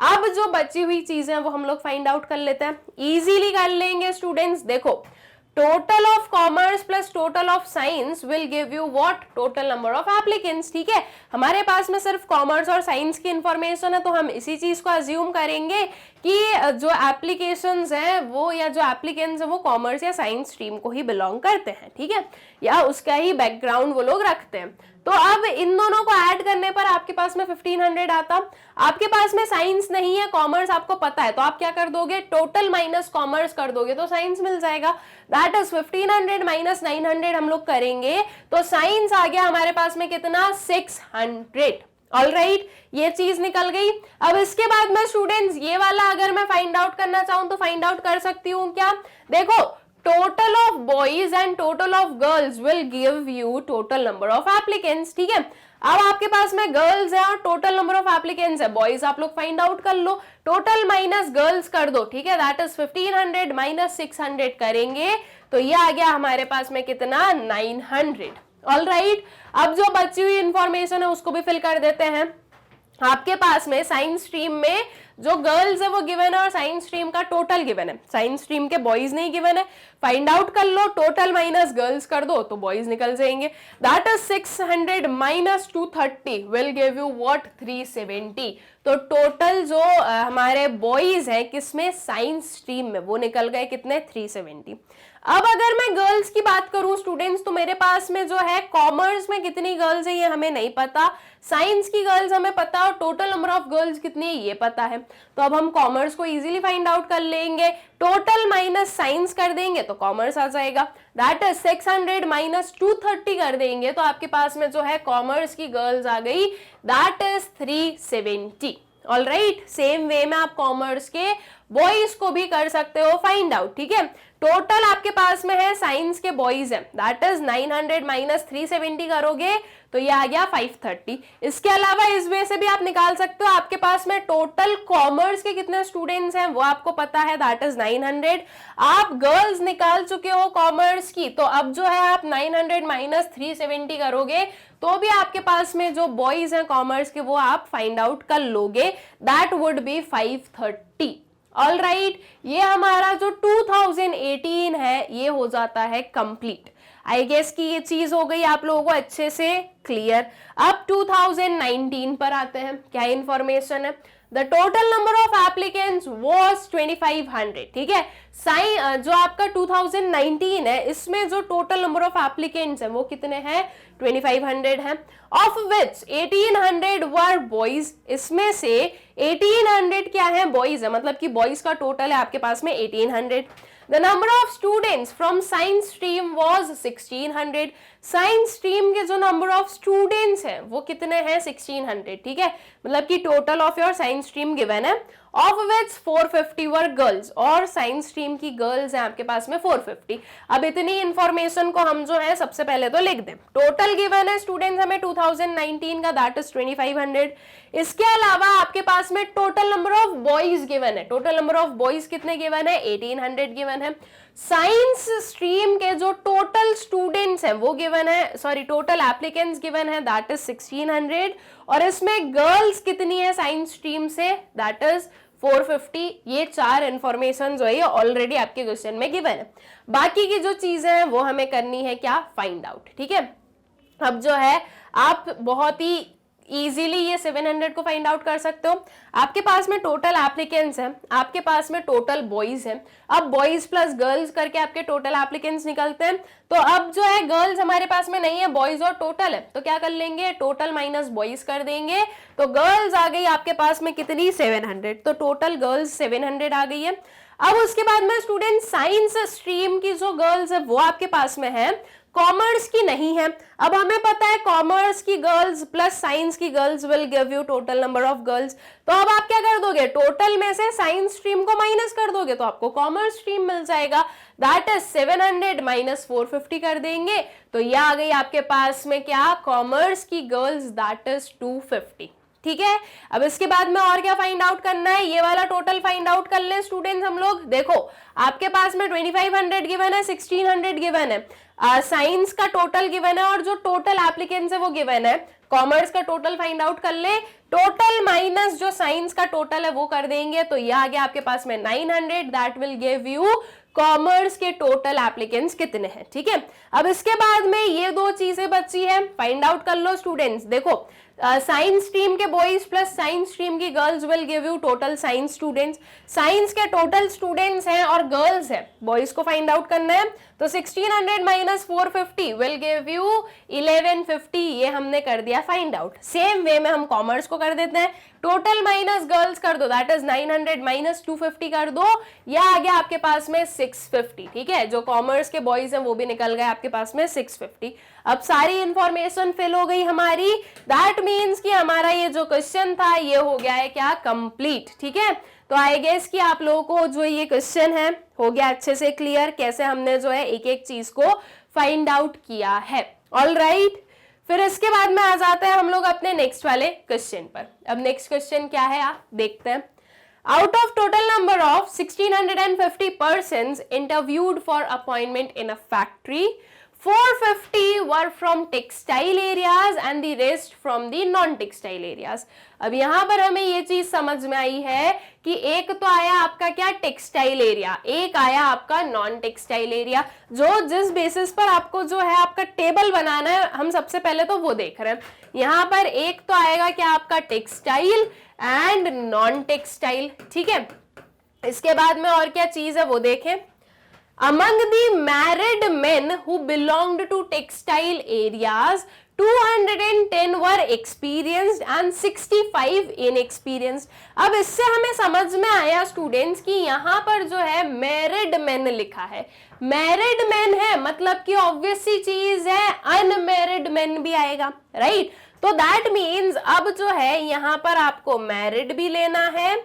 अब जो बची हुई चीजें हैं वो हम लोग फाइंड आउट कर लेते हैं, इजीली कर लेंगे स्टूडेंट्स। देखो total of commerce plus total of science will give you what, total number of applicants, ठीक है। हमारे पास में सिर्फ कॉमर्स और साइंस की इंफॉर्मेशन है, तो हम इसी चीज को अज्यूम करेंगे कि जो एप्लीकेशंस हैं वो या जो एप्लीकेंट्स हैं वो कॉमर्स या साइंस स्ट्रीम को ही बिलोंग करते हैं, ठीक है, या उसका ही बैकग्राउंड वो लोग रखते हैं। तो अब इन दोनों को ऐड करने पर आपके पास में 1500 आता। आपके पास में साइंस नहीं है, कॉमर्स आपको पता है, तो आप क्या कर दोगे, टोटल माइनस कॉमर्स कर दोगे तो साइंस मिल जाएगा। दैट इज 1500 माइनस 900 हम लोग करेंगे तो साइंस आ गया हमारे पास में कितना 600। ऑलराइट, ये चीज निकल गई। अब इसके बाद में स्टूडेंट्स ये वाला अगर मैं फाइंड आउट करना चाहूं तो फाइंड आउट कर सकती हूँ क्या, देखो total of boys and total of girls will give you total number of applicants, ठीक है। अब आपके पास में गर्ल्स है और टोटल नंबर ऑफ एप्लीकेंट्स है, बॉयज आप लोग फाइंड आउट कर लो, टोटल माइनस गर्ल्स कर दो, ठीक है, दैट इज 1500 माइनस 600 करेंगे तो ये आ गया हमारे पास में कितना 900। ऑलराइट, अब जो बची हुई इंफॉर्मेशन है उसको भी फिल कर देते हैं। आपके पास में साइंस स्ट्रीम में जो गर्ल्स है वो गिवन है और साइंस स्ट्रीम का टोटल गिवन है, साइंस स्ट्रीम के बॉयज नहीं गिवन है, फाइंड आउट कर लो, टोटल माइनस गर्ल्स कर दो तो बॉयज निकल जाएंगे। That is 600 minus 230 will give you what 370। तो टोटल जो हमारे बॉयज हैं किसमें, साइंस स्ट्रीम में, वो निकल गए कितने 370। अब अगर मैं गर्ल्स की बात करूं स्टूडेंट्स तो मेरे पास में जो है कॉमर्स में कितनी गर्ल्स है ये हमें नहीं पता, साइंस की गर्ल्स हमें पता और टोटल नंबर ऑफ गर्ल्स कितनी है ये पता है। तो अब हम कॉमर्स को इजीली फाइंड आउट कर लेंगे, टोटल माइनस साइंस कर देंगे तो कॉमर्स आ जाएगा। दैट इज 600 माइनस 230 कर देंगे तो आपके पास में जो है कॉमर्स की गर्ल्स आ गई, that is 370। Alright, same way में आप कॉमर्स के बॉयज को भी कर सकते हो फाइंड आउट, ठीक है। टोटल आपके पास में है साइंस के बॉयज है, दैट इज 900 माइनस 370 करोगे तो ये आ गया 530। इसके अलावा इस वे से भी आप निकाल सकते हो, आपके पास में टोटल कॉमर्स के कितने स्टूडेंट्स हैं वो आपको पता है, दैट इज 900। आप गर्ल्स निकाल चुके हो कॉमर्स की, तो अब जो है आप 900 माइनस 370 करोगे तो भी आपके पास में जो बॉयज हैं कॉमर्स के वो आप फाइंड आउट कर लोगे, दैट वुड बी 530। ऑलराइट, ये हमारा जो 2018 है ये हो जाता है कंप्लीट। आई गेस कि ये चीज हो गई आप लोगों को अच्छे से क्लियर। अब 2019 पर आते हैं, क्या इंफॉर्मेशन है, the total number of applicants was 2500, ठीक है। जो आपका 2019 है इसमें जो टोटल नंबर ऑफ एप्लीकेंट्स है वो कितने हैं 2500 हैं, ऑफ विच 1800 वर बॉयज, इसमें से 1800 क्या है बॉयज है, मतलब कि बॉयज का टोटल है आपके पास में 1800। The number of students from science stream was 1600। Science stream के जो नंबर ऑफ स्टूडेंट्स हैं वो कितने हैं 1600, ठीक है, मतलब कि total of your science stream given है, ऑफ विच 450 वर गर्ल्स, और साइंस स्ट्रीम की गर्ल्स हैं आपके पास में 450। अब इतनी इंफॉर्मेशन को हम जो है सबसे पहले तो लिख दें, टोटल गिवन है स्टूडेंट्स हमें 2019 का, दैट इज 2500। इसके अलावा आपके पास में total number of boys given है, टोटल नंबर ऑफ बॉयज कितने गिवन है 1800 गिवन है। साइंस स्ट्रीम के जो टोटल स्टूडेंट्स हैं वो गिवन है, सॉरी टोटल एप्लीकेंट्स गिवन है, दैट इज 1600, और इसमें गर्ल्स कितनी है साइंस स्ट्रीम से, दैट इज 450। ये चार इंफॉर्मेशन जो है ऑलरेडी आपके क्वेश्चन में गिवन है। बाकी की जो चीजें हैं वो हमें करनी है क्या, फाइंड आउट, ठीक है। अब जो है आप बहुत ही इजीली ये 700 को फाइंड आउट कर सकते हो। आपके पास में टोटल एप्लीकेंट्स हैं, आपके पास में टोटल बॉयज हैं, अब बॉयज प्लस गर्ल्स करके आपके टोटल एप्लीकेंट्स निकलते हैं। तो अब जो है गर्ल्स हमारे पास में नहीं है, बॉयज और टोटल है, तो क्या कर लेंगे टोटल माइनस बॉयज कर देंगे, तो गर्ल्स आ गई आपके पास में कितनी 700, तो टोटल गर्ल्स 700 आ गई है। अब उसके बाद में स्टूडेंट साइंस स्ट्रीम की जो गर्ल्स है वो आपके पास में है, कॉमर्स की नहीं है। अब हमें पता है कॉमर्स की गर्ल्स प्लस साइंस की girls will give you total number of girls. तो अब आप क्या कर दोगे, टोटल में से साइंस स्ट्रीम को माइनस कर दोगे तो आपको कॉमर्स स्ट्रीम मिल जाएगा। दैट इज 700 माइनस 450 कर देंगे तो ये आ गई आपके पास में क्या, कॉमर्स की गर्ल्स, दैट इज 250। ठीक है, अब इसके बाद में और क्या फाइंड आउट करना है, ये वाला टोटल फाइंड आउट कर ले स्टूडेंट्स हम लोग। देखो आपके पास में 2500 गिवन है, 1600 गिवन है, साइंस का टोटल गिवन है और जो टोटल एप्लीकेंट्स है वो गिवन है। कॉमर्स का टोटल फाइंड आउट कर ले, टोटल माइनस जो साइंस का टोटल है वो कर देंगे तो ये आ गया आपके पास में 900। That will give you commerce के टोटल एप्लीकेंट्स कितने हैं। ठीक है, अब इसके बाद में ये दो चीजें बची है, फाइंड आउट कर लो स्टूडेंट्स। देखो साइंस स्ट्रीम के बॉयज प्लस साइंस स्ट्रीम की girls will give you total science students. Science के टोटल स्टूडेंट्स हैं और गर्ल्स हैं, बॉयज को फाइंड आउट करना है तो 1600 माइनस 450 विल गिव यू 1150। ये हमने कर दिया फाइंड आउट। सेम वे में हम कॉमर्स को कर देते हैं, टोटल माइनस गर्ल्स कर दो, दैट इज 900 माइनस 250 कर दो, या आ गया आपके पास में 650। ठीक है, जो कॉमर्स के बॉयज हैं वो भी निकल गए आपके पास में 650। अब सारी इंफॉर्मेशन फिल हो गई हमारी। दैट मीन्स कि हमारा ये जो क्वेश्चन था ये हो गया है क्या, कंप्लीट। ठीक है, तो आई गेस कि आप लोगों को जो ये क्वेश्चन है हो गया अच्छे से क्लियर, कैसे हमने जो है एक एक चीज को फाइंड आउट किया है। ऑल राइट, फिर इसके बाद में आ जाते हैं हम लोग अपने नेक्स्ट वाले क्वेश्चन पर। अब नेक्स्ट क्वेश्चन क्या है आप देखते हैं। Out of total number of 1650 persons interviewed for appointment in a factory, 450 were from textile areas and the rest from the non-textile areas। अब यहां पर हमें ये चीज समझ में आई है कि एक तो आया आपका क्या, टेक्सटाइल एरिया, एक आया आपका नॉन टेक्सटाइल एरिया। जो जिस बेसिस पर आपको जो है आपका टेबल बनाना है, हम सबसे पहले तो वो देख रहे हैं। यहां पर एक तो आएगा क्या आपका टेक्सटाइल एंड नॉन टेक्सटाइल। ठीक है, इसके बाद में और क्या चीज है वो देखें। Among the married men who belonged to textile areas, 210 were experienced and 65 inexperienced। अब इससे हमें समझ में आया स्टूडेंट्स कि यहाँ पर जो है मैरिड मैन लिखा है, मैरिड मैन है मतलब कि ऑब्वियस सी चीज है अनमैरिड मैन भी आएगा, राइट। तो दैट मीन्स अब जो है यहाँ पर आपको मैरिड भी लेना है,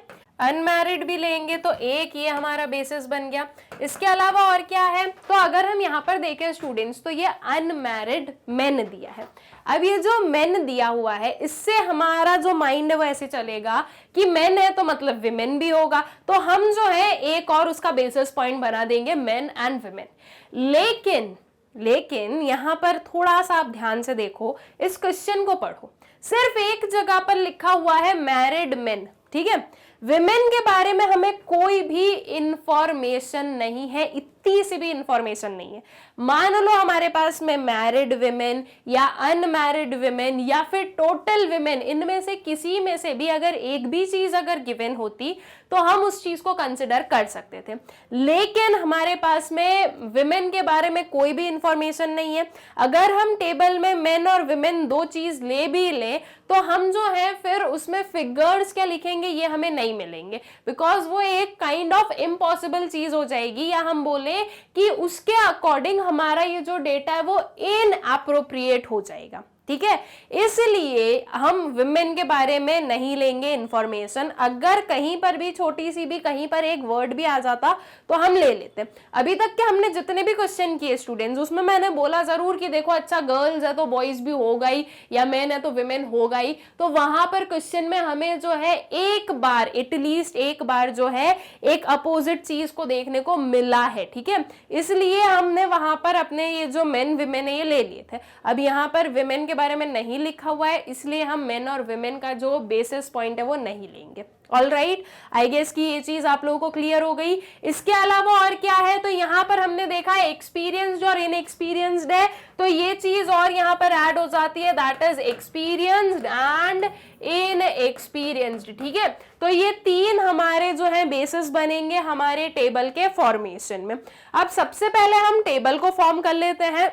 अनमैरिड भी लेंगे, तो एक ये हमारा बेसिस बन गया। इसके अलावा और क्या है, तो अगर हम यहाँ पर देखें स्टूडेंट्स तो ये अनमैरिड मेन दिया है। अब ये जो मेन दिया हुआ है इससे हमारा जो माइंड है वो ऐसे चलेगा कि मेन है तो मतलब विमेन भी होगा, तो हम जो है एक और उसका बेसिस पॉइंट बना देंगे मेन एंड विमेन। लेकिन यहाँ पर थोड़ा सा आप ध्यान से देखो, इस क्वेश्चन को पढ़ो, सिर्फ एक जगह पर लिखा हुआ है मैरिड मेन। ठीक है, विमेन के बारे में हमें कोई भी इंफॉर्मेशन नहीं है, इतनी सी भी इंफॉर्मेशन नहीं है। मान लो हमारे पास में मैरिड विमेन या अनमैरिड विमेन या फिर टोटल विमेन, इनमें से किसी में से भी अगर एक भी चीज अगर गिवन होती तो हम उस चीज को कंसिडर कर सकते थे, लेकिन हमारे पास में विमेन के बारे में कोई भी इंफॉर्मेशन नहीं है। अगर हम टेबल में मेन और विमेन दो चीज ले भी ले तो हम जो है फिर उसमें फिगर्स क्या लिखेंगे ये हमें नहीं मिलेंगे, बिकॉज वो एक काइंड ऑफ इम्पॉसिबल चीज हो जाएगी, या हम बोले कि उसके अकॉर्डिंग हमारा ये जो डेटा है वो इनएप्रोप्रिएट हो जाएगा। ठीक है, इसलिए हम विमेन के बारे में नहीं लेंगे इंफॉर्मेशन। अगर कहीं पर भी छोटी सी भी कहीं पर एक वर्ड भी आ जाता तो हम ले लेते। अभी तक के हमने जितने भी क्वेश्चन किए स्टूडेंट्स, उसमें मैंने बोला जरूर कि देखो अच्छा गर्ल्स है तो बॉयज भी होगा ही, या मेन है तो विमेन होगा ही, तो वहां पर क्वेश्चन में हमें जो है एक बार एटलीस्ट एक बार जो है एक अपोजिट चीज को देखने को मिला है। ठीक है, इसलिए हमने वहां पर अपने ये जो मेन विमेन है ये ले लिए थे। अब यहाँ पर विमेन के बारे में नहीं लिखा हुआ है, इसलिए हम मेन और विमेन का जो बेसिस पॉइंट है वो नहीं लेंगे। ऑल राइट, आई गेस कि ये चीज आप लोगों को क्लियर हो गई। इसके अलावा और क्या है, तो यहाँ पर हमने देखा एक्सपीरियंस्ड और इनएक्सपीरियंस्ड है, तो ये चीज और यहाँ पर ऐड हो जाती है, that is experienced and inexperienced. ठीक है, तो ये तीन हमारे जो है बेसिस बनेंगे हमारे टेबल के फॉर्मेशन में। अब सबसे पहले हम टेबल को फॉर्म कर लेते हैं,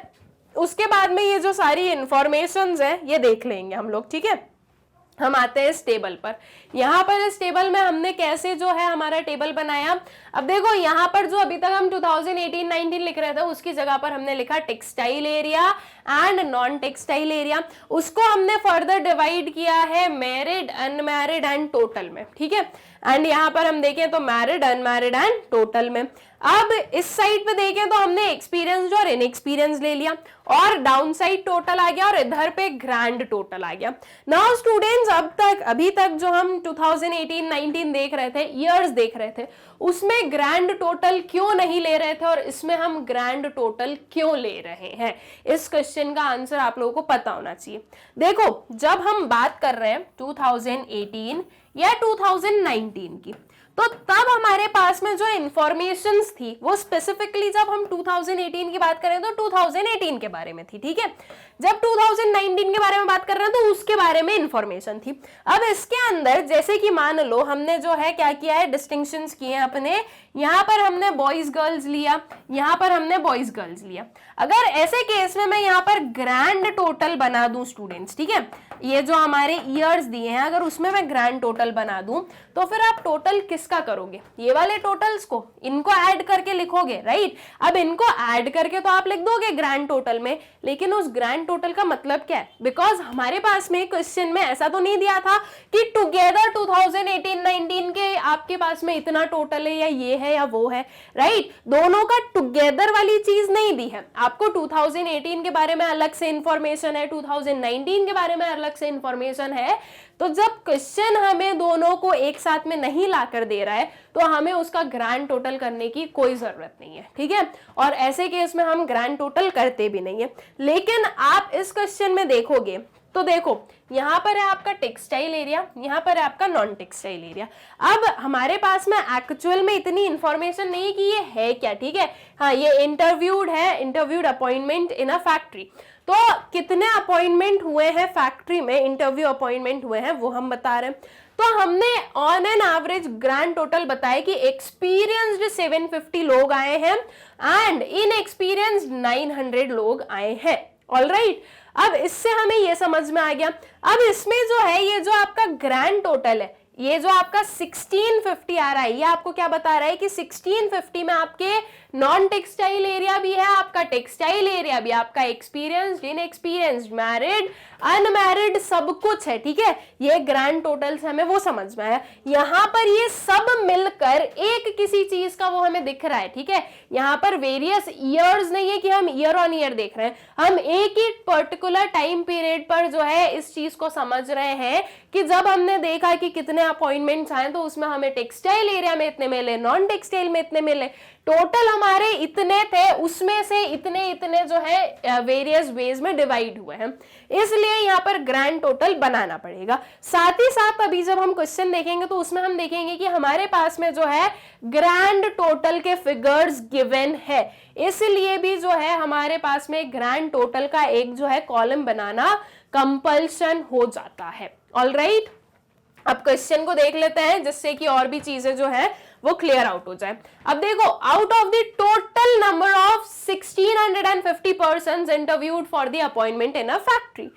उसके बाद में ये जो सारी इंफॉर्मेशंस है ये देख लेंगे हम लोग। ठीक है, हम आते हैं इस टेबल पर। यहाँ पर इस टेबल में हमने कैसे जो है हमारा टेबल बनाया, अब देखो यहाँ पर जो अभी तक हम 2018-19 लिख रहे थे उसकी जगह पर हमने लिखा textile area and non textile area, उसको हमने फर्दर डिवाइड किया है मैरिड, अनमैरिड एंड टोटल में, ठीक है। एंड यहाँ पर हम देखें तो मैरिड, अनमैरिड एंड टोटल में। अब इस साइड पे देखें तो हमने एक्सपीरियंस और इनएक्सपीरियंस ले लिया, और डाउन साइड टोटल आ गया, और इधर पे ग्रैंड टोटल आ गया। नाउ स्टूडेंट्स, अभी तक जो हम 2018-19 देख रहे थे, ईयर्स देख रहे थे, उसमें ग्रैंड टोटल क्यों नहीं ले रहे थे और इसमें हम ग्रैंड टोटल क्यों ले रहे हैं? इस क्वेश्चन का आंसर आप लोगों को पता होना चाहिए। देखो, जब हम बात कर रहे हैं 2018 या 2019 की, तो तब हमारे पास में जो इंफॉर्मेशंस थी वो स्पेसिफिकली, जब हम 2018 की बात करें तो 2018 के बारे में थी, ठीक है। जब 2019 के बारे में बात कर रहे हैं तो उसके बारे में इंफॉर्मेशन थी। अब इसके अंदर जैसे कि मान लो हमने जो है क्या किया है, डिस्टिंक्शंस किए हैं अपने, यहाँ पर हमने बॉयज गर्ल्स लिया, यहाँ पर हमने बॉयज गर्ल्स लिया। अगर ऐसे केस में मैं यहाँ पर ग्रैंड टोटल बना दूं स्टूडेंट्स, ठीक है, ये जो हमारे ईयर्स दिए हैं अगर उसमें मैं ग्रैंड टोटल बना दूं, तो फिर आप टोटल किसका करोगे? ये वाले टोटल्स को, इनको ऐड करके लिखोगे, राइट। अब इनको ऐड करके तो आप लिख दोगे ग्रैंड टोटल में, लेकिन उस ग्रैंड टोटल का मतलब क्या है? बिकॉज हमारे पास में क्वेश्चन में ऐसा तो नहीं दिया था कि टुगेदर 2018-19 के आपके पास में इतना टोटल है, या ये है या वो है, राइट। दोनों का टुगेदर वाली चीज नहीं दी है आपको। 2018 के बारे में अलग से इंफॉर्मेशन है, 2019 के बारे में अलग से इंफॉर्मेशन है। तो जब क्वेश्चन हमें दोनों को एक साथ में नहीं लाकर दे रहा है तो हमें उसका ग्रैंड टोटल करने की कोई जरूरत नहीं है, ठीक है। और ऐसे केस में हम ग्रैंड टोटल करते भी नहीं है। लेकिन आप इस क्वेश्चन में देखोगे तो देखो, यहाँ पर है आपका टेक्सटाइल एरिया, यहाँ पर है आपका नॉन टेक्सटाइल एरिया। अब हमारे पास में एक्चुअल में इतनी इंफॉर्मेशन नहीं है कि ये है क्या, ठीक है। हाँ, ये इंटरव्यूड है, interviewed appointment in a factory. तो कितने अपॉइंटमेंट हुए हैं फैक्ट्री में, इंटरव्यू अपॉइंटमेंट हुए हैं, वो हम बता रहे हैं। तो हमने on an average grand total बताया कि एक्सपीरियंस्ड 750 लोग आए हैं एंड इनएक्सपीरियंस्ड 900 लोग आए हैं, ऑलराइट। अब इससे हमें ये समझ में आ गया। अब इसमें जो है ये जो आपका ग्रैंड टोटल है, ये जो आपका 1650 आ रहा है, ये आपको क्या बता रहा है कि 1650 में आपके नॉन टेक्सटाइल एरिया भी है, आपका टेक्सटाइल एरिया भी, आपका एक्सपीरियंस्ड, इनएक्सपीरियंस्ड, मैरिड, अनमैरिड, सब कुछ है, ठीक है। ये ग्रैंड टोटल से हमें वो समझ में आया। यहाँ पर ये सब मिलकर एक किसी चीज का वो हमें दिख रहा है, ठीक है। यहाँ पर वेरियस ईयर्स नहीं है कि हम ईयर ऑन ईयर देख रहे हैं, हम एक ही पर्टिकुलर टाइम पीरियड पर जो है इस चीज को समझ रहे हैं कि जब हमने देखा कि कितने अपॉइंटमेंट्स आए तो उसमें हमें टेक्सटाइल एरिया में इतने मिले, नॉन टेक्सटाइल में इतने मिले, टोटल हमारे इतने थे, उसमें से इतने इतने जो है वेरियस वेज में डिवाइड हुए हैं, इसलिए यहाँ पर ग्रैंड टोटल बनाना पड़ेगा। साथ ही साथ अभी जब हम क्वेश्चन देखेंगे तो उसमें हम देखेंगे कि हमारे पास में जो है ग्रैंड टोटल के फिगर्स गिवन है, इसलिए भी जो है हमारे पास में ग्रैंड टोटल का एक जो है कॉलम बनाना कंपल्शन हो जाता है, ऑलराइट। अब क्वेश्चन को देख लेते हैं जिससे कि और भी चीजें जो है वो क्लियर आउट हो जाए। अब देखो, out of the total number of 1650 persons interviewed for the appointment in a factory,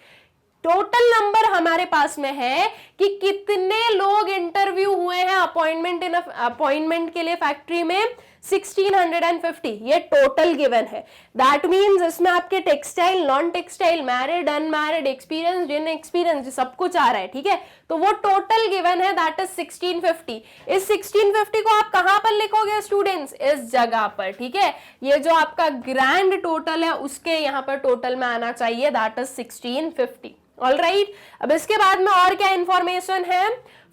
total number हमारे पास में है कि कितने लोग इंटरव्यू हुए हैं अपॉइंटमेंट के लिए फैक्ट्री में, 1650, ये टोटल गिवन है। दैट मीन्स इसमें आपके textile, non textile, married, unmarried, experienced, inexperienced, सब कुछ आ रहा है, ठीक है। तो वो टोटल गिवन है, दैट इज 1650। इस 1650 को आप कहां पर लिखोगे स्टूडेंट्स? इस जगह पर, ठीक है। ये जो आपका ग्रैंड टोटल है उसके यहाँ पर टोटल में आना चाहिए, दैट इज 1650, ऑलराइट। अब इसके बाद में और क्या इंफॉर्मेशन है?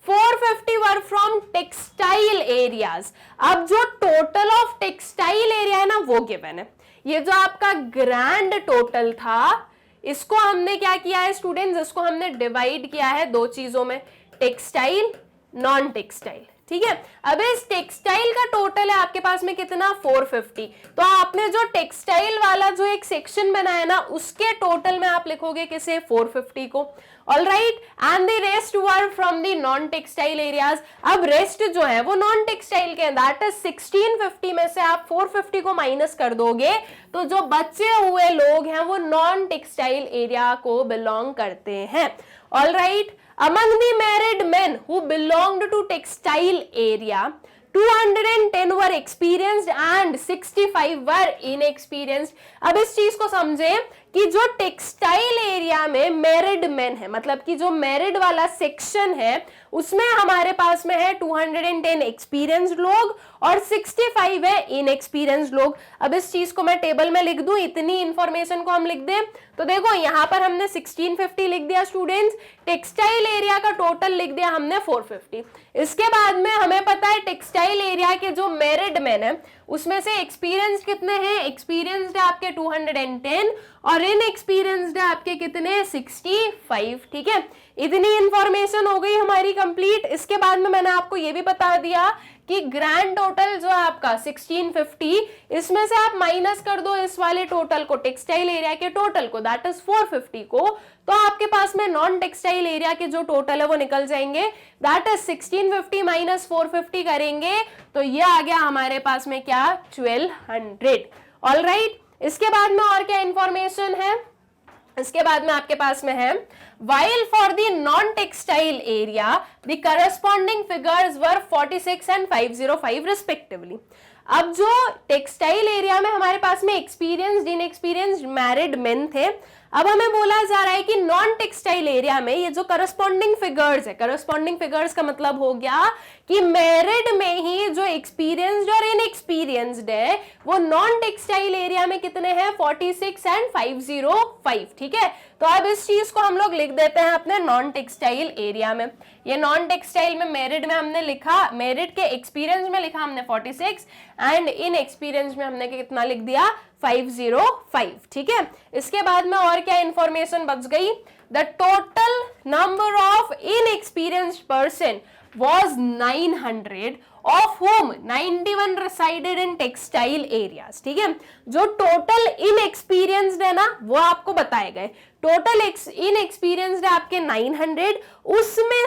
450 वर फ्रॉम टेक्सटाइल एरियाज। अब जो टोटल ऑफ टेक्सटाइल एरिया है ना वो गिवन है। ये जो आपका ग्रैंड टोटल था इसको हमने क्या किया है स्टूडेंट्स, इसको हमने डिवाइड किया है दो चीजों में, टेक्सटाइल, नॉन टेक्सटाइल, ठीक है। अब इस टेक्सटाइल का टोटल है आपके पास में कितना? 450। तो आपने जो टेक्सटाइल वाला जो एक सेक्शन बनाया ना उसके टोटल में आप लिखोगे किसे? 450 को, alright. And the rest were from the non textile areas. अब रेस्ट जो है वो नॉन टेक्सटाइल के, दैट इज 1650 में से आप 450 को माइनस कर दोगे तो जो बचे हुए लोग हैं वो नॉन टेक्सटाइल एरिया को बिलोंग करते हैं, alright. among the married men who belonged to textile area 210 were experienced and 65 were inexperienced. अब इस चीज को समझे कि जो टेक्सटाइल एरिया में मैरिड मेन है, मतलब कि जो मैरिड वाला सेक्शन है उसमें हमारे पास में है 210 एक्सपीरियंस्ड लोग और 65 है इनएक्सपीरियंस्ड लोग। अब इस चीज को मैं टेबल में लिख दूं, इतनी इंफॉर्मेशन को हम लिख दें तो देखो यहां पर हमने 1650 लिख दिया स्टूडेंट्स, टेक्सटाइल एरिया का टोटल लिख दिया हमने 450। इसके बाद में हमें पता है टेक्सटाइल एरिया के जो मैरिड मेन है उसमें से एक्सपीरियंस कितने हैं, एक्सपीरियंस्ड है आपके 210 और इनएक्सपीरियंस्ड है आपके कितने 65। ठीक है, इतनी इंफॉर्मेशन हो गई हमारी कंप्लीट। इसके बाद में मैंने आपको ये भी बता दिया कि ग्रैंड टोटल जो है आपका 1650, इसमें से आप माइनस कर दो इस वाले टोटल को, टेक्सटाइल एरिया के टोटल को, दैट इज 450 को, तो आपके पास में नॉन टेक्सटाइल एरिया के जो टोटल है वो निकल जाएंगे, दैट इज 1650 माइनस 450 करेंगे तो ये आ गया हमारे पास में क्या 1200। ऑलराइट, इसके बाद में और क्या इंफॉर्मेशन है, इसके बाद में आपके पास में है while for the non-textile area the corresponding figures were 46 and 505 respectively। अब जो टेक्सटाइल एरिया में हमारे पास में एक्सपीरियंस्ड इनएक्सपीरियंस्ड मैरिड मेन थे, अब हमें बोला जा रहा है कि नॉन टेक्सटाइल एरिया में ये जो करस्पॉन्डिंग फिगर्स है, करस्पॉन्डिंग फिगर्स का मतलब हो गया कि मैरिड में ही जो एक्सपीरियंस्ड और इनएक्सपीरियंस्ड है वो नॉन टेक्सटाइल एरिया में कितने हैं 46 एंड 505। ठीक है, तो अब इस चीज को हम लोग लिख देते हैं अपने नॉन टेक्सटाइल एरिया में। ये नॉन टेक्सटाइल में मैरिड में हमने लिखा, मैरिड के एक्सपीरियंस में लिखा हमने 46 एंड इन एक्सपीरियंस में हमने कितना लिख दिया 505। ठीक है, इसके बाद में और क्या इंफॉर्मेशन बच गई, the total number of inexperienced person was 900 of whom 91 resided in textile areas। ठीक है, जो टोटल इनएक्सपीरियंस्ड है ना वो आपको बताए गए, टोटल इनएक्सपीरियंस्ड है आपके 900, उसमें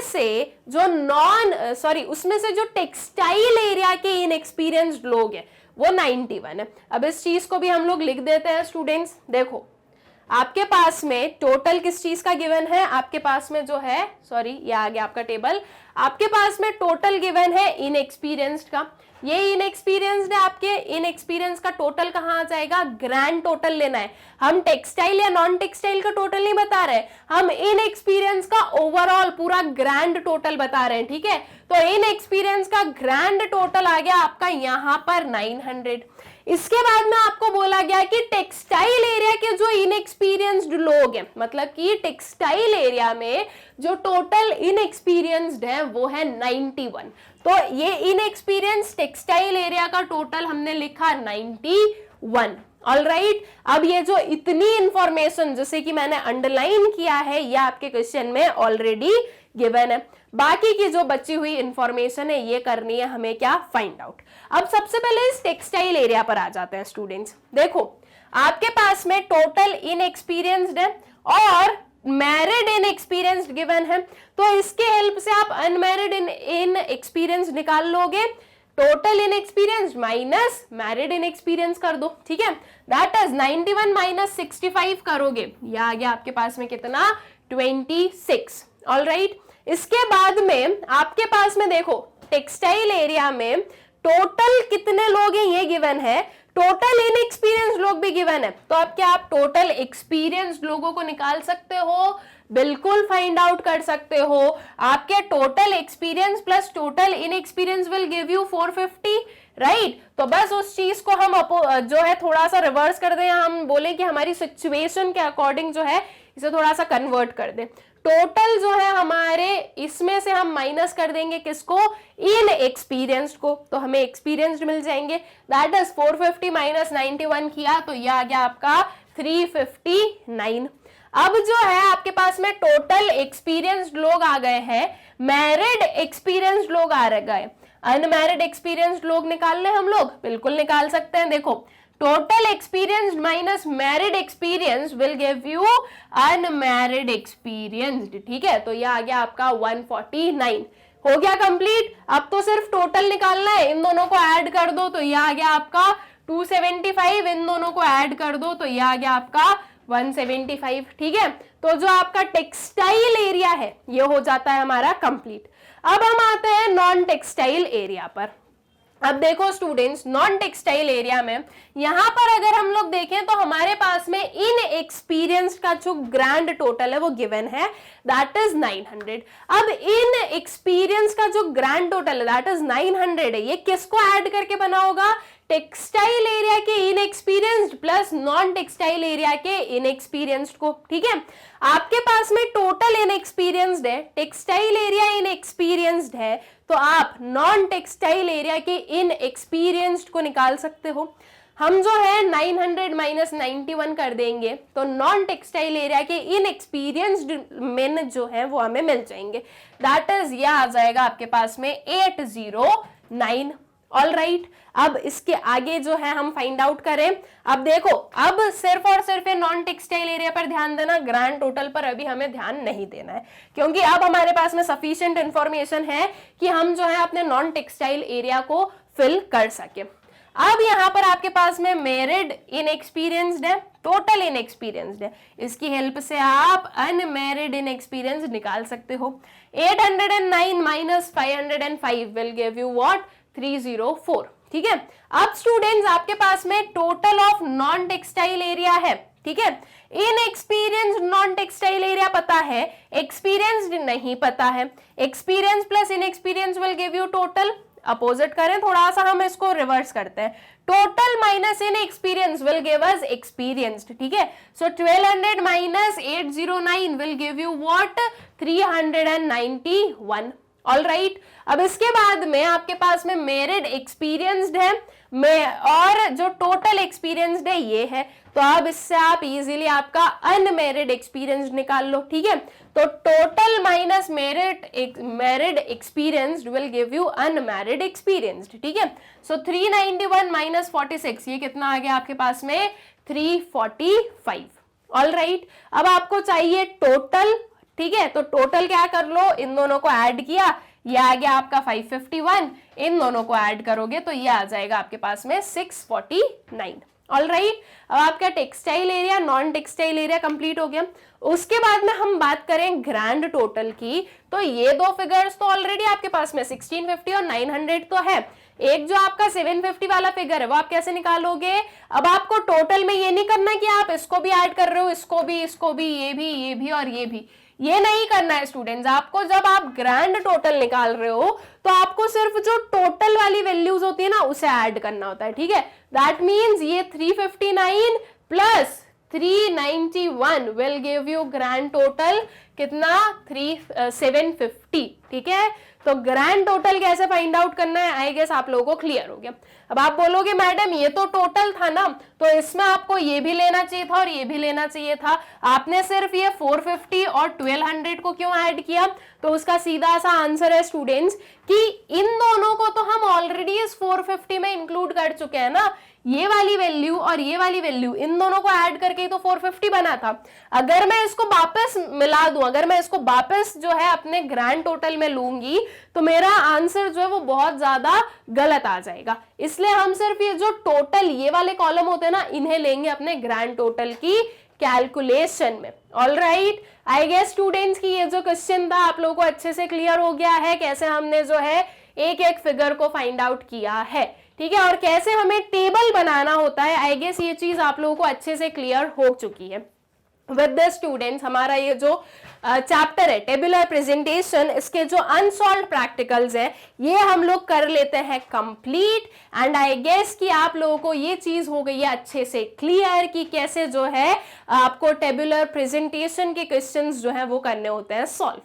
से जो टेक्सटाइल एरिया के इनएक्सपीरियंस्ड लोग हैं वो 91 है। अब इस चीज को भी हम लोग लिख देते हैं स्टूडेंट्स। देखो आपके पास में टोटल किस चीज का गिवन है, आपके पास में जो है, सॉरी ये आ गया आपका टेबल, आपके पास में टोटल गिवन है इनएक्सपीरियंस्ड का, ये इनएक्सपीरियंस्ड है, आपके इनएक्सपीरियंस का टोटल कहाँ आ जाएगा, ग्रैंड टोटल लेना है। हम टेक्सटाइल या नॉन टेक्सटाइल का टोटल नहीं बता रहे, हम इनएक्सपीरियंस का ओवरऑल पूरा ग्रैंड टोटल बता रहे हैं। ठीक है, तो इनएक्सपीरियंस का ग्रैंड टोटल आ गया आपका यहाँ पर 900। इसके बाद में आपको बोला गया कि टेक्सटाइल एरिया के जो इनएक्सपीरियंस्ड लोग हैं, मतलब कि टेक्सटाइल एरिया में जो टोटल इनएक्सपीरियंस्ड है वो है 91, तो ये इनएक्सपीरियंस टेक्सटाइल एरिया का टोटल हमने लिखा 91। ऑलराइट, अब ये जो इतनी इंफॉर्मेशन जैसे कि मैंने अंडरलाइन किया है ये आपके क्वेश्चन में ऑलरेडी गिवन है, बाकी की जो बची हुई इंफॉर्मेशन है ये करनी है हमें क्या फाइंड आउट। अब सबसे पहले इस टेक्सटाइल एरिया पर आ जाते हैं स्टूडेंट्स। देखो आपके पास में टोटल इनएक्सपीरियंस्ड है और मैरिड इनएक्सपीरियंस्ड गिवन है, तो इसके हेल्प से आप अनमैरिड इनएक्सपीरियंस्ड निकाल लोगे, total inexperience minus married inexperience कर दो। ठीक है, दैट इज 91 माइनस 65 करोगे, ये आ गया आपके पास में कितना 26। ऑलराइट, इसके बाद में आपके पास में देखो टेक्सटाइल एरिया में टोटल कितने लोग हैं ये गिवन है, टोटल इनएक्सपीरियंस लोग भी गिवन है, तो अब क्या आप टोटल एक्सपीरियंस लोगों को निकाल सकते हो, बिल्कुल फाइंड आउट कर सकते हो। आपके total experience plus total inexperience will give you 450, right. तो बस उस चीज को हम जो है थोड़ा सा रिवर्स कर दें, हम बोले कि हमारी सिचुएशन के अकॉर्डिंग जो है इसे थोड़ा सा कन्वर्ट कर दें। टोटल जो है हमारे इसमें से हम माइनस कर देंगे किसको, इन एक्सपीरियंस्ड को, तो हमें एक्सपीरियंस्ड मिल जाएंगे, दैट इज 450 माइनस 91 किया तो यह आ गया आपका 359। अब जो है आपके पास में टोटल एक्सपीरियंस्ड लोग आ गए हैं, मैरिड एक्सपीरियंस्ड लोग आ गए, अनमैरिड एक्सपीरियंस्ड लोग निकालने हम लोग बिल्कुल निकाल सकते हैं। देखो total experienced minus married experience will give you unmarried experienced. ठीक है, तो ये आ गया आपका 149, हो गया कंप्लीट। अब तो सिर्फ टोटल निकालना है, इन दोनों को ऐड कर दो तो ये आ गया आपका 275, इन दोनों को ऐड कर दो तो ये आ गया आपका 175, ठीक है। तो जो आपका टेक्सटाइल एरिया है ये हो जाता है हमारा कंप्लीट। अब हम आते हैं नॉन टेक्सटाइल एरिया पर। अब देखो स्टूडेंट्स, नॉन टेक्सटाइल एरिया में यहां पर अगर हम लोग देखें तो हमारे पास में इन एक्सपीरियंस का जो ग्रैंड टोटल है वो गिवन है, दैट इज 900। अब इन एक्सपीरियंस का जो ग्रैंड टोटल है दैट इज 900 है, ये किसको ऐड करके बना होगा? टेक्सटाइल एरिया के inexperienced plus non textile area के इनएक्सपीरियंस्ड को, ठीक है। आपके पास में टोटल इनएक्सपीरियंस्ड है, टेक्सटाइल एरिया इनएक्सपीरियंस्ड है, तो आप नॉन टेक्सटाइल एरिया के इनएक्सपीरियंस्ड को निकाल सकते हो। हम जो है 900 माइनस 91 कर देंगे तो नॉन टेक्सटाइल एरिया के इनएक्सपीरियंस्ड मेन जो है वो हमें मिल जाएंगे, दैट इज ये आ जाएगा आपके पास में 809। ऑल राइट, अब इसके आगे जो है हम फाइंड आउट करें। अब देखो, अब सिर्फ और सिर्फ नॉन टेक्सटाइल एरिया पर ध्यान देना, ग्रैंड टोटल पर अभी हमें ध्यान नहीं देना है, क्योंकि अब हमारे पास में सफिशिएंट इंफॉर्मेशन है कि हम जो है अपने नॉन टेक्सटाइल एरिया को फिल कर सके। अब यहां पर आपके पास में मैरिड इनएक्सपीरियंस्ड है, टोटल इनएक्सपीरियंस्ड है, इसकी हेल्प से आप अनमैरिड इनएक्सपीरियंस्ड निकाल सकते हो। 809 minus 505 will give you what? 304, ठीक है। अब स्टूडेंट्स आपके पास में total of non textile area है, ठीक है। इनएक्सपीरियंस्ड नॉन टेक्सटाइल एरिया पता है, एक्सपीरियंस्ड नहीं पता है। Experience plus inexperience will give you total. Opposite करें, थोड़ा सा हम इसको रिवर्स करते हैं, total minus in experience will give us experienced, ठीक है। सो 1200 minus 809 will give you what? 391। All right, अब इसके बाद में आपके पास में मैरिड एक्सपीरियंस्ड है और जो टोटल एक्सपीरियंस्ड है ये है, तो अब इससे आप इजीली आपका अनमैरिड एक्सपीरियंस निकाल लो, ठीक है। तो total minus married experienced will give you unmarried experienced, ठीक है। सो 391 माइनस 46, ये कितना आ गया आपके पास में? 345। ऑल राइट, अब आपको चाहिए टोटल, ठीक है। तो टोटल क्या कर लो, इन दोनों को ऐड किया, ये आ गया आपका 551, इन दोनों को ऐड करोगे तो ये आ जाएगा आपके पास में 649। ऑल राइट, अब आपका textile area non textile area complete हो गया। उसके बाद में हम बात करें ग्रैंड टोटल की, तो ये दो फिगर्स तो ऑलरेडी आपके पास में 1650 और 900 तो है। एक जो आपका 750 वाला फिगर है वो आप कैसे निकालोगे? अब आपको टोटल में ये नहीं करना कि आप इसको भी ऐड कर रहे हो, इसको भी, ये भी और ये भी, ये नहीं करना है स्टूडेंट्स। आपको जब आप ग्रैंड टोटल निकाल रहे हो तो आपको सिर्फ जो टोटल वाली वैल्यूज होती है ना उसे ऐड करना होता है, ठीक है। दैट मींस ये 359 plus 391 will give you grand total कितना? 750, ठीक है। तो ग्रैंड टोटल कैसे फाइंड आउट करना है, आई गेस आप लोगों को क्लियर हो गया। अब आप बोलोगे मैडम ये तो टोटल था ना, तो इसमें आपको ये भी लेना चाहिए था और ये भी लेना चाहिए था, आपने सिर्फ ये 450 और 1200 को क्यों ऐड किया? तो उसका सीधा सा आंसर है स्टूडेंट्स कि इन दोनों को तो हम ऑलरेडी इस 450 में इंक्लूड कर चुके हैं ना, ये वाली वैल्यू और ये वाली वैल्यू, इन दोनों को ऐड करके तो 450 बना था। अगर मैं इसको वापस मिला दूं, अगर मैं इसको वापस जो है अपने ग्रैंड टोटल में लूंगी तो मेरा आंसर जो है वो बहुत ज्यादा गलत आ जाएगा। इसलिए हम सिर्फ ये जो टोटल ये वाले कॉलम होते हैं ना, इन्हें लेंगे अपने ग्रैंड टोटल की कैलकुलेशन में। All right, I guess students की ये जो क्वेश्चन था आप लोगों को अच्छे से क्लियर हो गया है, कैसे हमने जो है एक एक फिगर को फाइंड आउट किया है, ठीक है, और कैसे हमें टेबल बनाना होता है। आई गेस ये चीज आप लोगों को अच्छे से क्लियर हो चुकी है। विद द स्टूडेंट्स, हमारा ये जो चैप्टर है टेबुलर प्रेजेंटेशन, इसके जो अनसॉल्व्ड प्रैक्टिकल्स है ये हम लोग कर लेते हैं कंप्लीट। एंड आई गेस कि आप लोगों को ये चीज हो गई है अच्छे से क्लियर कि कैसे जो है आपको टेबुलर प्रेजेंटेशन के क्वेश्चंस जो है वो करने होते हैं solve.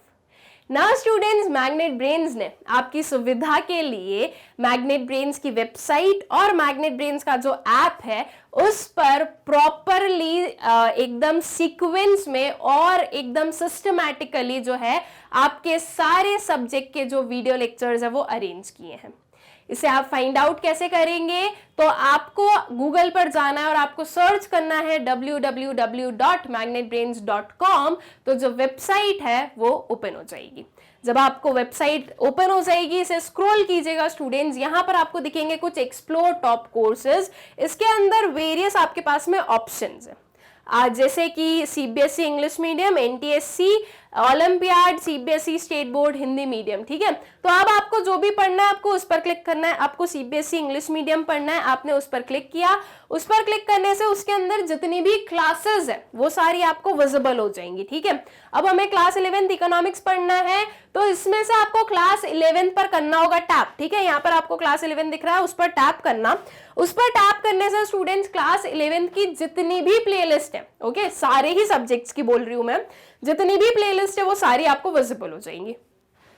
Now students, magnet brains ने आपकी सुविधा के लिए मैग्नेट ब्रेन्स की वेबसाइट और मैग्नेट ब्रेन्स का जो ऐप है उस पर प्रॉपरली एकदम सीक्वेंस में और एकदम सिस्टमैटिकली जो है आपके सारे सब्जेक्ट के जो वीडियो लेक्चर्स है वो अरेंज किए हैं। इसे आप फाइंड आउट कैसे करेंगे? तो आपको गूगल पर जाना है और आपको सर्च करना है www.magnetbrains.com। तो जो वेबसाइट है वो ओपन हो जाएगी। जब आपको वेबसाइट ओपन हो जाएगी, इसे स्क्रॉल कीजिएगा स्टूडेंट्स, यहां पर आपको दिखेंगे कुछ एक्सप्लोर टॉप कोर्सेज। इसके अंदर वेरियस आपके पास में ऑप्शंस है। जैसे कि CBSE English medium, NTSC, olympiad, CBSE state board Hindi medium, ठीक है। तो अब आपको जो भी पढ़ना है आपको उस पर क्लिक करना है। आपको सीबीएसई इंग्लिश मीडियम पढ़ना है, आपने उस पर क्लिक किया। उस पर क्लिक करने से उसके अंदर जितनी भी क्लासेस है वो सारी आपको विजिबल हो जाएंगी, ठीक है। अब हमें क्लास 11th इकोनॉमिक्स पढ़ना है, तो इसमें से आपको क्लास 11 पर करना होगा टैप, ठीक है। यहाँ पर आपको क्लास 11 दिख रहा है, उस पर टैप करना। उस पर टैप करने से स्टूडेंट्स क्लास 11 की जितनी भी प्लेलिस्ट है, ओके, सारे ही सब्जेक्ट्स की बोल रही हूं मैं, जितनी भी प्लेलिस्ट है वो सारी आपको विजिबल हो जाएंगी।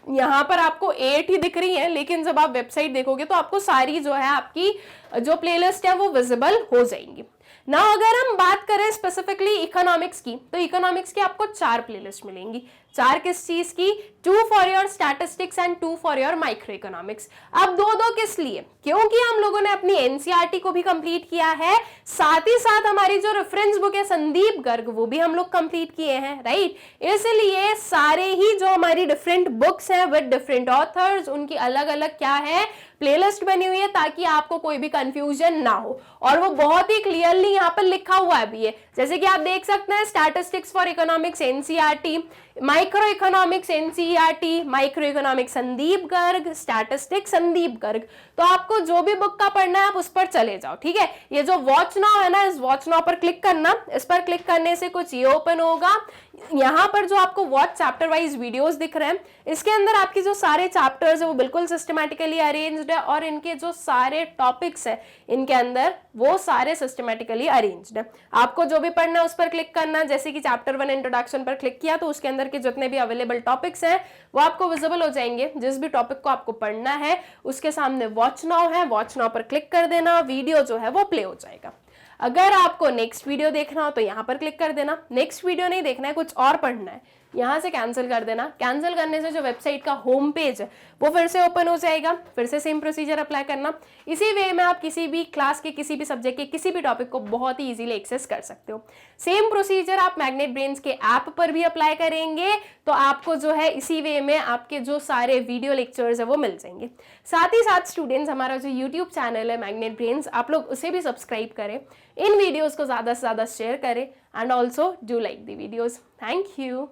यहाँ पर आपको 8 ही दिख रही है, लेकिन जब आप वेबसाइट देखोगे तो आपको सारी जो है आपकी जो प्लेलिस्ट है वो विजिबल हो जाएंगी ना। अगर हम बात करें स्पेसिफिकली इकोनॉमिक्स की, तो इकोनॉमिक्स की आपको 4 प्लेलिस्ट मिलेंगी। 4 किस चीज की? 2 for your statistics and 2 for your micro economics. अब दो किस लिए? क्योंकि हम लोगों ने अपनी एनसीईआरटी को भी कंप्लीट किया है, साथ ही साथ हमारी जो रेफरेंस बुक है संदीप गर्ग वो भी हम लोग कंप्लीट किए हैं, राइट। इसलिए सारे ही जो हमारी डिफरेंट बुक्स हैं विद डिफरेंट ऑथर्स, उनकी अलग अलग क्या है प्लेलिस्ट बनी हुई है, ताकि आपको कोई भी कंफ्यूजन ना हो। और वो बहुत ही क्लियरली यहाँ पर लिखा हुआ भी है, जैसे कि आप देख सकते हैं statistics for economics NCERT, micro economics NCERT, micro economics Sandeep Garg, statistics Sandeep Garg. तो आपको जो भी बुक का पढ़ना है आप उस पर चले जाओ, ठीक है। ये जो वॉच नाउ है ना, इस वॉच नाउ पर क्लिक करना। इस पर क्लिक करने से कुछ ये ओपन होगा। यहाँ पर जो आपको वॉच चैप्टर वाइज वीडियोस दिख रहे हैं, इसके अंदर आपकी जो सारे चैप्टर्स है वो बिल्कुल सिस्टमैटिकली अरेंज्ड है, और इनके जो सारे टॉपिक्स है इनके अंदर वो सारे सिस्टमैटिकली अरेंज्ड है। आपको जो भी पढ़ना है उस पर क्लिक करना। जैसे कि चैप्टर 1 इंट्रोडक्शन पर क्लिक किया तो उसके अंदर के जितने भी अवेलेबल टॉपिक्स हैं वो आपको विजिबल हो जाएंगे। जिस भी टॉपिक को आपको पढ़ना है उसके सामने वॉच नाउ है, वॉच नाउ पर क्लिक कर देना, वीडियो जो है वो प्ले हो जाएगा। अगर आपको नेक्स्ट वीडियो देखना हो तो यहाँ पर क्लिक कर देना। नेक्स्ट वीडियो नहीं देखना है, कुछ और पढ़ना है, यहाँ से कैंसिल कर देना। कैंसिल करने से जो वेबसाइट का होम पेज है वो फिर से ओपन हो जाएगा। फिर से सेम प्रोसीजर अप्लाई करना। इसी वे में आप किसी भी क्लास के किसी भी सब्जेक्ट के किसी भी टॉपिक को बहुत ही इजीली एक्सेस कर सकते हो। सेम प्रोसीजर आप मैग्नेट ब्रेन्स के ऐप पर भी अप्लाई करेंगे तो आपको जो है इसी वे में आपके जो सारे वीडियो लेक्चर्स है वो मिल जाएंगे। साथ ही साथ स्टूडेंट्स, हमारा जो यूट्यूब चैनल है मैग्नेट ब्रेन्स, आप लोग उसे भी सब्सक्राइब करें, इन वीडियोज को ज़्यादा से ज़्यादा शेयर करें, and also do like the videos. Thank you.